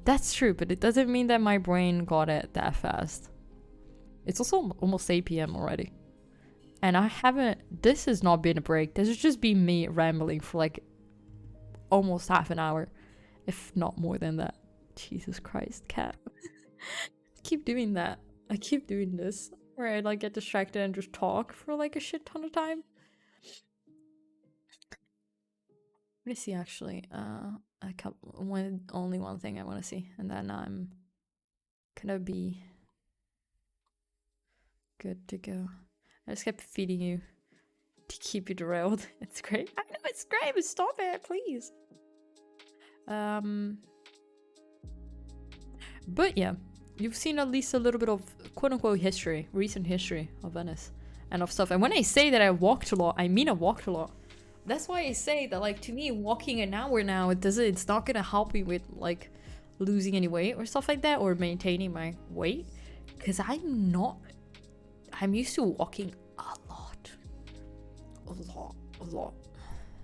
That's true, but it doesn't mean that my brain got it that fast. It's also almost 8 p.m. already. And I haven't, this has not been a break. This has just been me rambling for like almost half an hour, if not more than that. Jesus Christ, cat. I keep doing that. I keep doing this where I like get distracted and just talk for like a shit ton of time. Let me see actually. Only one thing I want to see, and then I'm gonna be good to go. I just kept feeding you to keep you derailed. It's great. I know it's great, but stop it, please. But yeah, you've seen at least a little bit of quote-unquote history, recent history of Venice and of stuff. And when I say that I walked a lot, I mean I walked a lot. That's why I say that, like, to me, walking an hour now, it's not gonna help me with like losing any weight or stuff like that, or maintaining my weight, because I'm used to walking a lot,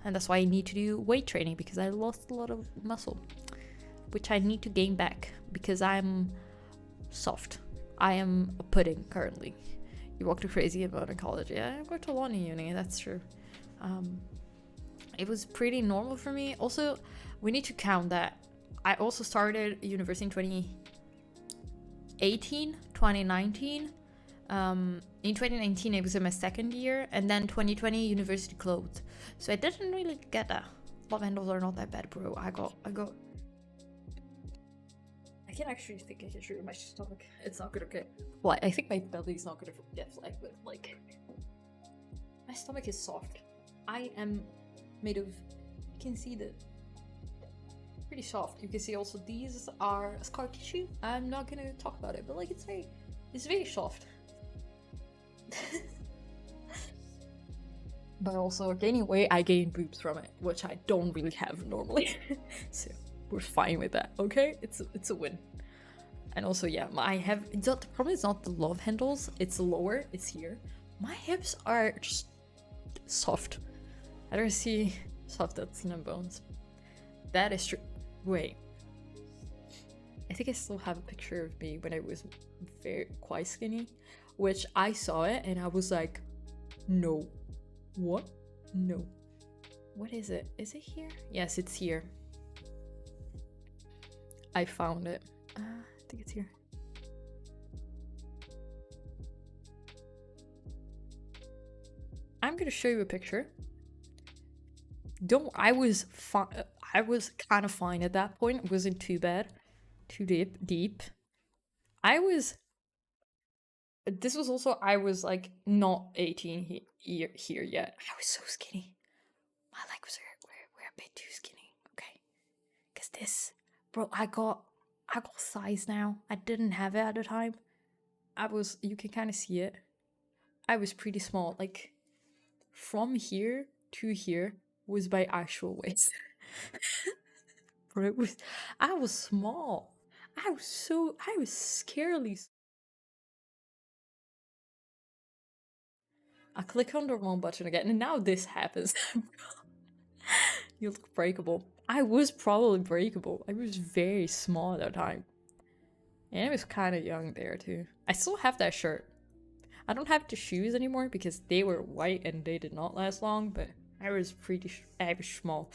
and that's why I need to do weight training, because I lost a lot of muscle, which I need to gain back, because I'm soft. I am a pudding currently. You walked crazy about in college. Yeah, I worked a lot in uni, that's true. It was pretty normal for me. Also, we need to count that I also started university in 2019. In 2019 it was in my second year, and then 2020 university closed, so I didn't really get that. Love handles are not that bad, bro. I can actually think I can shoot my stomach. It's not gonna get, well, I think my belly's not gonna get flagged, but like my stomach is soft. I am made of, you can see that, pretty soft. You can see also these are scar tissue. I'm not gonna talk about it, but like it's very soft. But also gaining weight, I gain boobs from it, which I don't really have normally. So we're fine with that, okay? It's a win. And also, yeah, the problem is not the love handles, it's lower, it's here. My hips are just soft. I don't see soft at skin and bones. That is true. Wait. I think I still have a picture of me when I was quite skinny, which I saw it and I was like, no. What? No. What is it? Is it here? Yes, it's here. I found it. I think it's here. I'm gonna show you a picture. I was kind of fine at that point. It wasn't too bad, too deep. This was also, I was like not 18 here yet. I was so skinny. My legs were a bit too skinny. Okay, because this, bro, I got size now. I didn't have it at the time. You can kind of see it. I was pretty small. Like from here to here was my actual waist. Bro, I was small. I was scarily. I click on the wrong button again, and now this happens. You look breakable. I was probably breakable. I was very small at that time. And I was kind of young there too. I still have that shirt. I don't have the shoes anymore because they were white and they did not last long, but I was small.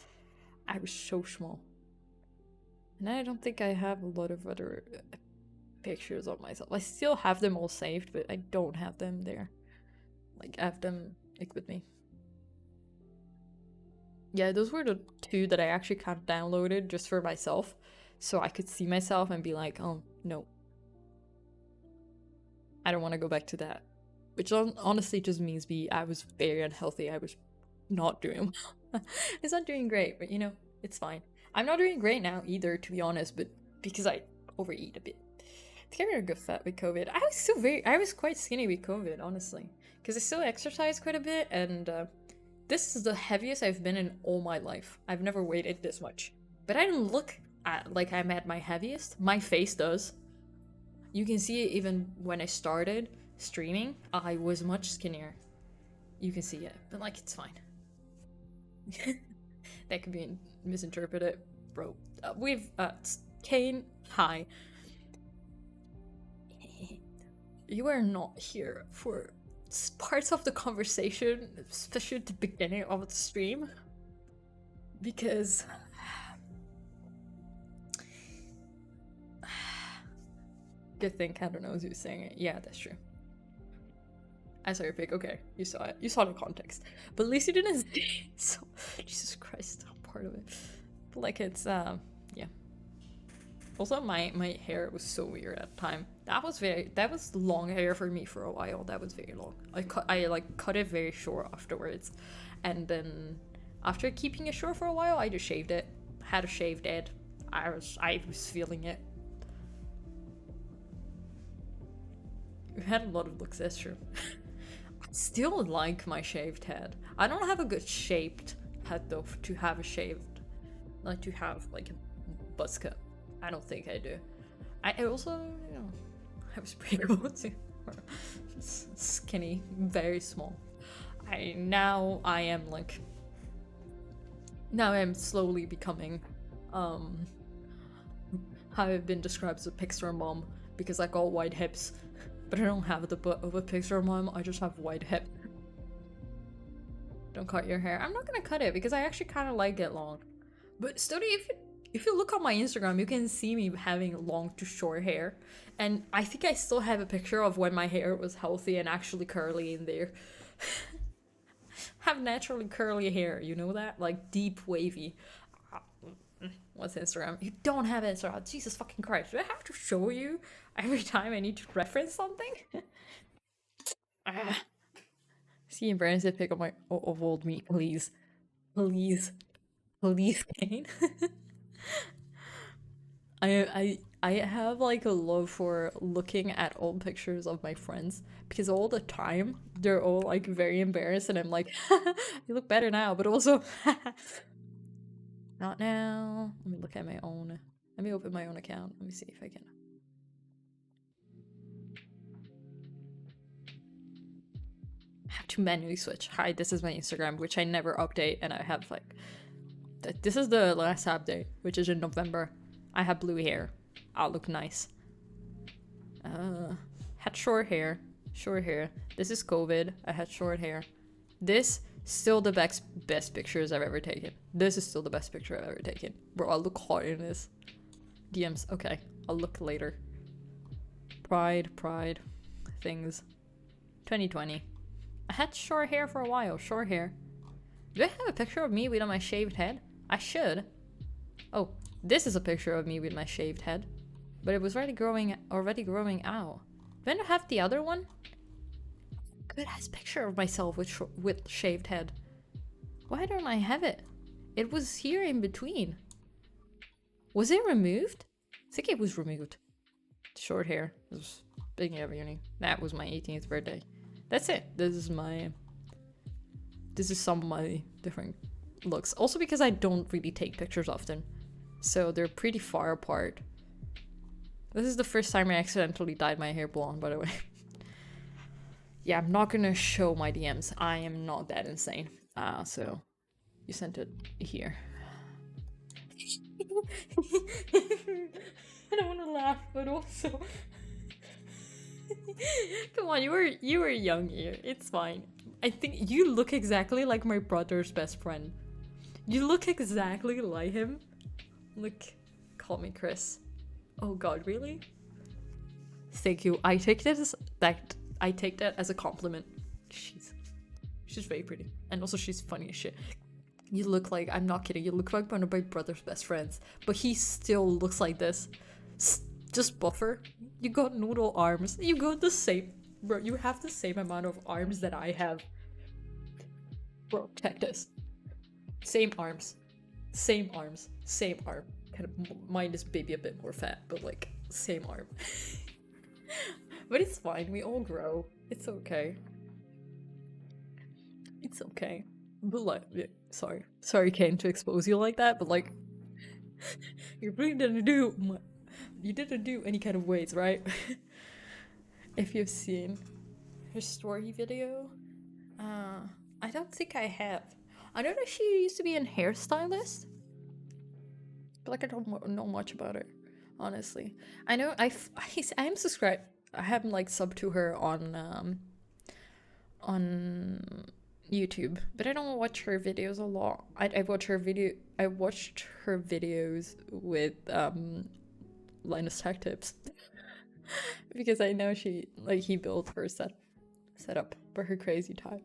I was so small. And I don't think I have a lot of other pictures of myself. I still have them all saved, but I don't have them there. Like, I have them like with me. Yeah, those were the two that I actually kind of downloaded just for myself, so I could see myself and be like, oh no, I don't want to go back to that. Which honestly just means I was very unhealthy. I was not doing well. It's not doing great, but you know, it's fine. I'm not doing great now either, to be honest, but because I overeat a bit. I think I got fat with COVID. I was quite skinny with COVID, honestly. Because I still exercise quite a bit, and this is the heaviest I've been in all my life. I've never weighted this much. But I don't look like I'm at my heaviest. My face does. You can see it even when I started streaming. I was much skinnier. You can see it, but like, it's fine. That could be misinterpreted, bro. Kane, hi. you are not here for parts of the conversation, especially at the beginning of the stream, because good thing Kendra knows who's saying it. Yeah, that's true. I saw your pic. Okay, you saw it. You saw the context, but at least you didn't see it. So, Jesus Christ, I'm part of it. But like it's yeah. Also, my hair was so weird at the time. That was long hair for me for a while. That was very long. I like cut it very short afterwards, and then after keeping it short for a while, I just shaved it. Had a shaved head. I was feeling it. We had a lot of looks. That's true. I still like my shaved head. I don't have a good shaped head though to have a shaved, like to have like a buzz cut. I don't think I do. I also, you know, I was pretty cool too. Skinny, very small. Now I am slowly becoming how I've been described as a Pixar mom, because I got wide hips, but I don't have the butt of a Pixar mom. I just have wide hip. Don't cut your hair. I'm not gonna cut it because I actually kind of like it long. But still, if you look on my Instagram, you can see me having long to short hair. And I think I still have a picture of when my hair was healthy and actually curly in there. Have naturally curly hair, you know that? Like deep wavy. What's Instagram? You don't have Instagram. Jesus fucking Christ. Do I have to show you every time I need to reference something? See, and Brandon said pick up my of old meat, please. Please. Please, Kane. I have like a love for looking at old pictures of my friends, because all the time they're all like very embarrassed and I'm like, you look better now, but also not now. Let me look at my own. Let me open my own account. Let me see if I can. I have to manually switch. Hi, this is my Instagram, which I never update, and I have like this is the last update, which is in November. I have blue hair. I'll look nice. Had short hair. Short hair. This is COVID. I had short hair. This still the best pictures I've ever taken. This is still the best picture I've ever taken. Bro, I'll look hot in this. DMs. Okay, I'll look later. Pride things. 2020. I had short hair for a while. Short hair. Do I have a picture of me with my shaved head? I should. Oh, this is a picture of me with my shaved head, but it was already growing out. Do I have the other one? Good ass picture of myself with shaved head. Why don't I have it? It was here in between. Was it removed? I think it was removed. Short hair. It was beginning of uni. That was my 18th birthday. That's it. This is some of my different looks. Also because I don't really take pictures often, so they're pretty far apart. This is the first time I accidentally dyed my hair blonde, by the way. Yeah, I'm not gonna show my DMs. I am not that insane. So you sent it here. I don't want to laugh, but also come on, you were young here. It's fine. I think you look exactly like my brother's best friend. You look exactly like him. Look, call me Chris. Oh God, really? Thank you. I take that as a compliment. She's very pretty, and also she's funny as shit. You look like, I'm not kidding, you look like one of my brother's best friends, but he still looks like this. Just buffer. You got noodle arms. You got the same, bro. You have the same amount of arms that I have. Bro, check this. Same arms. Same arms. Same arm. Kind of, mine is maybe a bit more fat, but like, same arm. But it's fine, we all grow. It's okay. It's okay. But like, yeah, sorry Kane to expose you like that, but like, you really didn't do any kind of weights, right? If you've seen her story video, I don't think I have. I know that she used to be a hairstylist, but like I don't know much about her, honestly. I know I'm subscribed. I haven't like subbed to her on YouTube, but I don't watch her videos a lot. I watched her videos with Linus Tech Tips because I know he built her setup for her crazy time.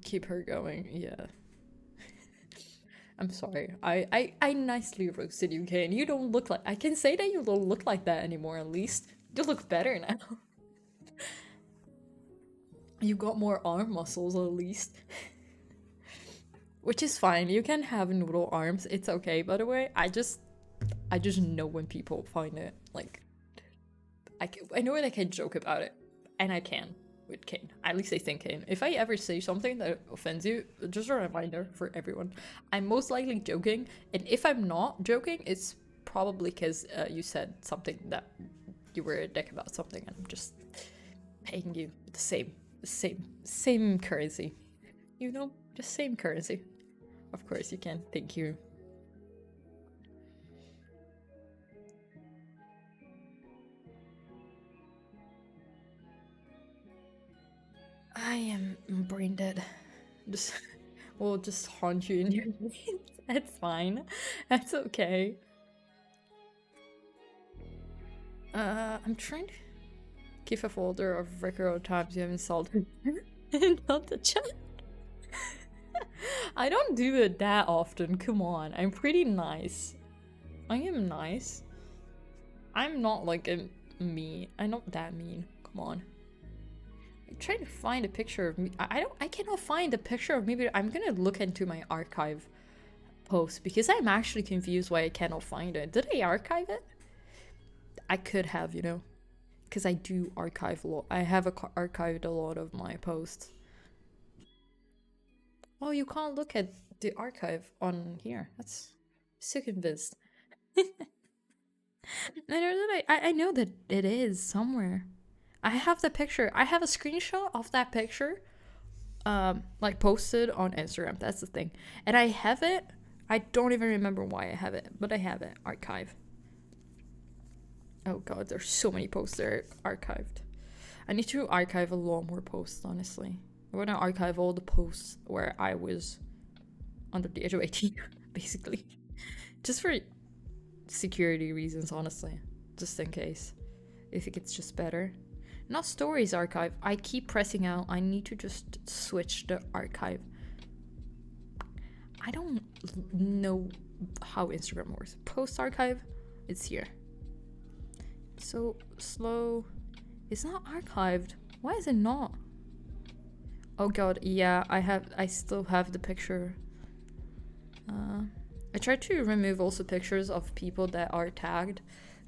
Keep her going, yeah. I'm sorry. I nicely roasted you, Kane. You don't look like I can say that you don't look like that anymore, at least. You look better now. You got more arm muscles at least. Which is fine. You can have noodle arms. It's okay, by the way. I just know when people find it like I know I can joke about it, and I can with Kane. At least I think Kane. If I ever say something that offends you, just a reminder for everyone. I'm most likely joking, and if I'm not joking, it's probably because you said something that you were a dick about something, and I'm just paying you the same currency. You know, just same currency. Of course you can. Thank you. I am brain dead. Just we'll just haunt you in your dreams. That's fine. That's okay. I'm trying to keep a folder of record times you have insulted not the chat. I don't do it that often. Come on, I'm pretty nice. I am nice. I'm not like a mean. I'm not that mean. Come on. I'm trying to find a picture of me. I cannot find a picture of me, but I'm gonna look into my archive post because I'm actually confused why I cannot find it. Did I archive it? I could have, you know, because I do archive a lot. I have archived a lot of my posts. Oh, you can't look at the archive on here. That's so convinced. I know that it is somewhere. I have the picture. I have a screenshot of that picture, like posted on Instagram. That's the thing, and I have it. I don't even remember why I have it, but I have it. Archive. Oh god, there's so many posts there archived. I need to archive a lot more posts, honestly. I want to archive all the posts where I was under the age of 18, basically. Just for security reasons, honestly. Just in case. I think it's just better. Not stories archive. I keep pressing out. I need to just switch the archive. I don't know how Instagram works. Post archive, it's here. So slow. It's not archived. Why is it not? Oh god, yeah, I still have the picture. I tried to remove also pictures of people that are tagged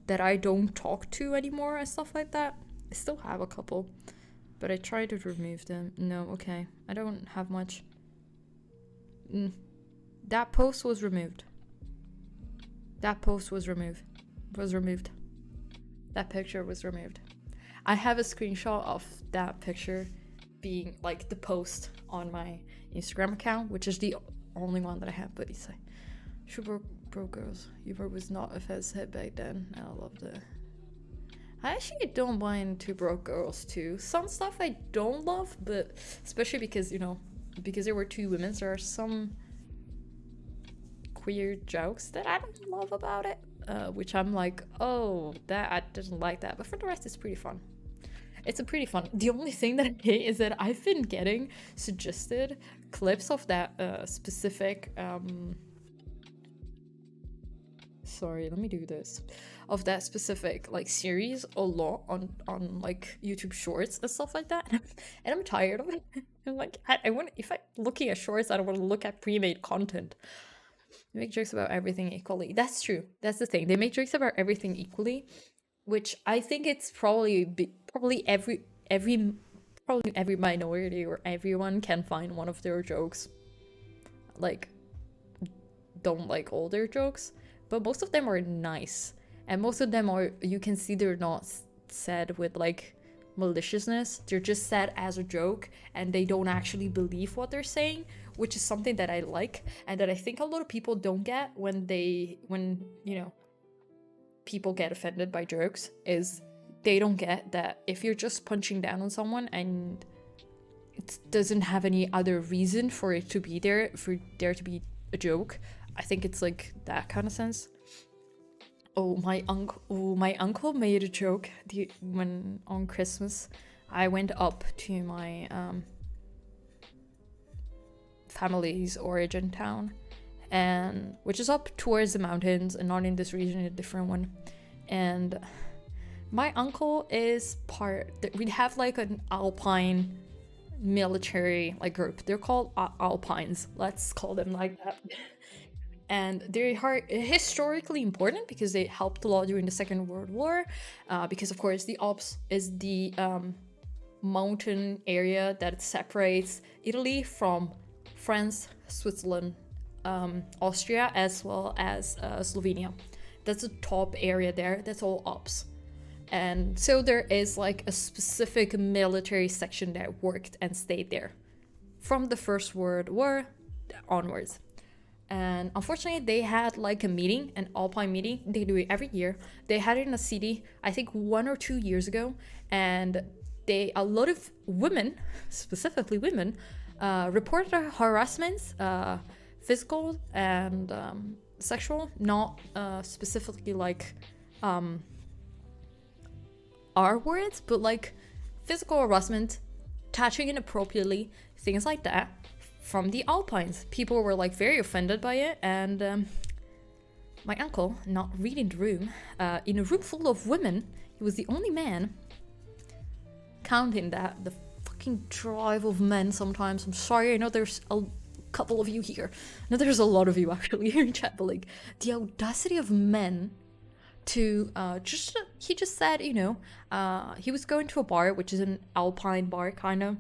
that I don't talk to anymore and stuff like that. I still have a couple, but I tried to remove them. No, okay. I don't have much. That post was removed. That post was removed. That picture was removed. I have a screenshot of that picture being like the post on my Instagram account, which is the only one that I have. But it's like, sure, broke girls. Humor was not a fez hit back then. I loved it. I actually don't mind Two Broke Girls too. Some stuff I don't love, but especially because, you know, because there were two women, there are some queer jokes that I don't love about it. Which I'm like, oh, that I didn't like that. But for the rest, it's pretty fun. It's a pretty fun. The only thing that I hate is that I've been getting suggested clips of that specific sorry, let me do this. Of that specific like series a lot on like YouTube Shorts and stuff like that. And I'm tired of it. I'm like, I want, if I'm looking at shorts, I don't want to look at pre-made content. They make jokes about everything equally. That's true. That's the thing. They make jokes about everything equally, which I think it's probably every minority or everyone can find one of their jokes. Like, don't like all their jokes, but most of them are nice, and most of them are, you can see they're not said with like maliciousness. They're just said as a joke, and they don't actually believe what they're saying, which is something that I like, and that I think a lot of people don't get when you know, people get offended by jokes, is they don't get that if you're just punching down on someone and it doesn't have any other reason for it to be there, for there to be a joke. I think it's like that kind of sense. My uncle made a joke when on Christmas I went up to my family's origin town, and which is up towards the mountains and not in this region, a different one. And my uncle is we'd have like an alpine military like group. They're called alpines, let's call them like that. And they are historically important because they helped a lot during the Second World War, because of course the Alps is the mountain area that separates Italy from France, Switzerland, Austria, as well as Slovenia. That's the top area there, that's all Alps. And so there is like a specific military section that worked and stayed there from the First World War onwards. And unfortunately, they had like a meeting, an alpine meeting. They do it every year. They had it in a city, I think 1 or 2 years ago. And a lot of women, specifically women, reported harassments, physical and sexual, not specifically like R words, but like physical harassment, touching inappropriately, things like that. From the Alpines. People were like very offended by it, and my uncle, not reading the room, in a room full of women, he was the only man, counting that, the fucking drive of men sometimes. I'm sorry, I know there's a couple of you here. No, there's a lot of you actually here in chat, but like the audacity of men to he just said, you know, he was going to a bar, which is an alpine bar kind of.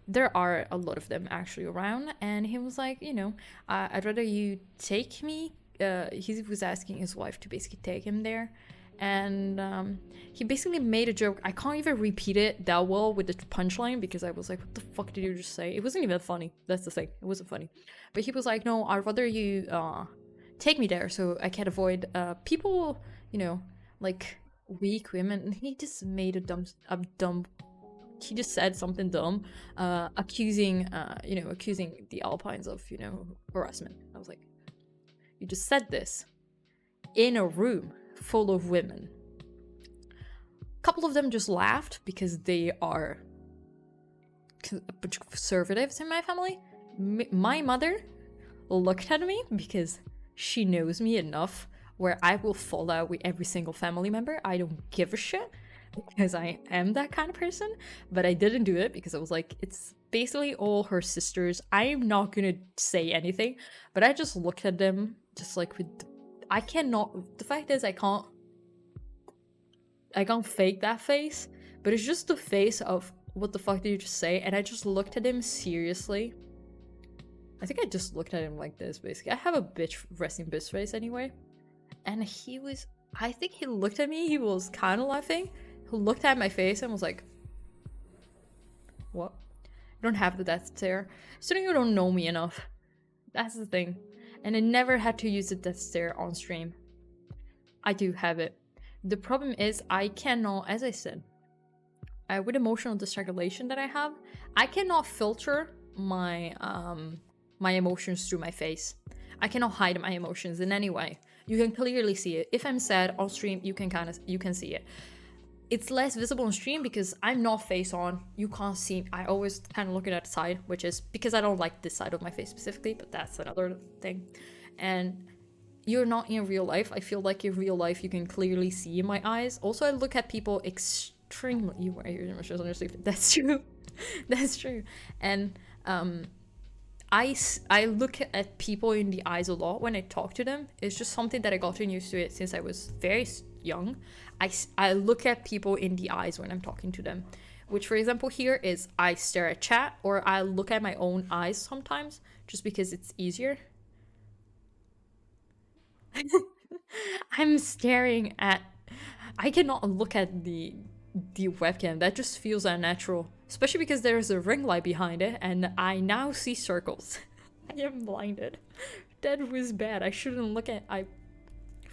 There are a lot of them actually around, and he was like, you know, I'd rather you take me. He was asking his wife to basically take him there, and he basically made a joke. I can't even repeat it that well with the punchline because I was like, what the fuck did you just say? It wasn't even funny. That's the thing. It wasn't funny. But he was like, no, I'd rather you take me there so I can avoid people, you know, like weak women. He just made a dumb. He just said something dumb, accusing the Alpines of, you know, harassment. I was like, you just said this in a room full of women. A couple of them just laughed because they are conservatives in my family. My mother looked at me because she knows me enough where I will fall out with every single family member. I don't give a shit, because I am that kind of person, but I didn't do it because I was like, it's basically all her sisters. I'm not gonna say anything, but I just looked at them just like the fact is I can't fake that face, but it's just the face of what the fuck did you just say? And I just looked at him seriously. I think I just looked at him like this, basically. I have a resting bitch face anyway. And I think he looked at me, he was kind of laughing. He looked at my face and was like, what? You don't have the death stare. So you don't know me enough. That's the thing. And I never had to use the death stare on stream. I do have it. The problem is I cannot, as I said, with emotional dysregulation that I have, I cannot filter my my emotions through my face. I cannot hide my emotions in any way. You can clearly see it. If I'm sad on stream, you can see it. It's less visible on stream because I'm not face on. You can't see. I always kind of look at the side, which is because I don't like this side of my face specifically, but that's another thing. And you're not in real life. I feel like in real life you can clearly see in my eyes. Also, I look at people extremely. You wear your emotions on your sleeve. That's true. That's true. And I look at people in the eyes a lot when I talk to them. It's just something that I gotten used to it since I was very young. I look at people in the eyes when I'm talking to them, which for example here is I stare at chat, or I look at my own eyes sometimes just because it's easier. I'm staring at, I cannot look at the webcam. That just feels unnatural, especially because there's a ring light behind it and I now see circles. I am blinded. That was bad. I shouldn't look at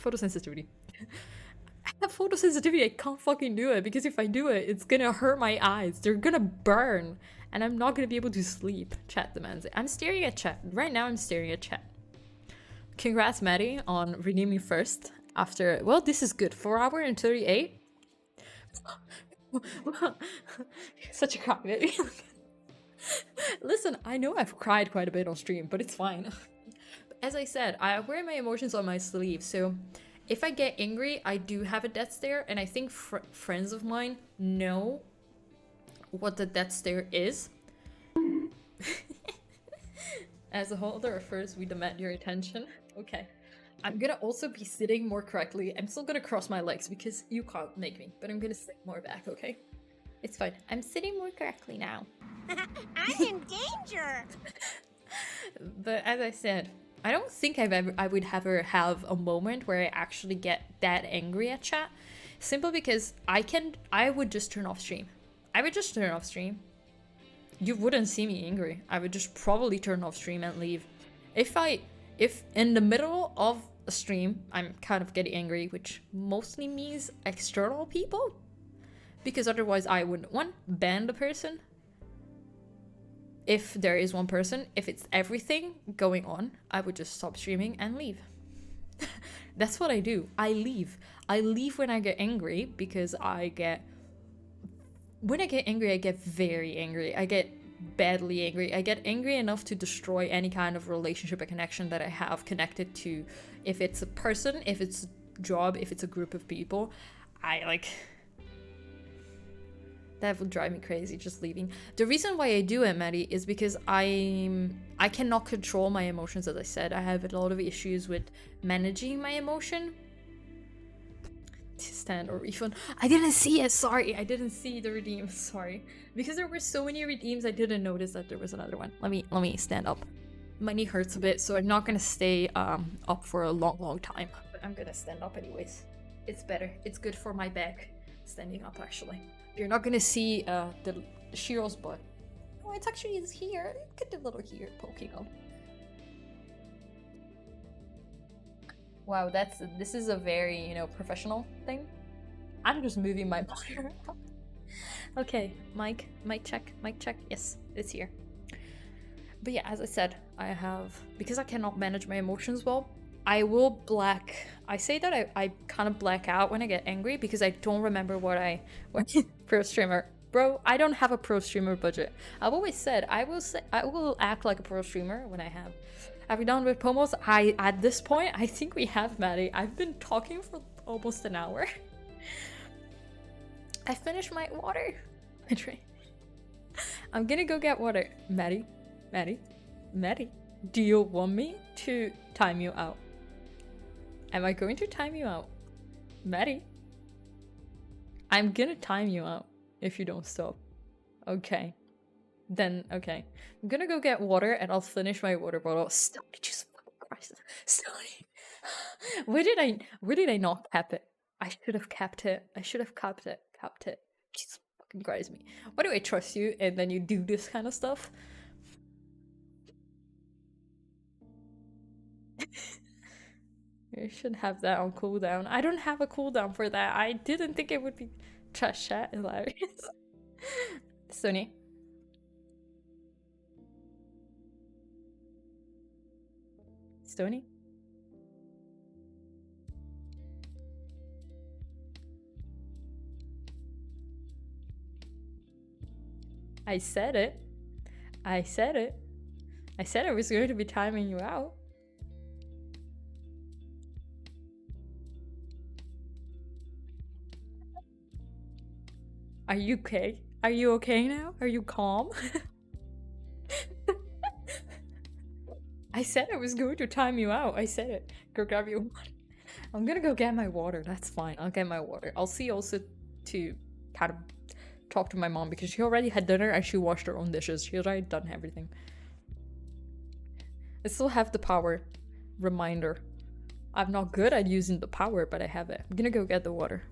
photosensitivity. I have photosensitivity. I can't fucking do it because if I do it, it's gonna hurt my eyes. They're gonna burn, and I'm not gonna be able to sleep. Chat demands it. I'm staring at chat right now. I'm staring at chat. Congrats, Maddie, on redeeming first. After, well, this is good. 4 hour and 38. Such a crybaby. Listen, I know I've cried quite a bit on stream, but it's fine. As I said, I wear my emotions on my sleeve, so if I get angry, I do have a death stare, and I think friends of mine know what the death stare is. As a holder, first we demand your attention. Okay. I'm gonna also be sitting more correctly. I'm still gonna cross my legs because you can't make me, but I'm gonna sit more back, okay? It's fine. I'm sitting more correctly now. I'm in danger! But as I said, I don't think I would ever have a moment where I actually get that angry at chat. Simply because I would just turn off stream. I would just turn off stream. You wouldn't see me angry. I would just probably turn off stream and leave. If in the middle of a stream, I'm kind of getting angry, which mostly means external people. Because otherwise I wouldn't, one, ban the person. If there is one person, if it's everything going on, I would just stop streaming and leave. That's what I do. I leave. I leave when I get angry because when I get angry, I get very angry. I get badly angry. I get angry enough to destroy any kind of relationship or connection that I have connected to. If it's a person, if it's a job, if it's a group of people, that would drive me crazy, just leaving. The reason why I do it, Maddie, is because I cannot control my emotions, as I said. I have a lot of issues with managing my emotion. Stand or refund. I didn't see it, sorry. I didn't see the redeem, sorry. Because there were so many redeems, I didn't notice that there was another one. Let me stand up. My knee hurts a bit, so I'm not gonna stay up for a long time. But I'm gonna stand up anyways. It's better. It's good for my back. Standing up, actually. You're not gonna see the Shiro's butt. Oh, it's actually is here. Look at the little here poking up. Wow, this is a very, professional thing. I'm just moving my monitor. Okay, mic check. Yes, it's here. But yeah, as I said, because I cannot manage my emotions well, I say that I kind of black out when I get angry because I don't remember what pro streamer. Bro, I don't have a pro streamer budget. I've always said I will act like a pro streamer when I have. Are we done with promos? At this point, I think we have, Maddie. I've been talking for almost an hour. I finished my water. I'm gonna go get water. Maddie. Do you want me to time you out? Am I going to time you out? Maddie? I'm gonna time you out if you don't stop. Okay. Then, okay. I'm gonna go get water and I'll finish my water bottle. Stop, Jesus fucking Christ. Stop. Where did I not cap it? I should have capped it. Capped it. Jesus fucking Christ me. Why do I trust you and then you do this kind of stuff? You should have that on cooldown. I don't have a cooldown for that. I didn't think it would be trash chat hilarious. Sony. Sony? I said it. I said I was going to be timing you out. Are you okay? Are you okay now? Are you calm? I said I was going to time you out. I said it. Go grab your water. I'm gonna go get my water. That's fine. I'll get my water. I'll see also to kind of talk to my mom because she already had dinner and she washed her own dishes. She already done everything. I still have the power. Reminder. I'm not good at using the power, but I have it. I'm gonna go get the water.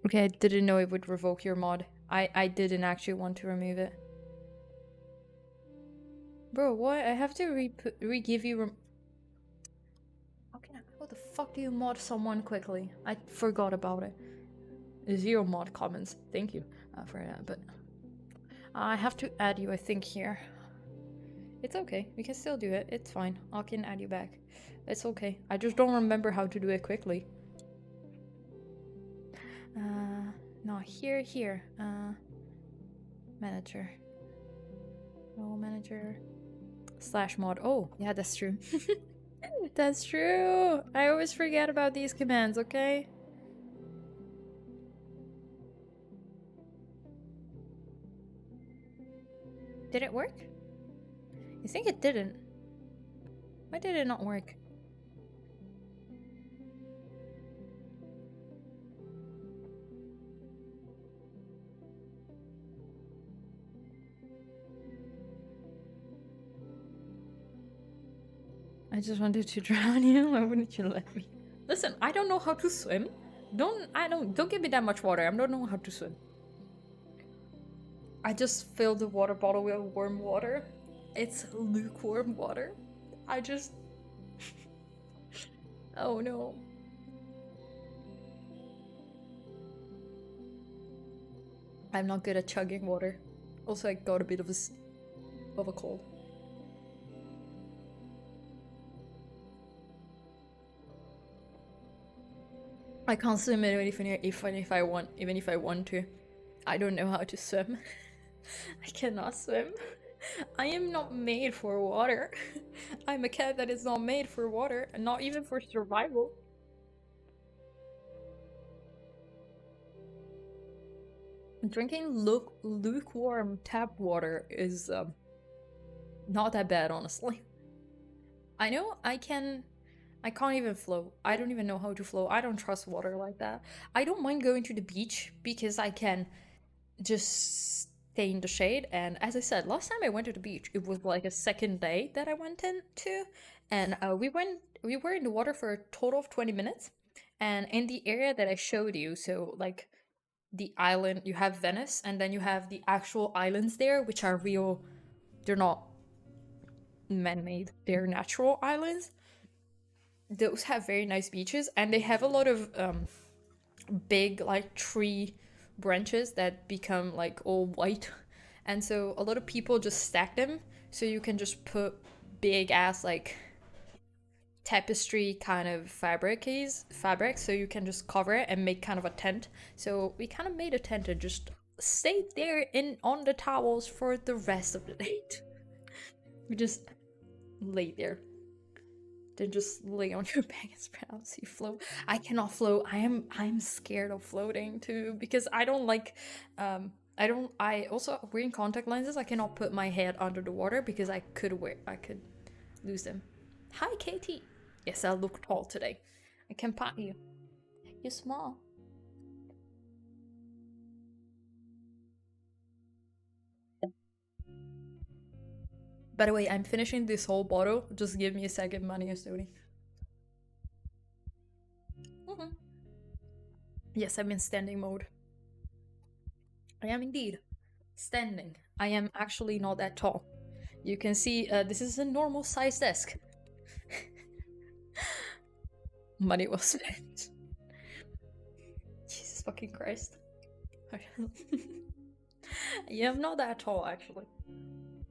Okay, I didn't know it would revoke your mod. I didn't actually want to remove it. Bro, what? I have to re-give you how the fuck do you mod someone quickly? I forgot about it. 0 mod comments. Thank you for that, but I have to add you, I think, here. It's okay. We can still do it. It's fine. I can add you back. It's okay. I just don't remember how to do it quickly. No, here. Manager. Role manager. /mod. Oh, yeah, that's true. That's true. I always forget about these commands, okay? Did it work? I think it didn't. Why did it not work? I just wanted to drown you. Why wouldn't you let me? Listen, I don't know how to swim. Don't give me that much water. I don't know how to swim. I just filled the water bottle with warm water. It's lukewarm water. I just... Oh no. I'm not good at chugging water. Also, I got a bit of a cold. I can't swim even if I want to. I don't know how to swim. I cannot swim. I am not made for water. I'm a cat that is not made for water, and not even for survival. Drinking lukewarm tap water is not that bad, honestly. I know I can't even float. I don't even know how to float. I don't trust water like that. I don't mind going to the beach because I can just stay in the shade. And as I said, last time I went to the beach, it was like a second day that I went into, and we were in the water for a total of 20 minutes. And in the area that I showed you, so like the island, you have Venice, and then you have the actual islands there, which are real. They're not man-made, they're natural islands. Those have very nice beaches, and they have a lot of big like tree branches that become like all white, and so a lot of people just stack them, so you can just put big ass like tapestry kind of fabric, so you can just cover it and make kind of a tent. So we kind of made a tent and just stayed there on the towels for the rest of the night. We just lay there, then just lay on your back and spread out so you float. I cannot float. I'm scared of floating too, because I don't like I also wearing contact lenses. I cannot put my head under the water because I could lose them. Hi Katie. Yes, I look tall today. I can pat you. You're small. By the way, I'm finishing this whole bottle. Just give me a second, money or Sony. Yes, I'm in standing mode. I am indeed standing. I am actually not that tall. You can see this is a normal size desk. Money was spent. Jesus fucking Christ. Yeah, I'm not that tall actually.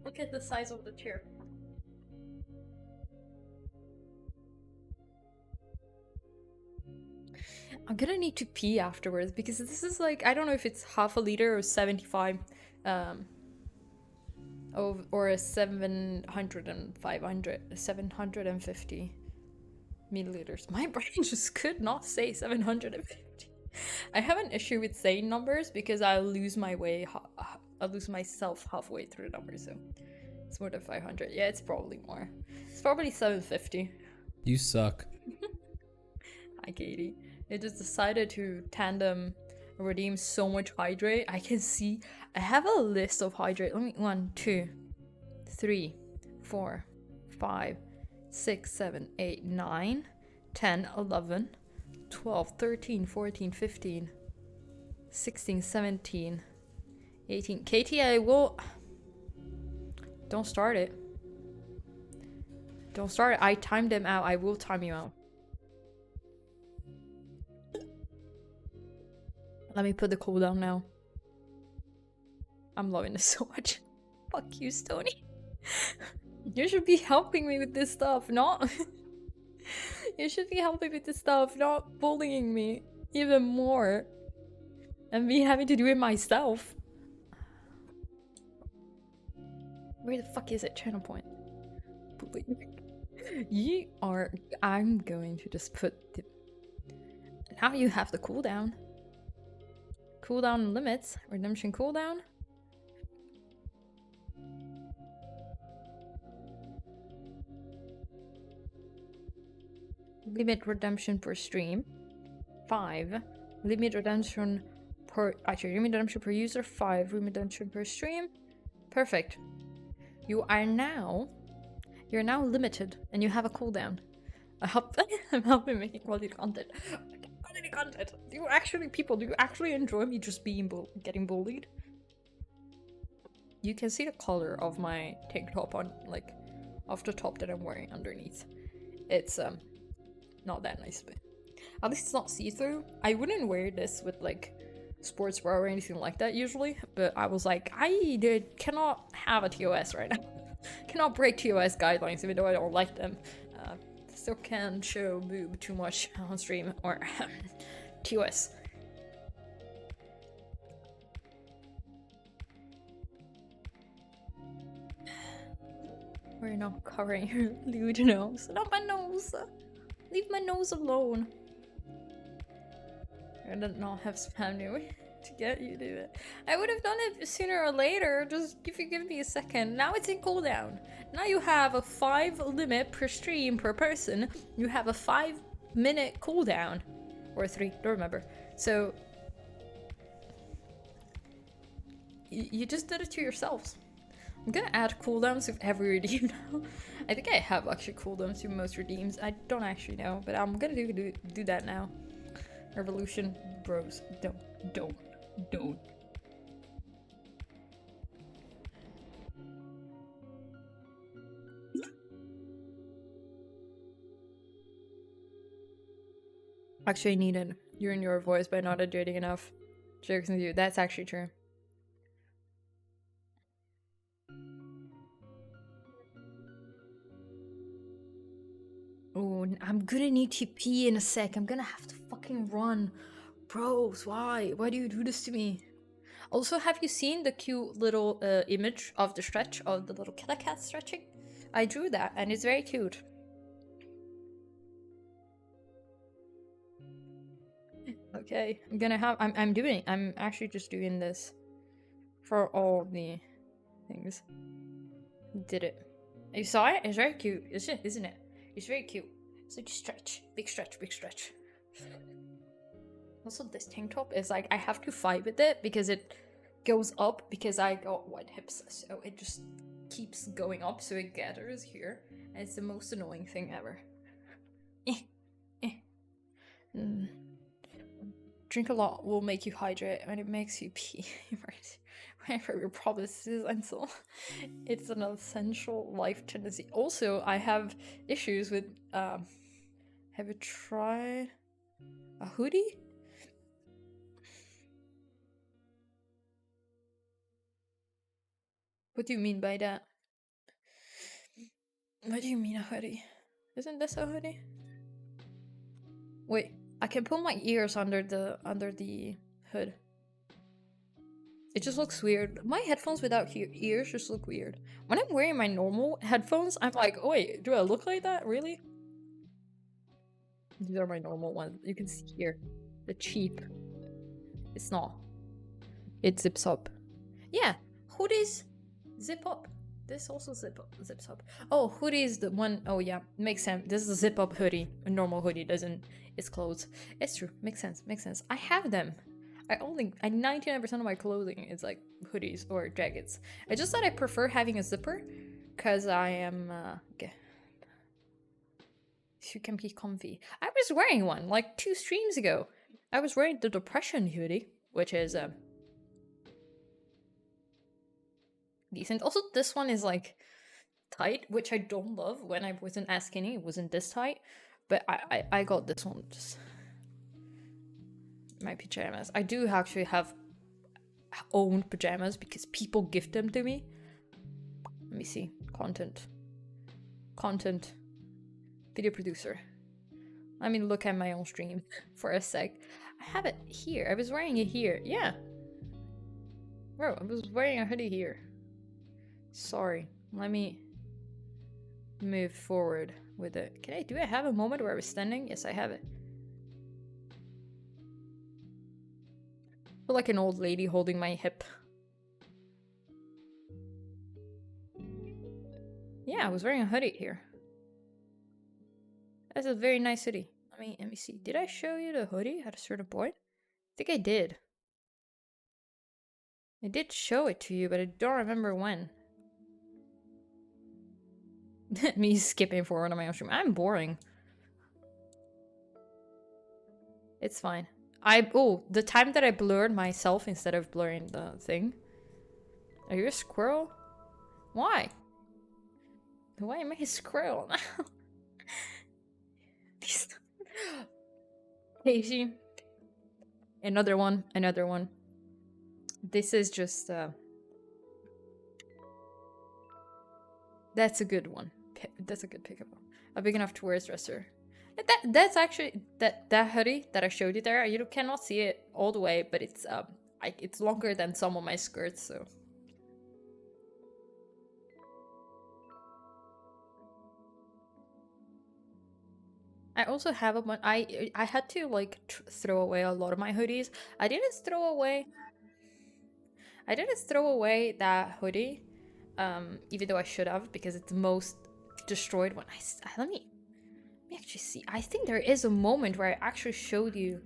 Look at the size of the chair. I'm gonna need to pee afterwards because this is like, I don't know if it's half a liter or 75 or a 750 milliliters. My brain just could not say 750. I have an issue with saying numbers because I lose myself halfway through the numbers, so it's more than 500. Yeah, it's probably more. It's probably 750. You suck. Hi, Katie. It just decided to tandem redeem so much hydrate. I can see. I have a list of hydrate. Let me 1, 2, 3, 4, 5, 6, 7, 8, 9, 10, 11, 12, 13, 14, 15. 16, 17, 18. KTA will... Don't start it. Don't start it. I timed them out. I will time you out. Let me put the cooldown now. I'm loving this so much. Fuck you, Stony. You should be helping me with this stuff, not... You should be helping with this stuff, not bullying me even more. And me having to do it myself. Where the fuck is it? Channel point. You are... I'm going to just put the... Now you have the cooldown. Cooldown limits. Redemption cooldown. Limit redemption per stream. 5. Limit redemption per... Actually, limit redemption per user. 5. Limit redemption per stream. Perfect. You are now... You're now limited, and you have a cooldown. I'm helping making quality content. Quality content. Do you actually enjoy me just being getting bullied? You can see the color of my tank top on, like, off the top that I'm wearing underneath. It's not that nice, but at least it's not see-through. I wouldn't wear this with like sportswear or anything like that usually, but I was like, I cannot have a TOS right now. Cannot break TOS guidelines even though I don't like them. Still can't show boob too much on stream or TOS. We're not covering your lewd nose. Not my nose! Leave my nose alone. I did not have spam you to get you to do it. I would have done it sooner or later, just if you give me a second. Now it's in cooldown. Now you have a 5 limit per stream per person. You have a 5-minute cooldown. Or 3, don't remember. So... You just did it to yourselves. I'm gonna add cooldowns with every redeem now. I think I have actually cooldowns to most redeems. I don't actually know, but I'm gonna do that now. Revolution bros. Don't. Actually needed. You're in your voice by not hydrating enough. Jokes with you. That's actually true. Oh, I'm gonna need to pee in a sec. I'm gonna have to fucking run. Bros, why? Why do you do this to me? Also, have you seen the cute little image of the stretch, of the little killer cat stretching? I drew that, and it's very cute. Okay, I'm actually just doing this for all the things. Did it. You saw it? It's very cute, isn't it? It's very cute. It's like stretch. Big stretch, big stretch. Also, this tank top is like, I have to fight with it because it goes up because I got wide hips. So it just keeps going up so it gathers here. And it's the most annoying thing ever. Drink a lot will make you hydrate and it makes you pee. Right for your promises and so it's an essential life tendency. Also, I have issues with have you tried a hoodie? What do you mean by that? What do you mean a hoodie? Isn't this a hoodie? Wait, I can put my ears under the hood. It just looks weird. My headphones without ears just look weird. When I'm wearing my normal headphones, I'm like, oh wait, do I look like that? Really? These are my normal ones. You can see here. The cheap. It's not. It zips up. Yeah, hoodies zip up. This also zips up. Oh, hoodie is the one. Oh yeah, makes sense. This is a zip up hoodie. A normal hoodie doesn't. It's clothes. It's true. Makes sense. Makes sense. I have them. I 99% of my clothing is like hoodies or jackets. I just thought I prefer having a zipper because I am you can be comfy. I was wearing one like 2 streams ago. I was wearing the depression hoodie. which is decent. Also, this one is like tight, which I don't love. When I wasn't as skinny, it wasn't this tight, but I got this one, just my pajamas. I do actually have owned pajamas because people gift them to me. Let me see. Content video producer. Let me look at my own stream for a sec. I have it here. I was wearing it here. Yeah, bro, I was wearing a hoodie here. Sorry, let me move forward with it. Do I have a moment where I was standing? Yes, I have it. I feel like an old lady holding my hip. Yeah, I was wearing a hoodie here. That's a very nice hoodie. Let me see. Did I show you the hoodie at a certain point? I think I did. I did show it to you, but I don't remember when. Me skipping forward on my own stream. I'm boring. It's fine. The time that I blurred myself instead of blurring the thing. Are you a squirrel? Why? Why am I a squirrel now? Casey. Another one. This is just that's a good one. That's a good pickup. A big enough to wear as dresser. That's actually that hoodie that I showed you there. You cannot see it all the way, but it's longer than some of my skirts, so. I also have a bunch. I had to like throw away a lot of my hoodies. I didn't throw away that hoodie, even though I should have, because it's the most destroyed one. Let me actually see. I think there is a moment where I actually showed you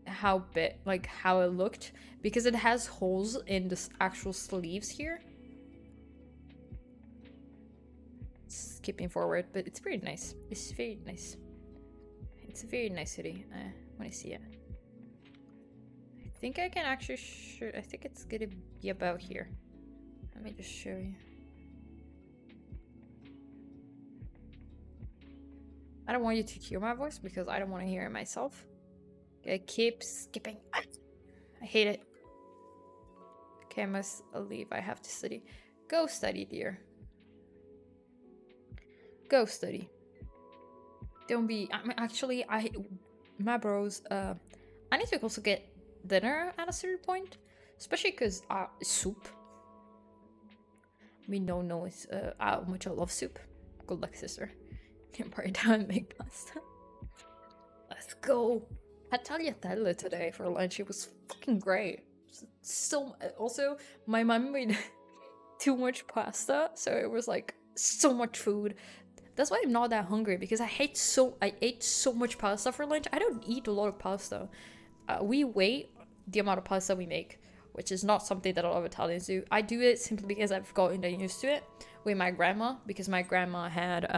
how big, like how it looked, because it has holes in the actual sleeves here. Skipping forward, but it's pretty nice. It's very nice. It's a very nice hoodie. I want to see it. I think I can actually I think it's gonna be about here. Let me just show you. I don't want you to hear my voice because I don't want to hear it myself. Okay, keep skipping. I hate it. Okay, I must leave. I have to study. Go study, dear. Go study. Don't be. My bros. I need to also get dinner at a certain point, especially because soup. We don't know how much I love soup. Good luck, sister. Can party down and make pasta. Let's go. Had tagliatelle today for lunch. It was fucking great. So also, my mom made too much pasta, so it was like so much food. That's why I'm not that hungry, because I ate so much pasta for lunch. I don't eat a lot of pasta. We weigh the amount of pasta we make, which is not something that a lot of Italians do. I do it simply because I've gotten used to it with my grandma, because my grandma had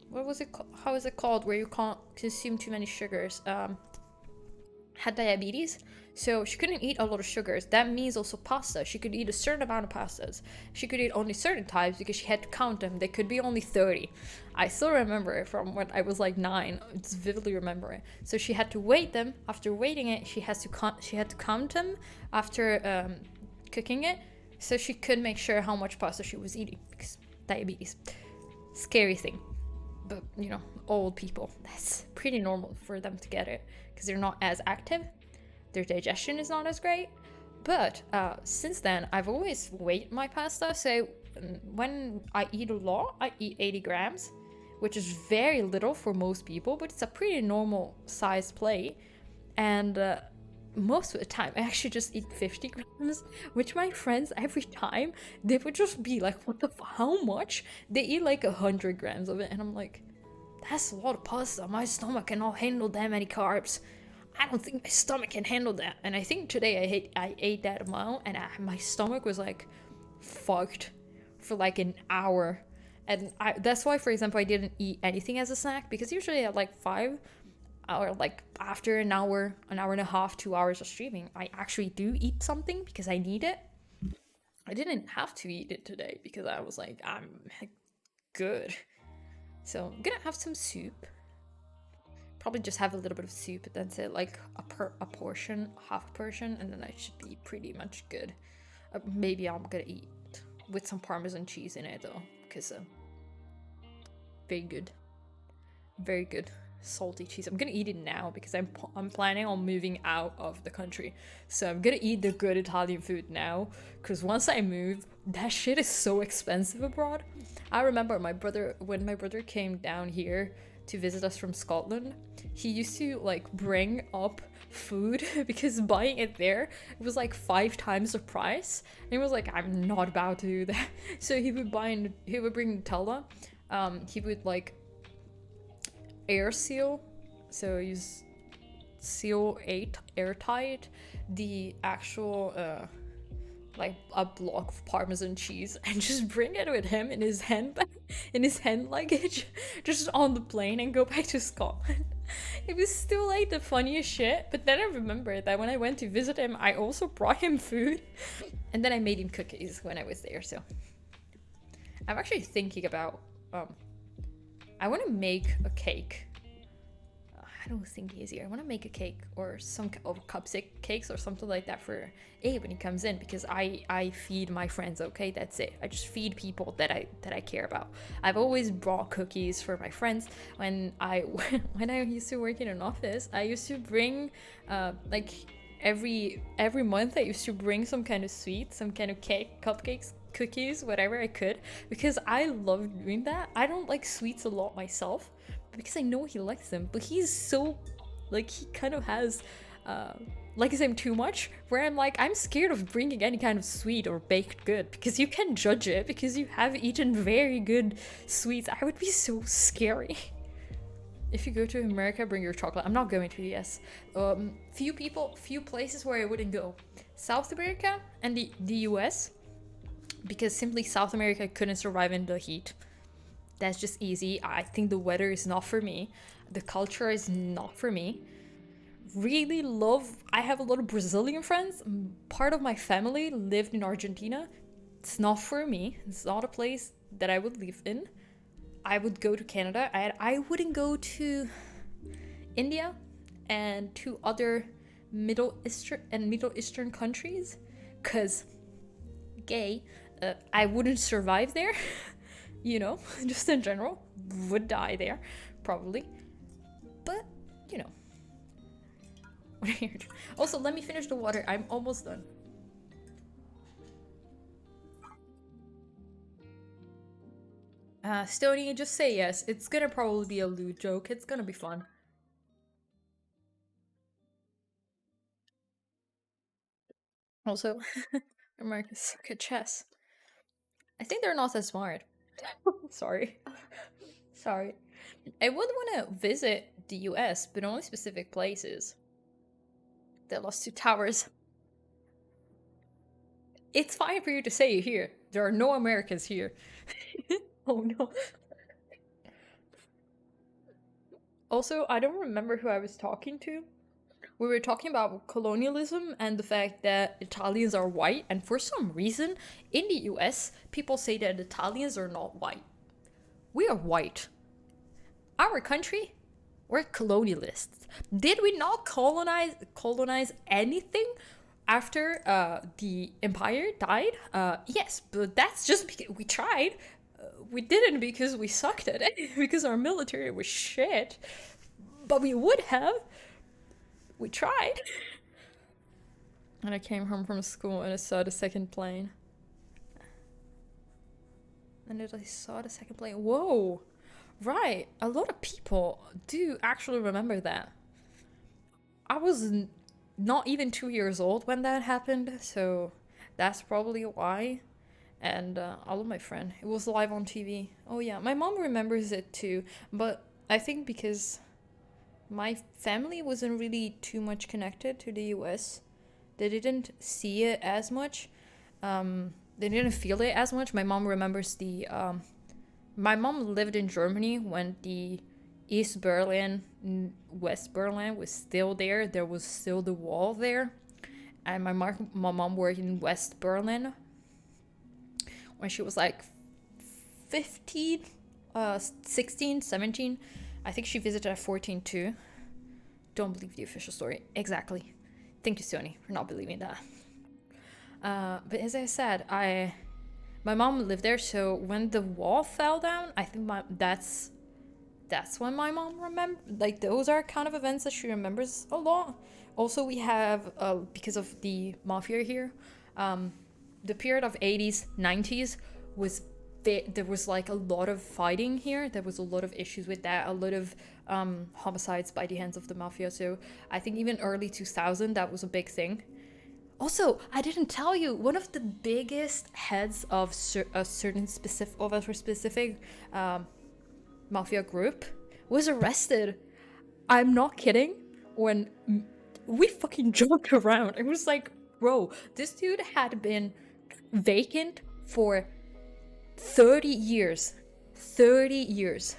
what was it how is it called, where you can't consume too many sugars, had diabetes, so she couldn't eat a lot of sugars. That means also pasta. She could eat a certain amount of pastas. She could eat only certain types because she had to count them. They could be only 30. I still remember it from when I was like 9. It's vividly remember it. So she had to weight them. After weighting it, she had to count them after cooking it, so she could make sure how much pasta she was eating, because diabetes, scary thing. But you know, old people, that's pretty normal for them to get it, because they're not as active, their digestion is not as great. But since then, I've always weighed my pasta. So when I eat a lot, I eat 80 grams, which is very little for most people, but it's a pretty normal size plate. And most of the time, I actually just eat 50 grams, which my friends, every time, they would just be like, what the how much? They eat like 100 grams of it, and I'm like, that's a lot of pasta. My stomach cannot handle that many carbs. I don't think my stomach can handle that. And I think today I ate that amount, and my stomach was like fucked for like an hour. And that's why, for example, I didn't eat anything as a snack, because usually at like 5, or like after an hour and a half, 2 hours of streaming, I actually do eat something because I need it. I didn't have to eat it today because I was like, I'm good. So I'm gonna have some soup. Probably just have a little bit of soup, but that's it. Like a portion, half a portion, and then I should be pretty much good. Maybe I'm gonna eat with some Parmesan cheese in it though, because very good, very good salty cheese. I'm gonna eat it now because I'm planning on moving out of the country, so I'm gonna eat the good Italian food now. Because once I move, that shit is so expensive abroad. I remember when my brother came down here to visit us from Scotland, he used to like bring up food because buying it there, it was like 5 times the price, and he was like, I'm not about to do that. So he would bring Nutella. He would like air seal, so use seal 8 airtight the actual like a block of Parmesan cheese and just bring it with him in his hand luggage just on the plane and go back to Scotland. It was still like the funniest shit. But then I remembered that when I went to visit him, I also brought him food, and then I made him cookies when I was there. So I'm actually thinking about I want to make a cake. I don't think easier. I want to make a cake or some cupcakes or something like that for Abe when he comes in, because I feed my friends. Okay, that's it. I just feed people that I care about. I've always brought cookies for my friends. When I used to work in an office, I used to bring like every month I used to bring some kind of sweet, some kind of cake, cupcakes, cookies, whatever I could, because I love doing that. I don't like sweets a lot myself, because I know he likes them, but he's so like, he kind of has likes them too much, where I'm like, I'm scared of bringing any kind of sweet or baked good, because you can judge it because you have eaten very good sweets. I would be so scary. If you go to America, bring your chocolate. I'm not going to, yes. Few places where I wouldn't go: South America and the US, because simply South America couldn't survive in the heat. That's just easy. I think the weather is not for me. The culture is not for me. I have a lot of Brazilian friends. Part of my family lived in Argentina. It's not for me. It's not a place that I would live in. I would go to Canada. I wouldn't go to India and to other Middle Eastern countries, because gay. I wouldn't survive there. You know, just in general, would die there, probably. But, you know. Weird. Also, let me finish the water. I'm almost done. Stony, just say yes. It's gonna probably be a lewd joke. It's gonna be fun. Also, Americans suck at chess. I think they're not as smart. Sorry. Sorry. I would want to visit the US, but only specific places. They lost 2 towers. It's fine for you to say it here. There are no Americans here. Oh no. Also, I don't remember who I was talking to. We were talking about colonialism and the fact that Italians are white, and for some reason, in the US, people say that Italians are not white. We are white. Our country, we're colonialists. Did we not colonize anything after the empire died? Yes, but that's just because we tried. We didn't because we sucked at it, because our military was shit. But we would have. We tried. And I came home from school and I saw the second plane. And then I saw the second plane. Whoa! Right, a lot of people do actually remember that. I was not even 2 years old when that happened, so that's probably why. And I love my friend. It was live on TV. Oh yeah, my mom remembers it too, but I think because my family wasn't really too much connected to the US, they didn't see it as much. They didn't feel it as much. My mom remembers my mom lived in Germany when the East Berlin, West Berlin was still there. There was still the wall there. And my mom worked in West Berlin when she was like 15, 16, 17. I think she visited at 14 too. Don't believe the official story. Exactly. Thank you, Sony, for not believing that. But as I said, my mom lived there, so when the wall fell down, I think that's when my mom remembered. Like, those are kind of events that she remembers a lot. Also, we have, because of the mafia here, the period of 80s, 90s was there was like a lot of fighting here. There was a lot of issues with that, a lot of homicides by the hands of the mafia. So I think even early 2000, that was a big thing. Also, I didn't tell you, one of the biggest heads of a specific mafia group was arrested. I'm not kidding. When we fucking joked around, it was like, bro, this dude had been vacant for 30 years. 30 years.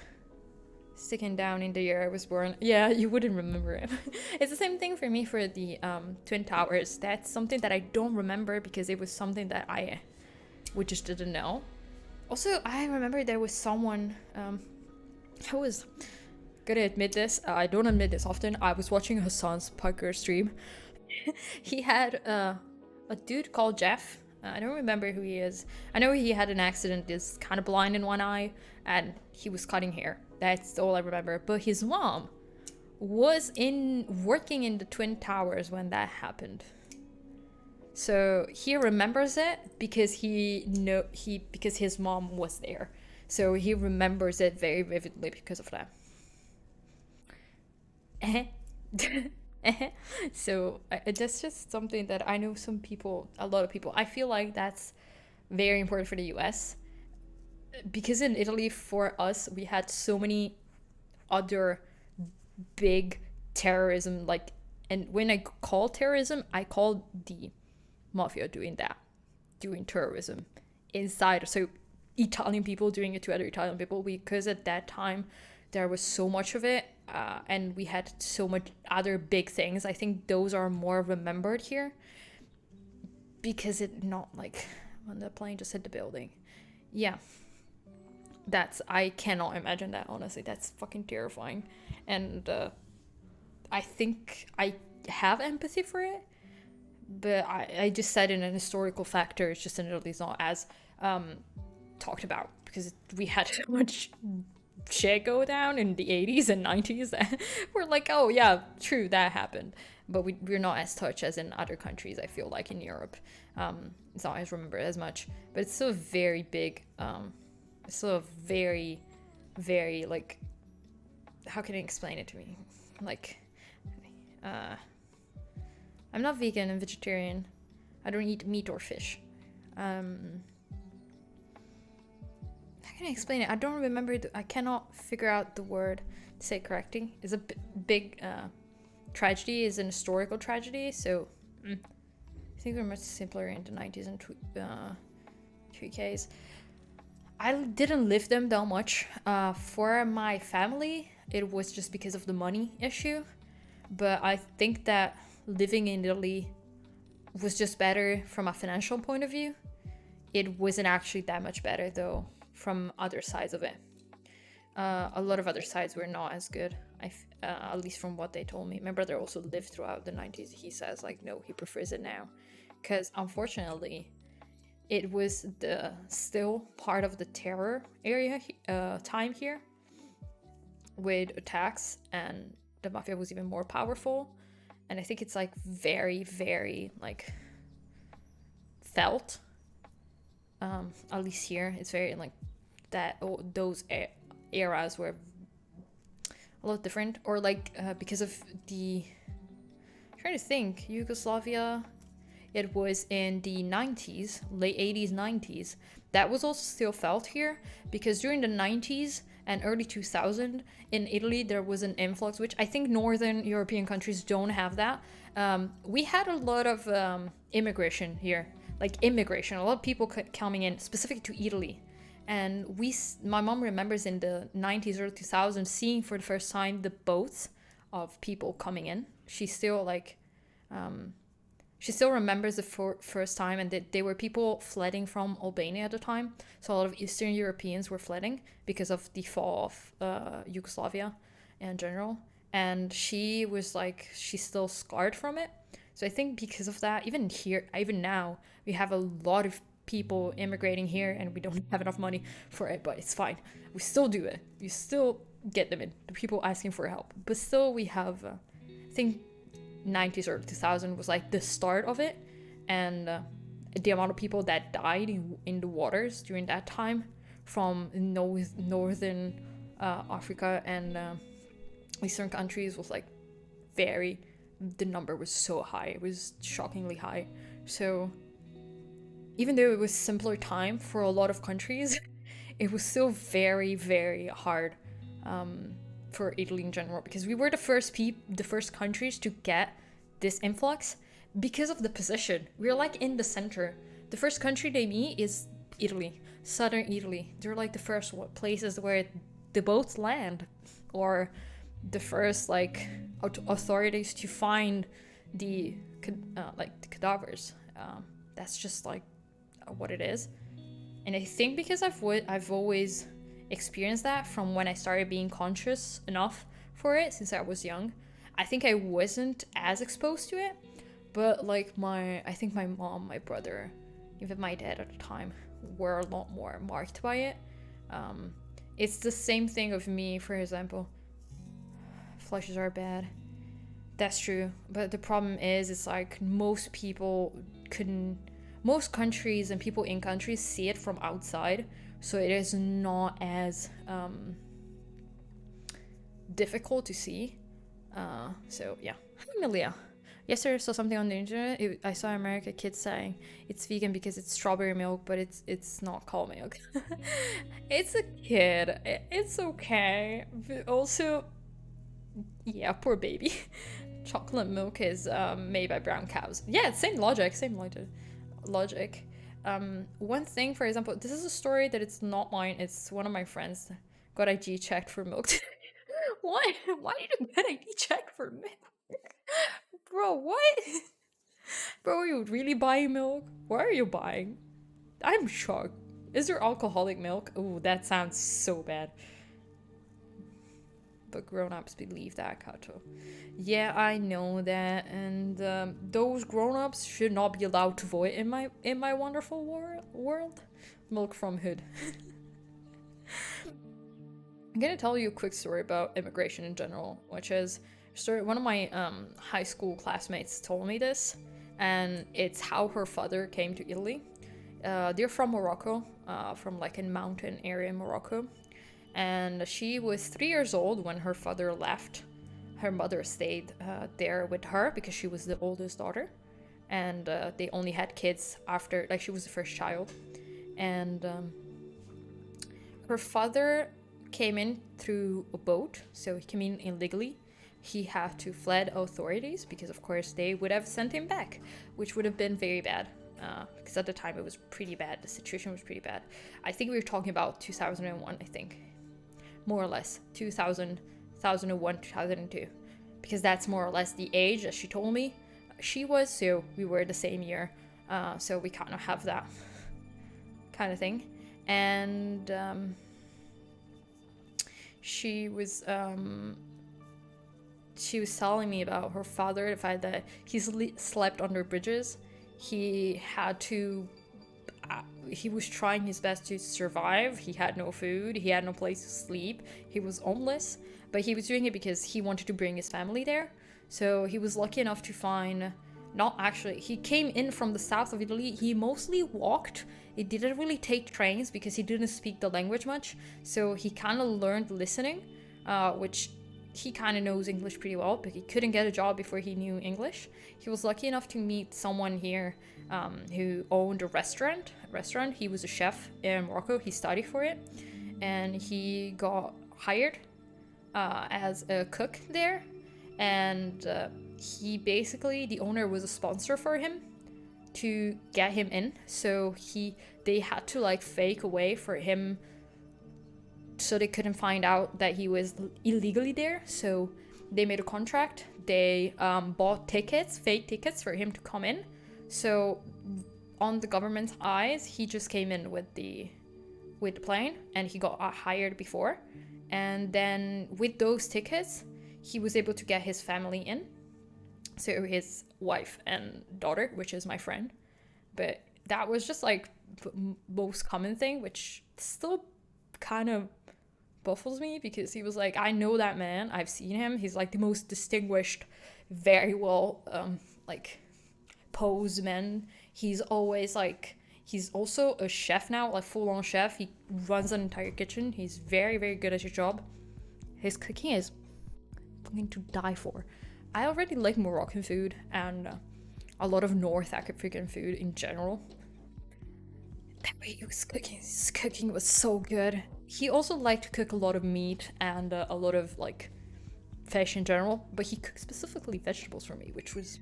Sticking down in the year I was born. Yeah, you wouldn't remember it. It's the same thing for me for the Twin Towers. That's something that I don't remember because it was something that we just didn't know. Also, I remember there was someone, I was gonna admit this, I don't admit this often, I was watching Hassan's Parker stream. He had a dude called Jeff. I don't remember who he is. I know he had an accident, is kind of blind in one eye, and he was cutting hair. That's all I remember. But his mom was working in the Twin Towers when that happened. So he remembers it because because his mom was there. So he remembers it very vividly because of that. So that's just something that I know a lot of people, I feel like that's very important for the US. Because in Italy, for us, we had so many other big terrorism, like, and when I call terrorism, I call the mafia doing terrorism inside. So Italian people doing it to other Italian people, because at that time there was so much of it, and we had so much other big things. I think those are more remembered here because it not like when the plane just hit the building. Yeah. I cannot imagine that, honestly. That's fucking terrifying. And I think I have empathy for it, but I just said in an historical factor, it's just in Italy, it's not as talked about because we had so much shit go down in the 80s and 90s that we're like, oh yeah, true, that happened. But we're not as touched as in other countries, I feel like, in Europe. It's not as remembered as much, but it's still very big. It's still very, very, like, how can I explain it to me? Like, I'm not vegan, I'm vegetarian. I don't eat meat or fish. How can I explain it? I don't remember, I cannot figure out the word to say it correctly. It's a big tragedy, is an historical tragedy, so I think we're much simpler in the 90s and 2Ks. I didn't live them that much. For my family, it was just because of the money issue. But I think that living in Italy was just better from a financial point of view. It wasn't actually that much better, though, from other sides of it. A lot of other sides were not as good, at least from what they told me. My brother also lived throughout the 90s. He says, like, no, he prefers it now. Because, unfortunately, it was still part of the terror area time here with attacks, and the mafia was even more powerful. And I think it's like very, very like felt. At least here, it's very like that. Those eras were a lot different, or like because of I'm trying to think, Yugoslavia. It was in the 90s, late 80s, 90s. That was also still felt here because during the 90s and early 2000 in Italy, there was an influx, which I think Northern European countries don't have that. We had a lot of immigration here, like immigration, a lot of people coming in specific to Italy. And my mom remembers in the 90s or 2000s seeing for the first time the boats of people coming in. She still like, she still remembers the first time, and they were people flooding from Albania at the time. So a lot of Eastern Europeans were flooding because of the fall of Yugoslavia in general. And she was like, she's still scarred from it. So I think because of that, even here, even now, we have a lot of people immigrating here, and we don't have enough money for it, but it's fine. We still do it. We still get them in, the people asking for help. But still, we have, I think 90s or 2000 was like the start of it, and the amount of people that died in the waters during that time from northern Africa and Eastern countries was like the number was so high. It was shockingly high. So even though it was simpler time for a lot of countries, it was still very, very hard for Italy in general, because we were the first countries to get this influx because of the position. We're like in the center. The first country they meet is Italy, southern Italy. They're like the first places where the boats land, or the first like authorities to find the cadavers. That's just like what it is. And I think because I've always experienced that from when I started being conscious enough for it since I was young, I think I wasn't as exposed to it. But like I think my mom, my brother, even my dad at the time were a lot more marked by it. It's the same thing of me, for example. Flushes are bad. That's true. But the problem is, it's like most countries and people in countries see it from outside, so it is not as difficult to see. So yeah. Hi, Amelia. Yesterday I saw something on the internet. I saw American kids saying it's vegan because it's strawberry milk, but it's not cow milk. It's a kid. It's okay. But also, yeah, poor baby. Chocolate milk is made by brown cows. Yeah, same logic. One thing, for example, this is a story that it's not mine. It's one of my friends got IG checked for milk. Why did you get ID checked for milk? Bro, what? Bro, are you really buying milk? Why are you buying? I'm shocked. Is there alcoholic milk? Ooh, that sounds so bad. But grown-ups believe that, Kato. Yeah, I know that, and those grown-ups should not be allowed to vote in my wonderful world. Milk from hood. I'm gonna tell you a quick story about immigration in general, which is one of my high school classmates told me this, and it's how her father came to Italy. They're from Morocco, from like a mountain area in Morocco, and she was 3 years old when her father left. Her mother stayed there with her because she was the oldest daughter, and they only had kids after, like she was the first child, and her father came in through a boat, so he came in illegally. He had to fled authorities because of course they would have sent him back, which would have been very bad, because at the time it was pretty bad. The situation was pretty bad. I think we were talking about 2001, I think, more or less 2001, 2002, because that's more or less the age that she told me she was, so we were the same year, so we kind of have that kind of thing. And she was telling me about her father, the fact that he slept under bridges. He was trying his best to survive. He had no food, he had no place to sleep, he was homeless, but he was doing it because he wanted to bring his family there. So he was lucky enough to find, he came in from the south of Italy. He mostly walked. He didn't really take trains because he didn't speak the language much, so he kind of learned listening, which he kind of knows English pretty well, but he couldn't get a job before he knew English. He was lucky enough to meet someone here who owned a restaurant. He was a chef in Morocco. He studied for it, and he got hired as a cook there. And he basically, the owner was a sponsor for him to get him in. So they had to like fake a way for him so they couldn't find out that he was illegally there. So they made a contract. They bought tickets, fake tickets for him to come in. So on the government's eyes, he just came in with the plane, and he got hired before. And then with those tickets, he was able to get his family in. So his wife and daughter, which is my friend. But that was just like the most common thing, which still kind of baffles me, because he was like, I know that man, I've seen him, he's like the most distinguished, very well like posed man. He's always like, he's also a chef now, like full-on chef. He runs an entire kitchen. He's very, very good at his job. His cooking is fucking to die for. I already like Moroccan food and a lot of North African food in general. That way he was cooking, his cooking was so good. He also liked to cook a lot of meat and a lot of like fish in general, but he cooked specifically vegetables for me, which was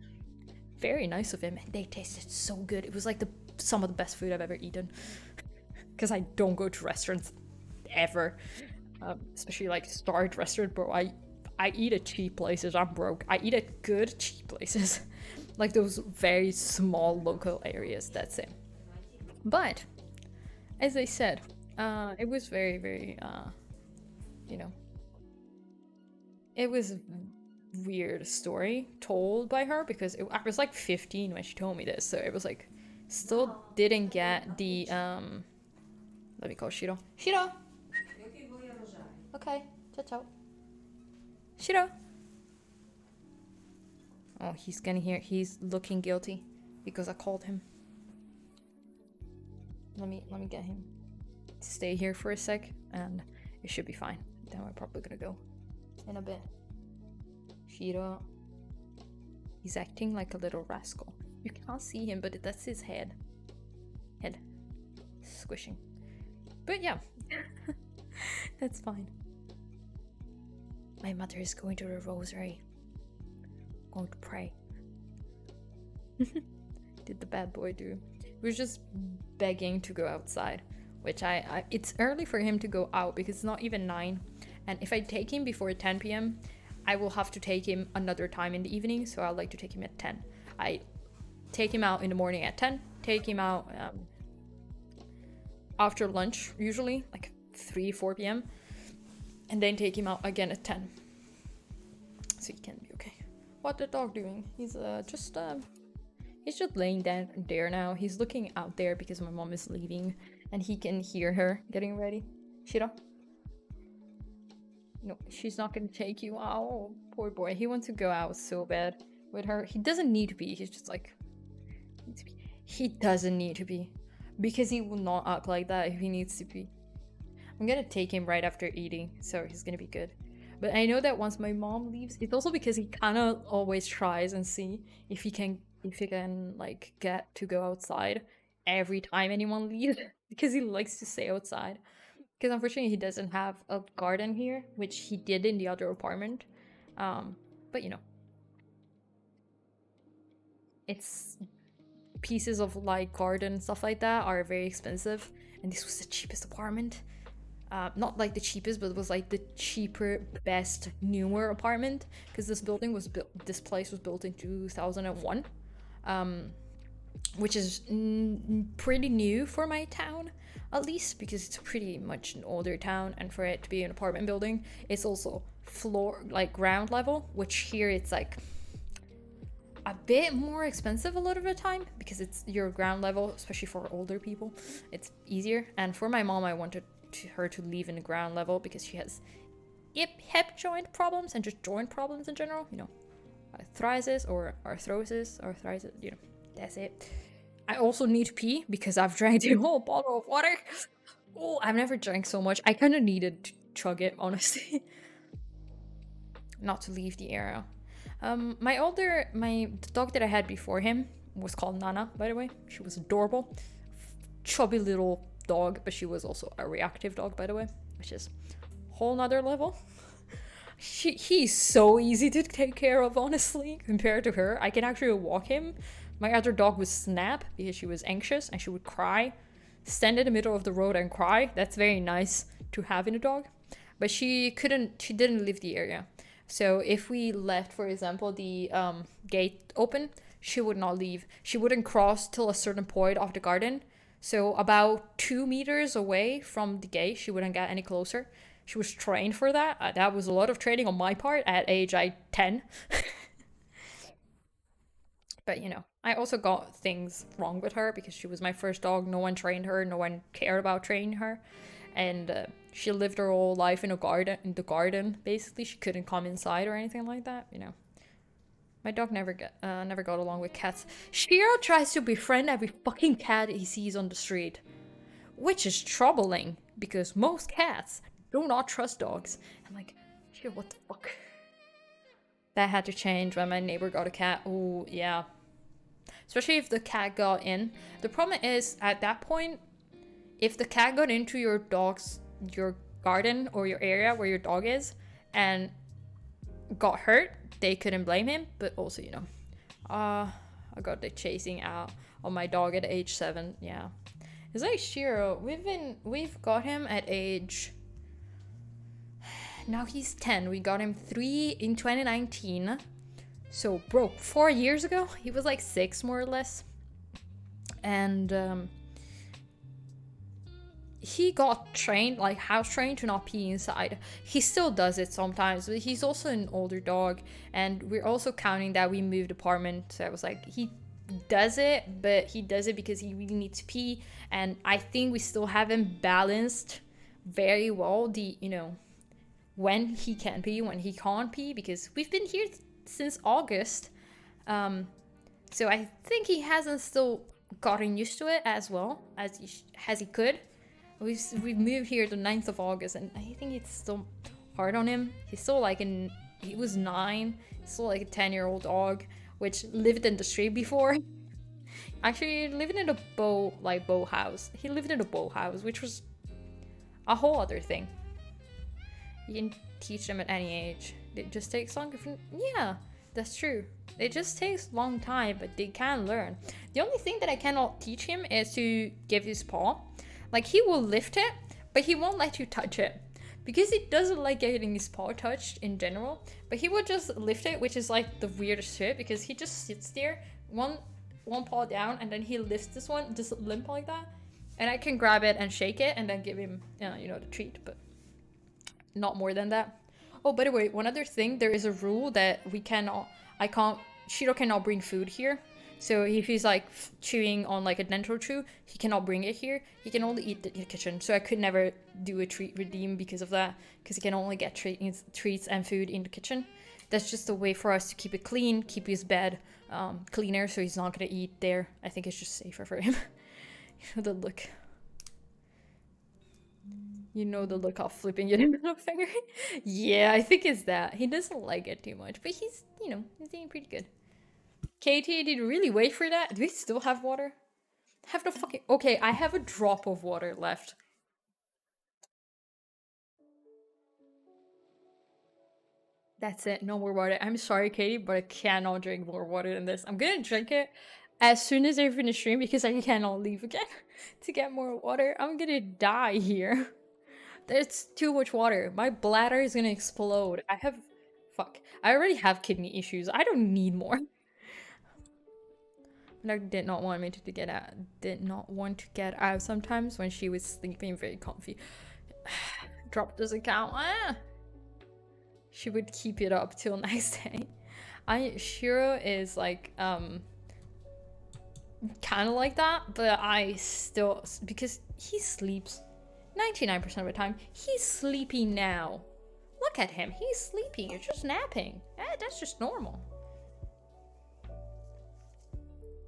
very nice of him, and they tasted so good. It was like some of the best food I've ever eaten, because I don't go to restaurants ever, especially like starved restaurant, bro. I eat at cheap places. I'm broke. I eat at good cheap places, like those very small local areas. That's it. But as I said, it was very, very, you know, it was weird story told by her, because I was like 15 when she told me this, so it was like still didn't get the let me call Shiro. Shiro. Okay, ciao ciao. Shiro. Oh, he's gonna hear. He's looking guilty because I called him. Let me get him to stay here for a sec, and it should be fine. Then we're probably gonna go in a bit. Shiro. He's acting like a little rascal. You can't see him, but that's his head. Head. Squishing. But yeah. That's fine. My mother is going to the rosary. Going to pray. Did the bad boy do? He was just begging to go outside. Which it's early for him to go out because it's not even 9. And if I take him before 10 p.m., I will have to take him another time in the evening, so I like to take him at 10. I take him out in the morning at 10, take him out after lunch, usually, like 3-4 p.m., and then take him out again at 10. So he can be okay. What the dog doing? He's just laying down there now. He's looking out there because my mom is leaving, and he can hear her getting ready. Shiro? No, she's not gonna take you. Oh, poor boy. He wants to go out so bad with her. He doesn't need to be. He's just like... He doesn't need to be. Because he will not act like that if he needs to be. I'm gonna take him right after eating, so he's gonna be good. But I know that once my mom leaves, it's also because he kind of always tries and see if he can like get to go outside every time anyone leaves, because he likes to stay outside. Because unfortunately he doesn't have a garden here, which he did in the other apartment. But you know, it's pieces of like garden stuff like that are very expensive, and this was the cheapest apartment. Not like the cheapest, but it was like the cheaper, best, newer apartment, because this place was built in 2001, which is pretty new for my town, at least, because it's pretty much an older town, and for it to be an apartment building, it's also ground level, which here it's like a bit more expensive a lot of the time, because it's your ground level, especially for older people, it's easier. And for my mom, I wanted her to live in the ground level because she has hip joint problems and just joint problems in general, you know, arthritis, you know, that's it. I also need to pee because I've drank a whole bottle of water. Oh, I've never drank so much. I kind of needed to chug it, honestly. Not to leave the area. The dog that I had before him was called Nana, by the way. She was adorable. Chubby little dog, but she was also a reactive dog, by the way, which is a whole nother level. He's so easy to take care of, honestly, compared to her. I can actually walk him. My other dog would snap because she was anxious and she would cry, stand in the middle of the road and cry. That's very nice to have in a dog. But she didn't leave the area. So if we left, for example, the gate open, she would not leave. She wouldn't cross till a certain point of the garden. So about 2 meters away from the gate, she wouldn't get any closer. She was trained for that. That was a lot of training on my part at age 10. But you know, I also got things wrong with her because she was my first dog. No one trained her. No one cared about training her, and she lived her whole life in a garden. In the garden, basically, she couldn't come inside or anything like that. You know, my dog never got along with cats. Shiro tries to befriend every fucking cat he sees on the street, which is troubling because most cats do not trust dogs. I'm like, Shiro, what the fuck? That had to change when my neighbor got a cat. Oh, yeah. Especially if the cat got in. The problem is, at that point, if the cat got into your garden or your area where your dog is and got hurt, they couldn't blame him. But also, you know, I got the chasing out on my dog at age 7. Yeah. It's like Shiro. We've got him at age... Now he's 10. We got him 3 in 2019. So, bro, 4 years ago? He was like 6, more or less. And he got trained, like house trained, to not pee inside. He still does it sometimes, but he's also an older dog. And we're also counting that we moved apartment. So I was like, he does it, but he does it because he really needs to pee. And I think we still haven't balanced very well the, you know, when he can pee, when he can't pee, because we've been here since August. So I think he hasn't still gotten used to it as well as he could. We've moved here the 9th of August, and I think it's still hard on him. He's still like he was 9, he's still like a 10-year-old dog, which lived in the street before. Actually, living in a bow house. He lived in a bow house, which was a whole other thing. You can teach them at any age. It just takes longer. Yeah, that's true. It just takes a long time, but they can learn. The only thing that I cannot teach him is to give his paw. Like, he will lift it, but he won't let you touch it. Because he doesn't like getting his paw touched in general. But he will just lift it, which is like the weirdest shit, because he just sits there, one paw down, and then he lifts this one, just limp like that. And I can grab it and shake it, and then give him, you know, the treat, but not more than that. Oh, by the way, one other thing, there is a rule that Shiro cannot bring food here. So if he's like chewing on like a dental chew, he cannot bring it here. He can only eat in the kitchen. So I could never do a treat redeem because of that, because he can only get treats and food in the kitchen. That's just a way for us to keep it clean, keep his bed cleaner, so he's not gonna eat there. I think it's just safer for him. You know the look. You know the look of flipping it in the middle finger. Yeah, I think it's that. He doesn't like it too much, but he's, you know, he's doing pretty good. Katie, did you really wait for that? Do we still have water? Have the fucking... Okay, I have a drop of water left. That's it, no more water. I'm sorry, Katie, but I cannot drink more water than this. I'm gonna drink it as soon as I finish stream because I cannot leave again to get more water. I'm gonna die here. There's too much water. My bladder is gonna explode. I already have kidney issues. I don't need more. I did not want me to get out. Did not want to get out sometimes when she was sleeping very comfy. Drop this account. She would keep it up till next day. Shiro is like kind of like that, but I still, because he sleeps 99% of the time. He's sleeping now. Look at him. He's sleeping. You're just napping. That's just normal.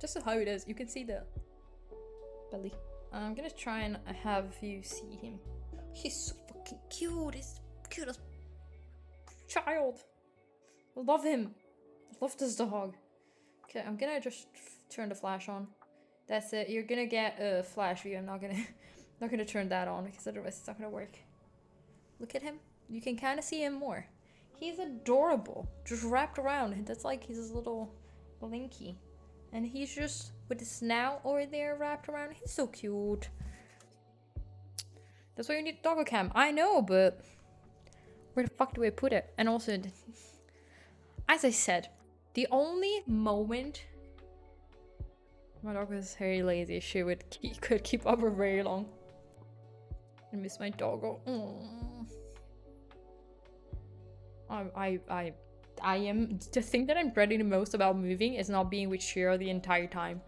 Just how it is. You can see the belly. I'm gonna try and have you see him. He's so fucking cute. He's the cutest child. I love him. I love this dog. Okay, I'm gonna just turn the flash on. That's it. You're gonna get a flash view. I'm not gonna turn that on because otherwise it's not gonna work. Look at him. You can kind of see him more. He's adorable. Just wrapped around. That's like his little blinky. and he's just with the snout over there wrapped around. He's so cute. That's why you need a doggo cam. I know, but where the fuck do I put it? And also, as I said, the only moment my dog was very lazy, she could keep up for very long. I miss my doggo. I am, the thing that I'm dreading the most about moving is not being with Shiro the entire time.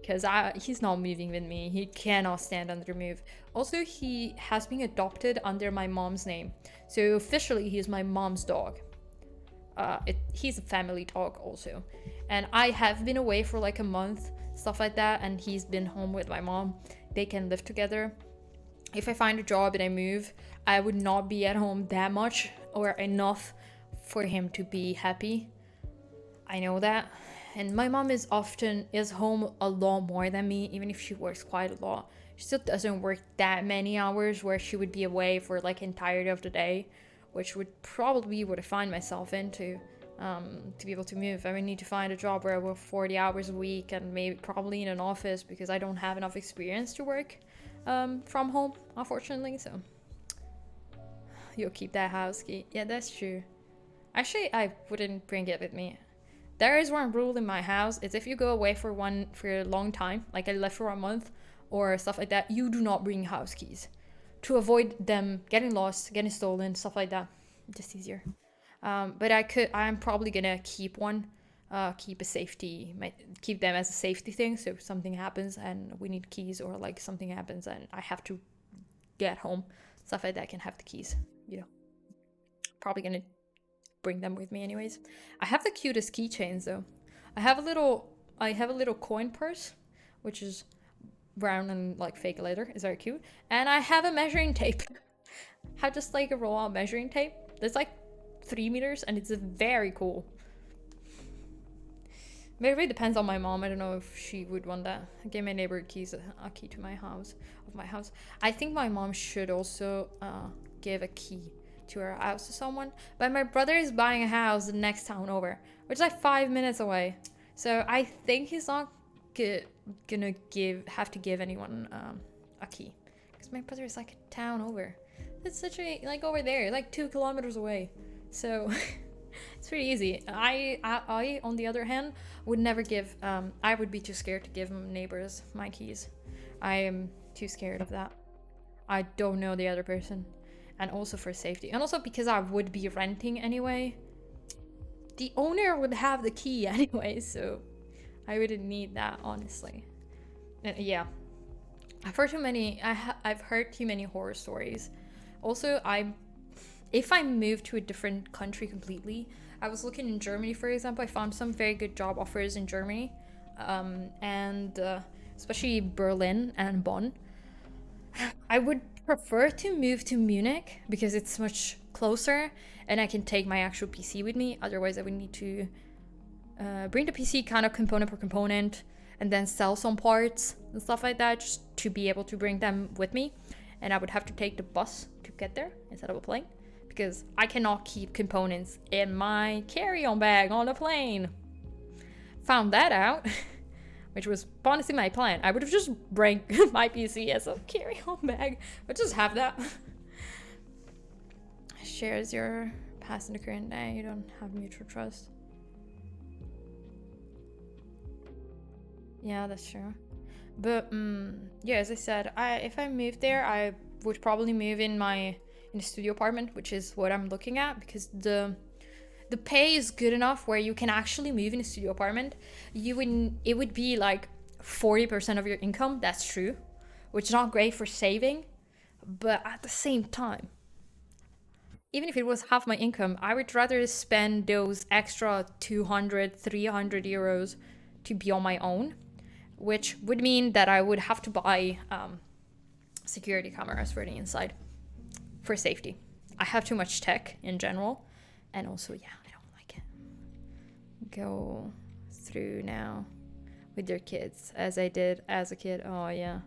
Because he's not moving with me. He cannot stand under the move. Also, he has been adopted under my mom's name. So officially, he is my mom's dog. He's a family dog also. And I have been away for like a month, stuff like that. And he's been home with my mom. They can live together. If I find a job and I move, I would not be at home that much or enough for him to be happy. I know that. And my mom is home a lot more than me, even if she works quite a lot. She still doesn't work that many hours where she would be away for like entirety of the day, which would probably be what I find myself into to be able to move. I would need to find a job where I work 40 hours a week and maybe probably in an office because I don't have enough experience to work from home, unfortunately. So you'll keep that house key. Yeah, that's true. Actually, I wouldn't bring it with me. There is one rule in my house. It's if you go away for a long time, like I left for a month or stuff like that, you do not bring house keys to avoid them getting lost, getting stolen, stuff like that. Just easier. But I'm probably gonna keep one, keep them as a safety thing. So if something happens and we need keys, or like something happens and I have to get home, stuff like that, I can have the keys. You know, probably gonna bring them with me anyways. I have the cutest keychains though. I have a little coin purse, which is brown and like fake leather. It's very cute. And I have a measuring tape. I have just like a roll out measuring tape. That's like 3 meters and it's very cool. But it really depends on my mom. I don't know if she would want that. I gave my neighbor a key to my house. I think my mom should also give a key to her house to someone. But my brother is buying a house the next town over, which is like 5 minutes away. So I think he's not gonna have to give anyone a key. Because my brother is like a town over. It's such a, like over there, like 2 kilometers away. So it's pretty easy. I on the other hand would never give I would be too scared to give neighbors my keys. I am too scared of that. I don't know the other person. And also for safety. And also because I would be renting anyway. The owner would have the key anyway, so I wouldn't need that, honestly. And yeah. I've heard too many horror stories. Also, if I move to a different country completely, I was looking in Germany, for example. I found some very good job offers in Germany, and especially Berlin and Bonn. I would prefer to move to Munich because it's much closer and I can take my actual PC with me. Otherwise, I would need to bring the PC kind of component per component and then sell some parts and stuff like that just to be able to bring them with me. And I would have to take the bus to get there instead of a plane because I cannot keep components in my carry-on bag on a plane. Found that out. Which was honestly my plan. I would have just bring my PC as a carry-on bag, but just have that. Shares your past and the current day. You don't have mutual trust. Yeah, that's true. But yeah, as I said, if I moved there, I would probably move in the studio apartment, which is what I'm looking at, because the pay is good enough where you can actually move in a studio apartment. It would be like 40% of your income. That's true, which is not great for saving, but at the same time, even if it was half my income, I would rather spend those extra 200, 300 euros to be on my own, which would mean that I would have to buy security cameras for the inside for safety. I have too much tech in general. And also, yeah, I don't like it. Go through now with your kids as I did as a kid. Oh, yeah.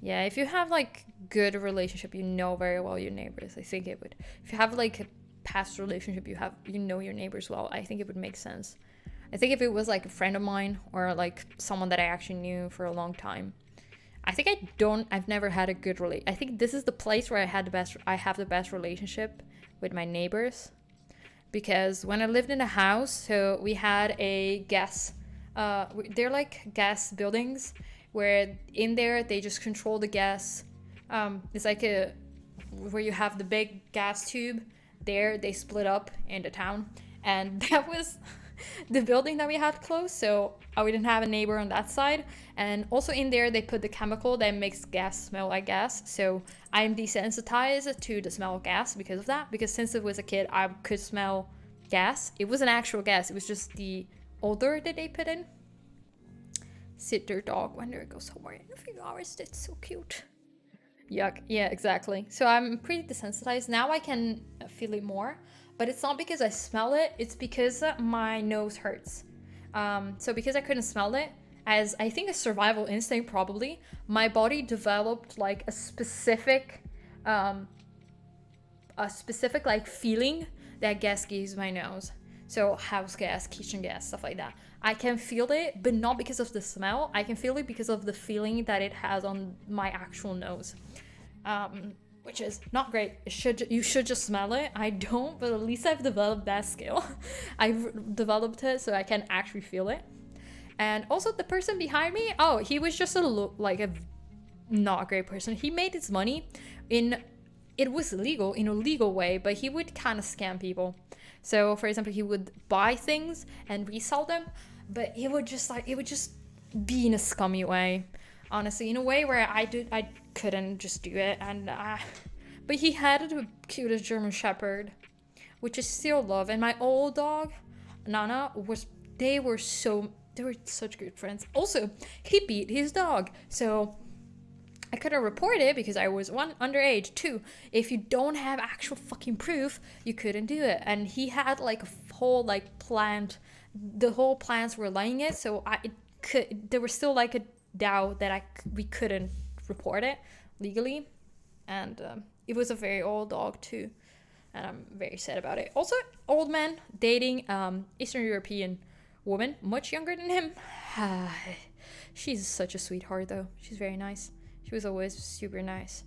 Yeah, if you have like good relationship, you know very well your neighbors. I think it would. If you have like past relationship you have, you know your neighbors well, I think it would make sense. I think if it was like a friend of mine or like someone that I actually knew for a long time, I've never had a good I think this is the place where I have the best relationship with my neighbors. Because when I lived in a house, so we had a gas, they're like gas buildings where in there they just control the gas. It's like where you have the big gas tube. There they split up in the town, and that was the building that we had close, so we didn't have a neighbor on that side. And also in there they put the chemical that makes gas smell like gas, so I'm desensitized to the smell of gas because of that, because since I was a kid I could smell gas. It wasn't actual gas, it was just the odor that they put in. Sit their dog when they go somewhere in a few hours, that's so cute. Yuck. Yeah, exactly. So I'm pretty desensitized now. I can feel it more, but it's not because I smell it, it's because my nose hurts. So because I couldn't smell it, as I think a survival instinct probably, my body developed like a specific like feeling that gas gives my nose. So house gas, kitchen gas, stuff like that. I can feel it, but not because of the smell. I can feel it because of the feeling that it has on my actual nose. Which is not great. You should just smell it. I don't, but at least I've developed that skill. I've developed it so I can actually feel it. And also the person behind me, he was just a not great person. He made his money it was illegal in a legal way, but he would kind of scam people. So for example, he would buy things and resell them, but it would just be in a scummy way. Honestly, in a way where I couldn't just do it. And but he had the cutest German Shepherd, which I still love. And my old dog, Nana, they were such good friends. Also, he beat his dog, so I couldn't report it because I was 1, underage. 2, if you don't have actual fucking proof, you couldn't do it. And he had like a whole like plant. The whole plants were lying it, so there was still like a doubt that we couldn't report it legally. And it was a very old dog too, and I'm very sad about it. Also, old man dating Eastern European woman, much younger than him. She's such a sweetheart though. She's very nice. She was always super nice.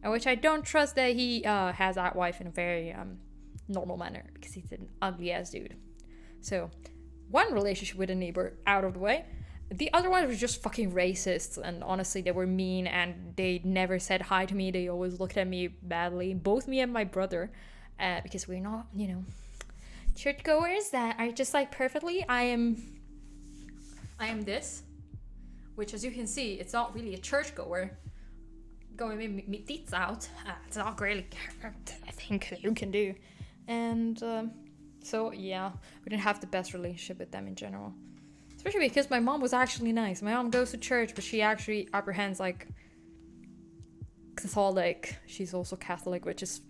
Which I don't trust that he has that wife in a very normal manner, because he's an ugly ass dude. So one relationship with a neighbor out of the way. The other one was just fucking racist, and honestly they were mean, and they never said hi to me. They always looked at me badly, both me and my brother, because we're not, churchgoers that are just like perfectly. I am this, which as you can see, it's not really a churchgoer. Going with my tits out, it's not really I think you can do. And so yeah, we didn't have the best relationship with them in general. Especially because my mom was actually nice. My mom goes to church, but she actually apprehends like Catholic. She's also Catholic, which is...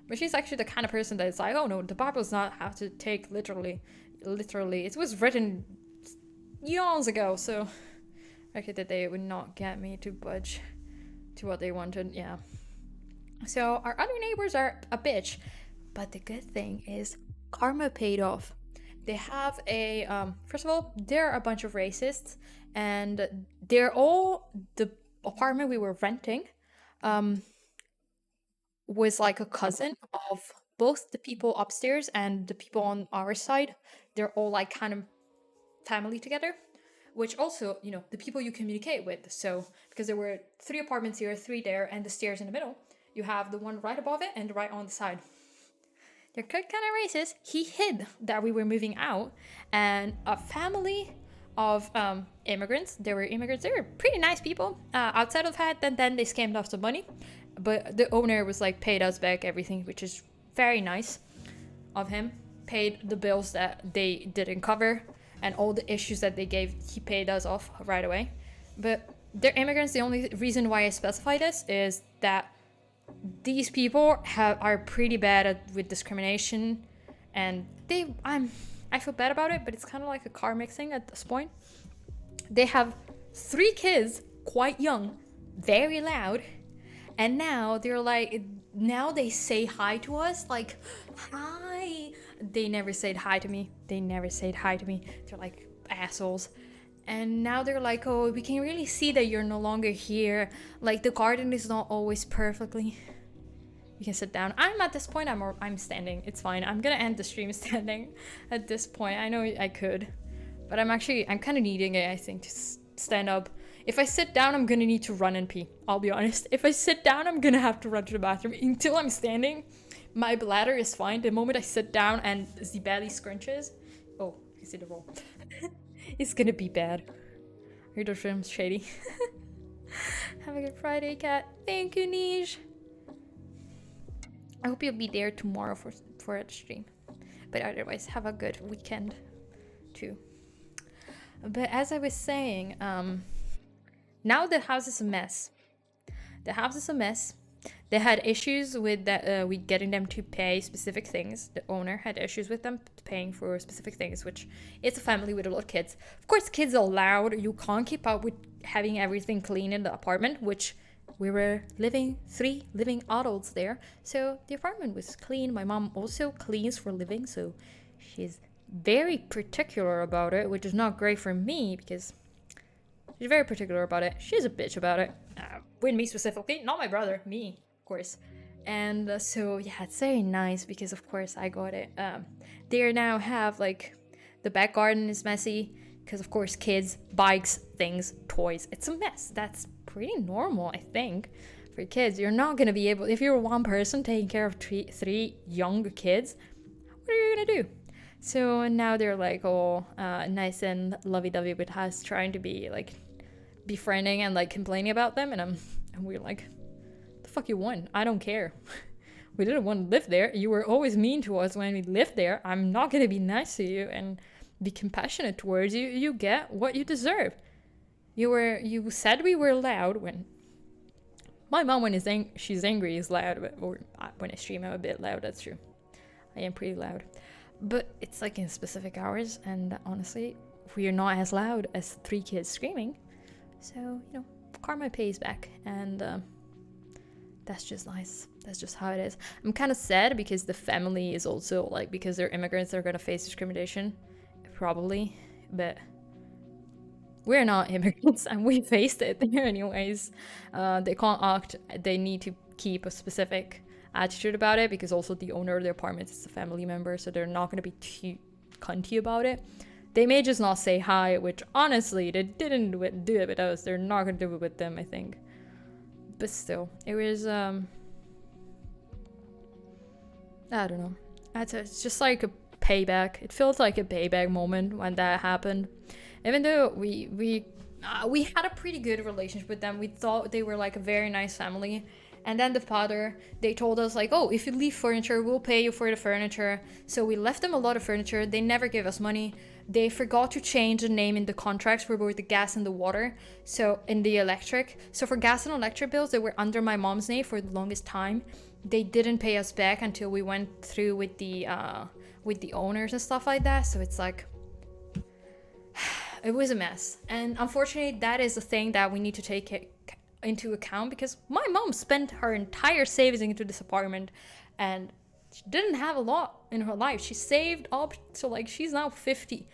But she's actually the kind of person that is like, oh no, the Bible does not have to take literally. It was written years ago, so I reckon that they would not get me to budge to what they wanted. Yeah. So our other neighbors are a bitch, but the good thing is karma paid off. They have a first of all, they're a bunch of racists, and they're all... The apartment we were renting was like a cousin of both the people upstairs and the people on our side. They're all like kind of family together, which also, the people you communicate with. So because there were 3 apartments here, 3 there, and the stairs in the middle, you have the one right above it and the right on the side. They're kind of racist. He hid that we were moving out, and a family of immigrants. They were immigrants. They were pretty nice people. Outside of that, then they scammed off some money, but the owner was like paid us back everything, which is very nice of him. Paid the bills that they didn't cover, and all the issues that they gave, he paid us off right away. But they're immigrants. The only reason why I specify this is that these people are pretty bad with discrimination, and I feel bad about it, but it's kind of like a car mixing at this point. They have 3 kids, quite young, very loud, And now they're like, now they say hi to us, like, hi. They never said hi to me. They're like assholes. And now they're like, oh, we can really see that you're no longer here. Like, the garden is not always perfectly. You can sit down. I'm at this point, I'm standing. It's fine. I'm gonna end the stream standing at this point. I know I could, but I'm kind of needing it, I think, to stand up. If I sit down, I'm gonna need to run and pee. I'll be honest. If I sit down, I'm gonna have to run to the bathroom. Until I'm standing, my bladder is fine. The moment I sit down and the belly scrunches, oh, you see the roll. It's gonna be bad. Heard the film's shady. Have a good Friday, cat. Thank you, Niche. I hope you'll be there tomorrow for a stream. But otherwise, have a good weekend too. But as I was saying, now the house is a mess. They had issues with that, with getting them to pay specific things. The owner had issues with them paying for specific things, which it's a family with a lot of kids. Of course, kids are loud. You can't keep up with having everything clean in the apartment, which we were three living adults there. So the apartment was clean. My mom also cleans for a living, so she's very particular about it, which is not great for me because she's very particular about it. She's a bitch about it. With me specifically, not my brother, me, of course. And so, yeah, it's very nice because, of course, I got it. They now have, like, the back garden is messy because, of course, kids, bikes, things, toys. It's a mess. That's pretty normal, I think, for kids. You're not going to be able, if you're one person taking care of three young kids, what are you going to do? So now they're like all nice and lovey-dovey with us, trying to be like befriending and like complaining about them, and we're like, the fuck you want? I don't care. We didn't want to live there. You were always mean to us when we lived there. I'm not gonna be nice to you and be compassionate towards you. You get what you deserve. You said we were loud. When my mom, when she's angry, is loud, or when I stream, I'm a bit loud. That's true. I am pretty loud. But it's like in specific hours, and honestly, we are not as loud as three kids screaming. So, karma pays back, and that's just nice. That's just how it is. I'm kind of sad because the family is also, like, because they're immigrants, they're gonna face discrimination, probably, but we're not immigrants, and we faced it there anyways. They can't act, they need to keep a specific attitude about it, because also the owner of the apartment is a family member, so they're not going to be too cunty about it. They may just not say hi, which honestly they didn't do it with us. They're not going to do it with them, I think. But still, it was I don't know, it's just like a payback. It feels like a payback moment when that happened, even though we had a pretty good relationship with them. We thought they were like a very nice family. And then the father, they told us like, oh, if you leave furniture, we'll pay you for the furniture. So we left them a lot of furniture. They never gave us money. They forgot to change the name in the contracts for both the gas and the water. So in the electric. So for gas and electric bills, they were under my mom's name for the longest time. They didn't pay us back until we went through with the owners and stuff like that. So it's like, it was a mess. And unfortunately, that is a thing that we need to take into account, because my mom spent her entire savings into this apartment, and she didn't have a lot in her life. She saved up, so like she's now 50.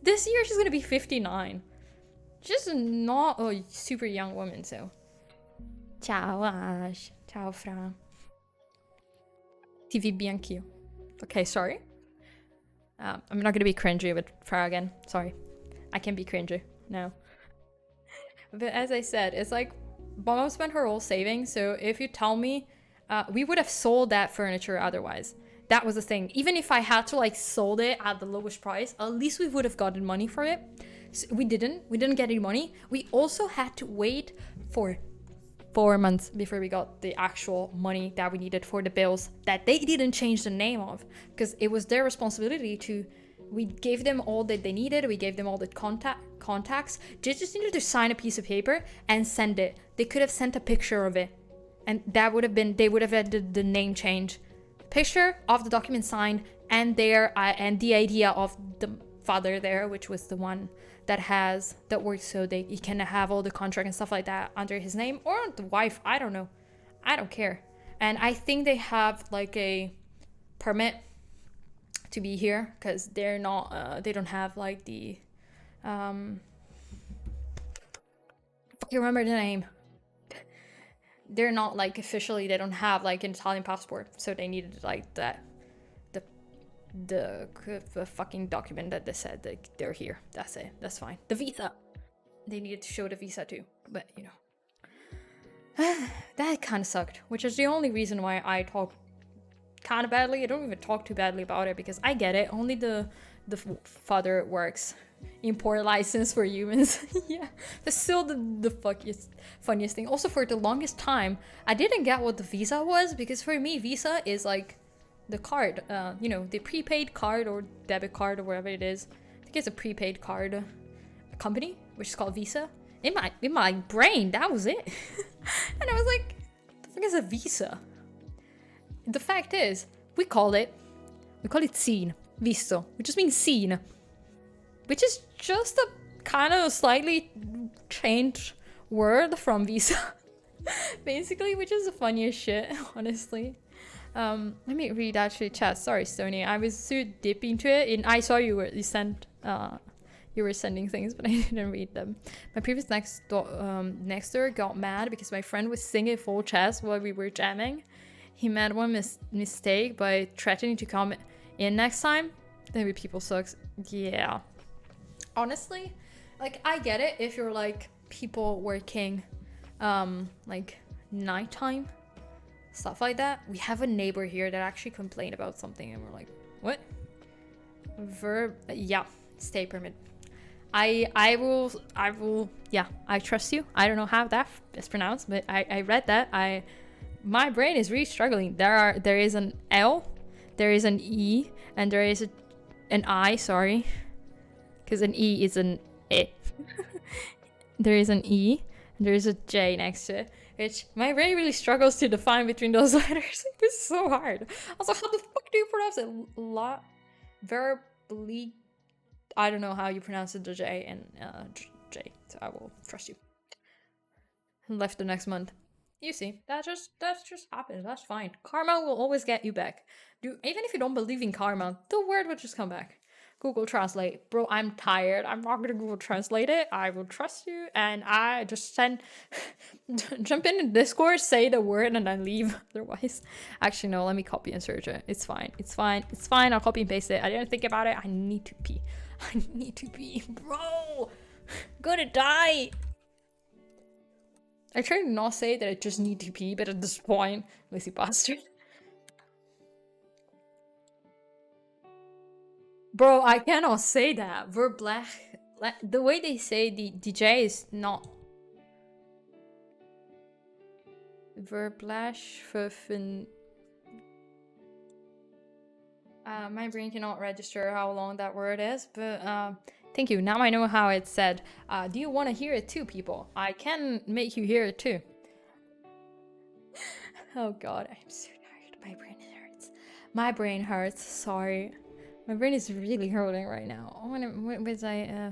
This year she's gonna be 59. Just not a super young woman. So ciao Ash, ciao Fra. TV Bianchio. Okay, sorry. I'm not gonna be cringy with Fra again. Sorry, I can be cringy now. But as I said, it's like mom spent her whole savings. So if you tell me, we would have sold that furniture otherwise. That was the thing. Even if I had to like sold it at the lowest price, at least we would have gotten money for it. So we didn't get any money. We also had to wait for 4 months before we got the actual money that we needed for the bills that they didn't change the name of, because it was their responsibility to. We gave them all that they needed. We gave them all the contacts. They just needed to sign a piece of paper and send it. They could have sent a picture of it, and that would have been, they would have had the name change. Picture of the document signed and and the idea of the father there, which was the one that works so he can have all the contract and stuff like that under his name, or the wife. I don't know. I don't care. And I think they have like a permit to be here because they're not. They don't have like the. I remember the name. They're not like officially. They don't have like an Italian passport, so they needed like that. The fucking document that they said that they're here. That's it. That's fine. The visa. They needed to show the visa too. But, you know. That kind of sucked. Which is the only reason why I talk kind of badly. I don't even talk too badly about it because I get it. Only the father works. Import license for humans. Yeah. That's still the funniest thing. Also, for the longest time, I didn't get what the visa was because for me, visa is like the card, you know, the prepaid card or debit card or whatever it is. I think it's a prepaid card company, which is called Visa. In my brain, that was it. And I was like, the fuck is a Visa? The fact is, we call it seen, visto, which just means seen, which is just a kind of slightly changed word from Visa, basically, which is the funniest shit, honestly. Let me read actually chat. Sorry, Stony. I was so deep into it, and I saw you were sending things, but I didn't read them. My previous next door got mad because my friend was singing full chest while we were jamming. He made one mistake by threatening to come in next time. Maybe people sucks. Yeah. Honestly, like I get it if you're like people working, like nighttime. Stuff like that. We have a neighbor here that actually complained about something and we're like, what? Yeah, stay permit. I will, yeah, I trust you. I don't know how that is pronounced, but I read that. My brain is really struggling. There is an L, there is an E, and there is an I, sorry. Because an E is an E. There is an E, and there is a J next to it. Which my brain really struggles to define between those letters. It's so hard. Also, how the fuck do you pronounce it? Verbally. I don't know how you pronounce it, the J and J. So I will trust you. Left the next month. You see, that just happens. That's fine. Karma will always get you back. Even if you don't believe in karma, the word will just come back. Google Translate. Bro, I'm tired. I'm not gonna Google Translate it. I will trust you. And I just jump in Discord, say the word, and then leave. Otherwise, actually, no, let me copy and search it. It's fine. It's fine. It's fine. I'll copy and paste it. I didn't think about it. I need to pee. I need to pee. Bro, gonna die. I try to not say that I just need to pee, but at this point, lazy bastard. Bro, I cannot say that. Verblech. The way they say the DJ is not. Verblech. My brain cannot register how long that word is, but thank you. Now I know how it's said. Do you want to hear it too, people? I can make you hear it too. Oh god, I'm so tired. My brain hurts. My brain hurts. Sorry. My brain is really hurting right now. What was I,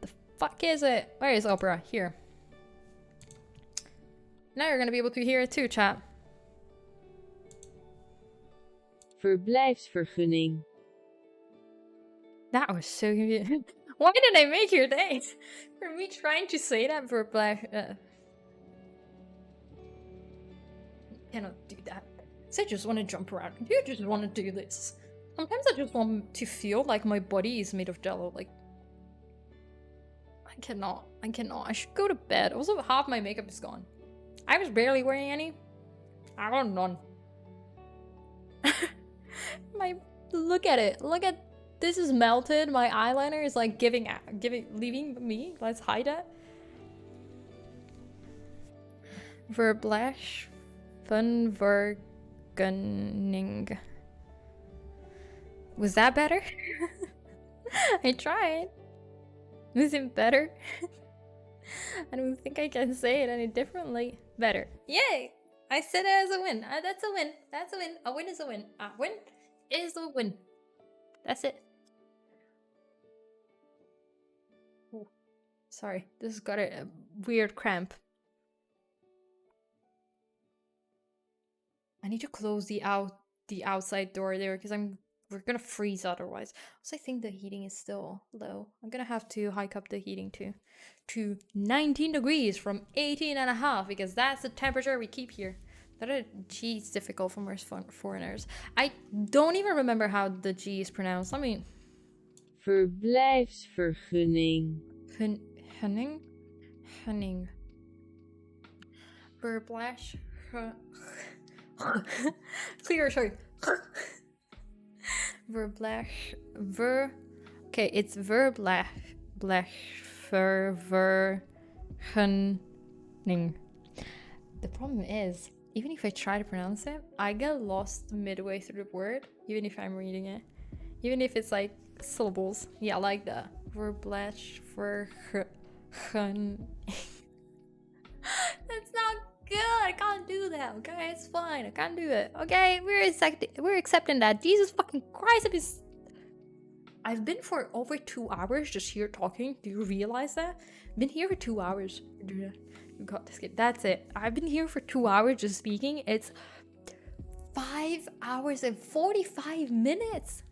the fuck is it? Where is Opera? Here. Now you're gonna be able to hear it too, chat. Verblijfsvergunning. That was so good. Why did I make your day? For me trying to say that verblijf, cannot do that. So I just want to jump around. You just want to do this. Sometimes I just want to feel like my body is made of jello. Like, I cannot. I should go to bed. Also, half my makeup is gone. I was barely wearing any. I got none. Look at it. Look at this is melted. My eyeliner is like leaving me. Let's hide it. Verblesh, Vergunning. Was that better? I tried. Was it better? I don't think I can say it any differently. Better. Yay! I said it as a win. That's a win. That's a win. A win is a win. A win is a win. That's it. Sorry, this has got a weird cramp. I need to close the outside door there because we're gonna freeze otherwise. Also, I think the heating is still low. I'm gonna have to hike up the heating to 19 degrees from 18 and a half because that's the temperature we keep here. G is difficult for most foreigners. I don't even remember how the G is pronounced. I mean, verblijfsvergunning. Hunning? Hunning. Verblash. Clear, sorry. Verblash. Okay, it's verblash. Vergunning. The problem is, even if I try to pronounce it, I get lost midway through the word, even if I'm reading it. Even if it's like syllables. Yeah, like that. Verblash. That's not good. I can't do that. Okay, it's fine. I can't do it. Okay, we're accepting that. Jesus fucking Christ! I've been for over 2 hours just here talking. Do you realize that? Been here for 2 hours. You got this kid. That's it. I've been here for 2 hours just speaking. It's 5 hours and 45 minutes.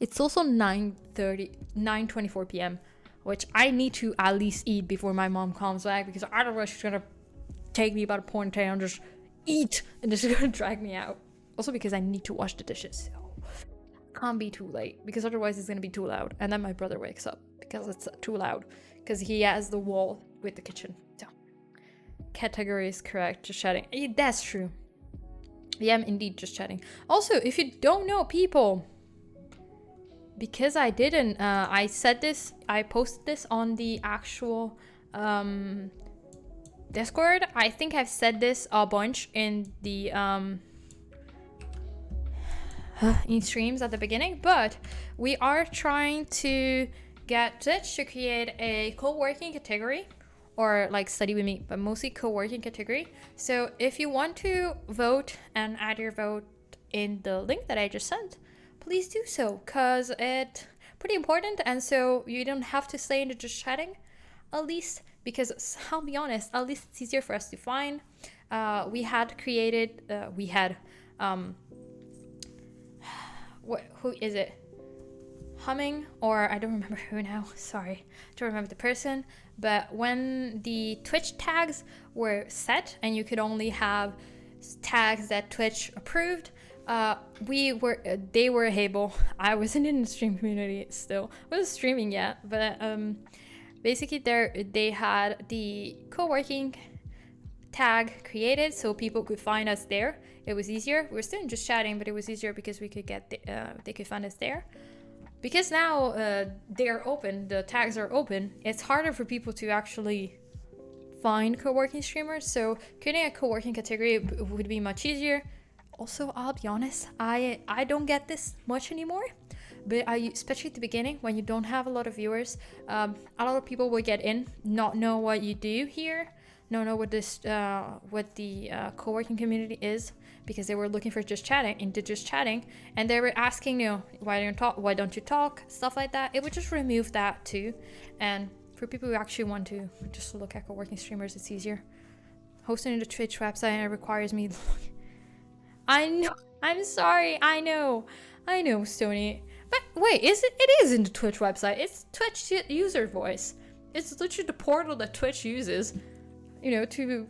It's also 9:24 p.m. which I need to at least eat before my mom comes back because otherwise she's gonna take me by the ponytail and just eat and just gonna drag me out. Also because I need to wash the dishes, so can't be too late because otherwise it's gonna be too loud and then my brother wakes up because it's too loud because he has the wall with the kitchen. So category is correct, just chatting. That's true. Yeah, I'm indeed just chatting. Also, if you don't know people, because I didn't, I posted this on the actual Discord. I think I've said this a bunch in the in streams at the beginning, but we are trying to get Twitch to create a co-working category or like study with me, but mostly co-working category. So if you want to vote and add your vote in the link that I just sent, please do so, because it's pretty important, and so you don't have to stay into just chatting, at least, because I'll be honest, at least it's easier for us to find. We had who is it? Humming, or I don't remember who now, sorry, I don't remember the person, but when the Twitch tags were set and you could only have tags that Twitch approved, they were able. I wasn't in the stream community still. I wasn't streaming yet, but basically they had the co-working tag created so people could find us there. It was easier. We were still just chatting, but it was easier because we could they could find us there. Because now they're open, the tags are open, it's harder for people to actually find co-working streamers. So creating a co-working category would be much easier. Also, I'll be honest, I don't get this much anymore, but especially at the beginning when you don't have a lot of viewers, a lot of people will get in, not know what you do here, not know what the co-working community is, because they were looking for just chatting, and they were asking, why don't you talk, stuff like that. It would just remove that too, and for people who actually want to just look at co-working streamers, it's easier. Hosting the Twitch website requires me. I know. I'm sorry. I know, Stony. But wait, it is in the Twitch website. It's Twitch user voice. It's literally the portal that Twitch uses, to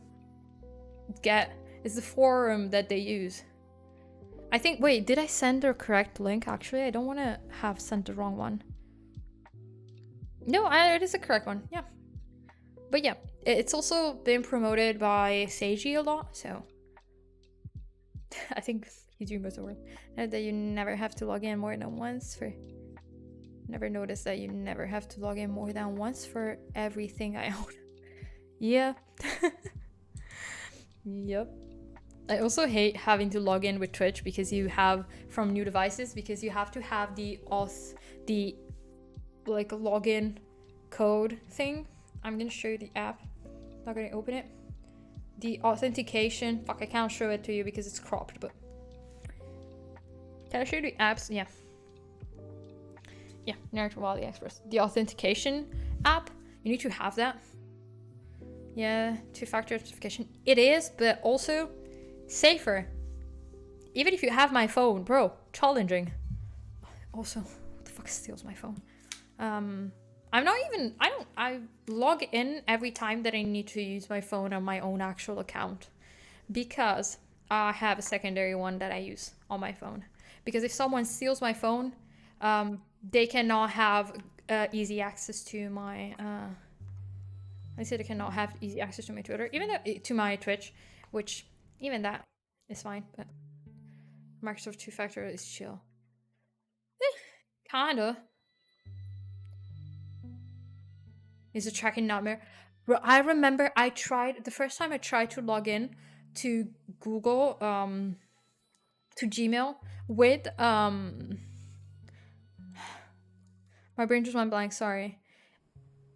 get. It's the forum that they use. I think. Wait, did I send the correct link? Actually, I don't want to have sent the wrong one. No, it is the correct one. Yeah. But yeah, it's also been promoted by Seiji a lot, so. I think he's doing most of the work. Now that you never have to log in more than once for... Never noticed that you never have to log in more than once for everything I own. Yeah. Yep. I also hate having to log in with Twitch because you have, from new devices, because you have to have the login code thing. I'm gonna show you the app. Not gonna open it. The authentication, I can't show it to you because it's cropped, but can I show you the apps? Yeah, Naruto Wally Express. The authentication app, You need to have that. Yeah, two-factor authentication. It is, but also safer. Even if you have my phone, bro, challenging. Also, what the fuck steals my phone? I log in every time that I need to use my phone on my own actual account, because I have a secondary one that I use on my phone. Because if someone steals my phone, they cannot have easy access to my, I said they cannot have easy access to my Twitter, even though, to my Twitch, which even that is fine, but Microsoft two-factor is chill. Kinda. It's a tracking nightmare. Bro, I remember the first time I tried to log in to Google, to Gmail with, my brain just went blank, sorry.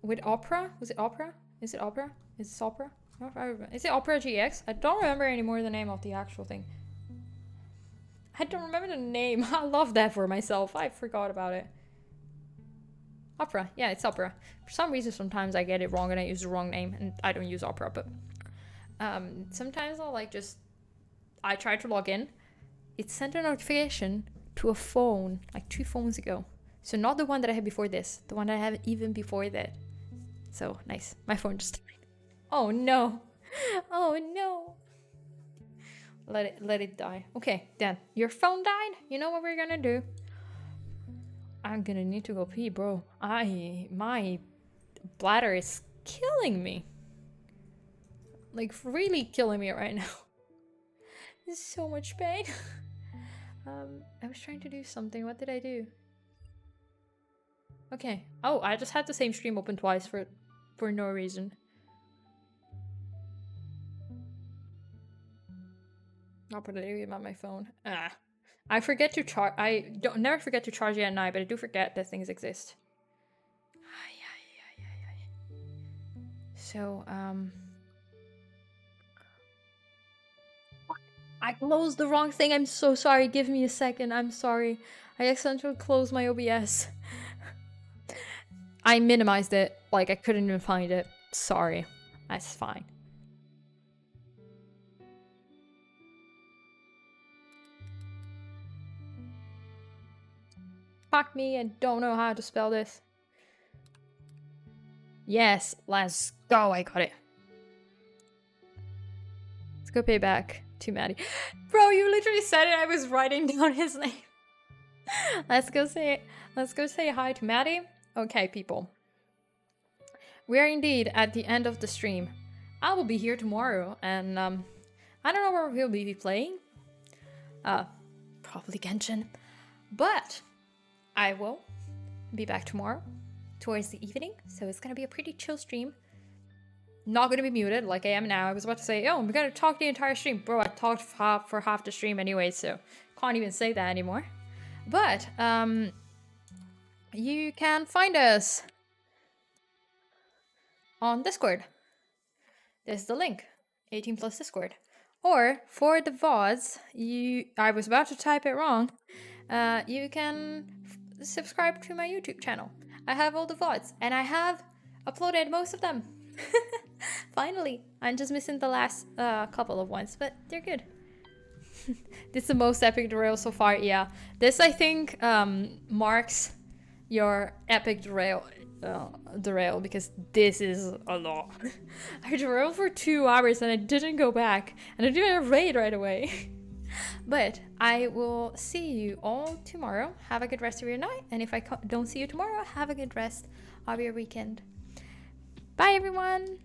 With Opera? Was it Opera? Is it Opera? Is it Opera? Is it Opera GX? I don't remember anymore the name of the actual thing. I don't remember the name. I love that for myself. I forgot about it. Opera. Yeah, it's Opera. For some reason, sometimes I get it wrong and I use the wrong name, and I don't use Opera, but sometimes I'll I try to log in. It sent a notification to a phone like 2 phones ago. So not the one that I had before this, the one that I had even before that. So nice. My phone just died. Oh no. Oh no. Let it die. Okay, Dan, your phone died? You know what we're gonna do? I'm gonna need to go pee, bro. My bladder is killing me. Like, really killing me right now. There's so much pain. I was trying to do something. What did I do? Okay. Oh, I just had the same stream open twice for no reason. I'll put it on my phone. I forget to charge. I don't never forget to charge it at night, but I do forget that things exist. So, I closed the wrong thing. I'm so sorry. Give me a second. I'm sorry. I accidentally closed my OBS. I minimized it. Like, I couldn't even find it. Sorry. That's fine. Fuck me, I don't know how to spell this. Yes, let's go. I got it. Let's go pay back to Maddie. Bro, you literally said it. I was writing down his name. Let's go say hi to Maddie. Okay, people. We are indeed at the end of the stream. I will be here tomorrow, and I don't know where we'll be playing. Probably Genshin. But I will be back tomorrow towards the evening, so it's gonna be a pretty chill stream. Not gonna be muted like I am now. I was about to say, oh, I'm gonna talk the entire stream. Bro, I talked for half the stream anyway, so can't even say that anymore. But, you can find us on Discord. There's the link, 18 plus Discord. Or, for the VODs, I was about to type it wrong, you can subscribe to my YouTube channel. I have all the VODs, and I have uploaded most of them. Finally. I'm just missing the last couple of ones, but they're good. This is the most epic derail so far, yeah. This, I think, marks your epic derail, because this is a lot. I derailed for 2 hours and I didn't go back, and I didn't raid right away. But I will see you all tomorrow. Have a good rest of your night, and if I don't see you tomorrow, have a good rest of your weekend. Bye, everyone!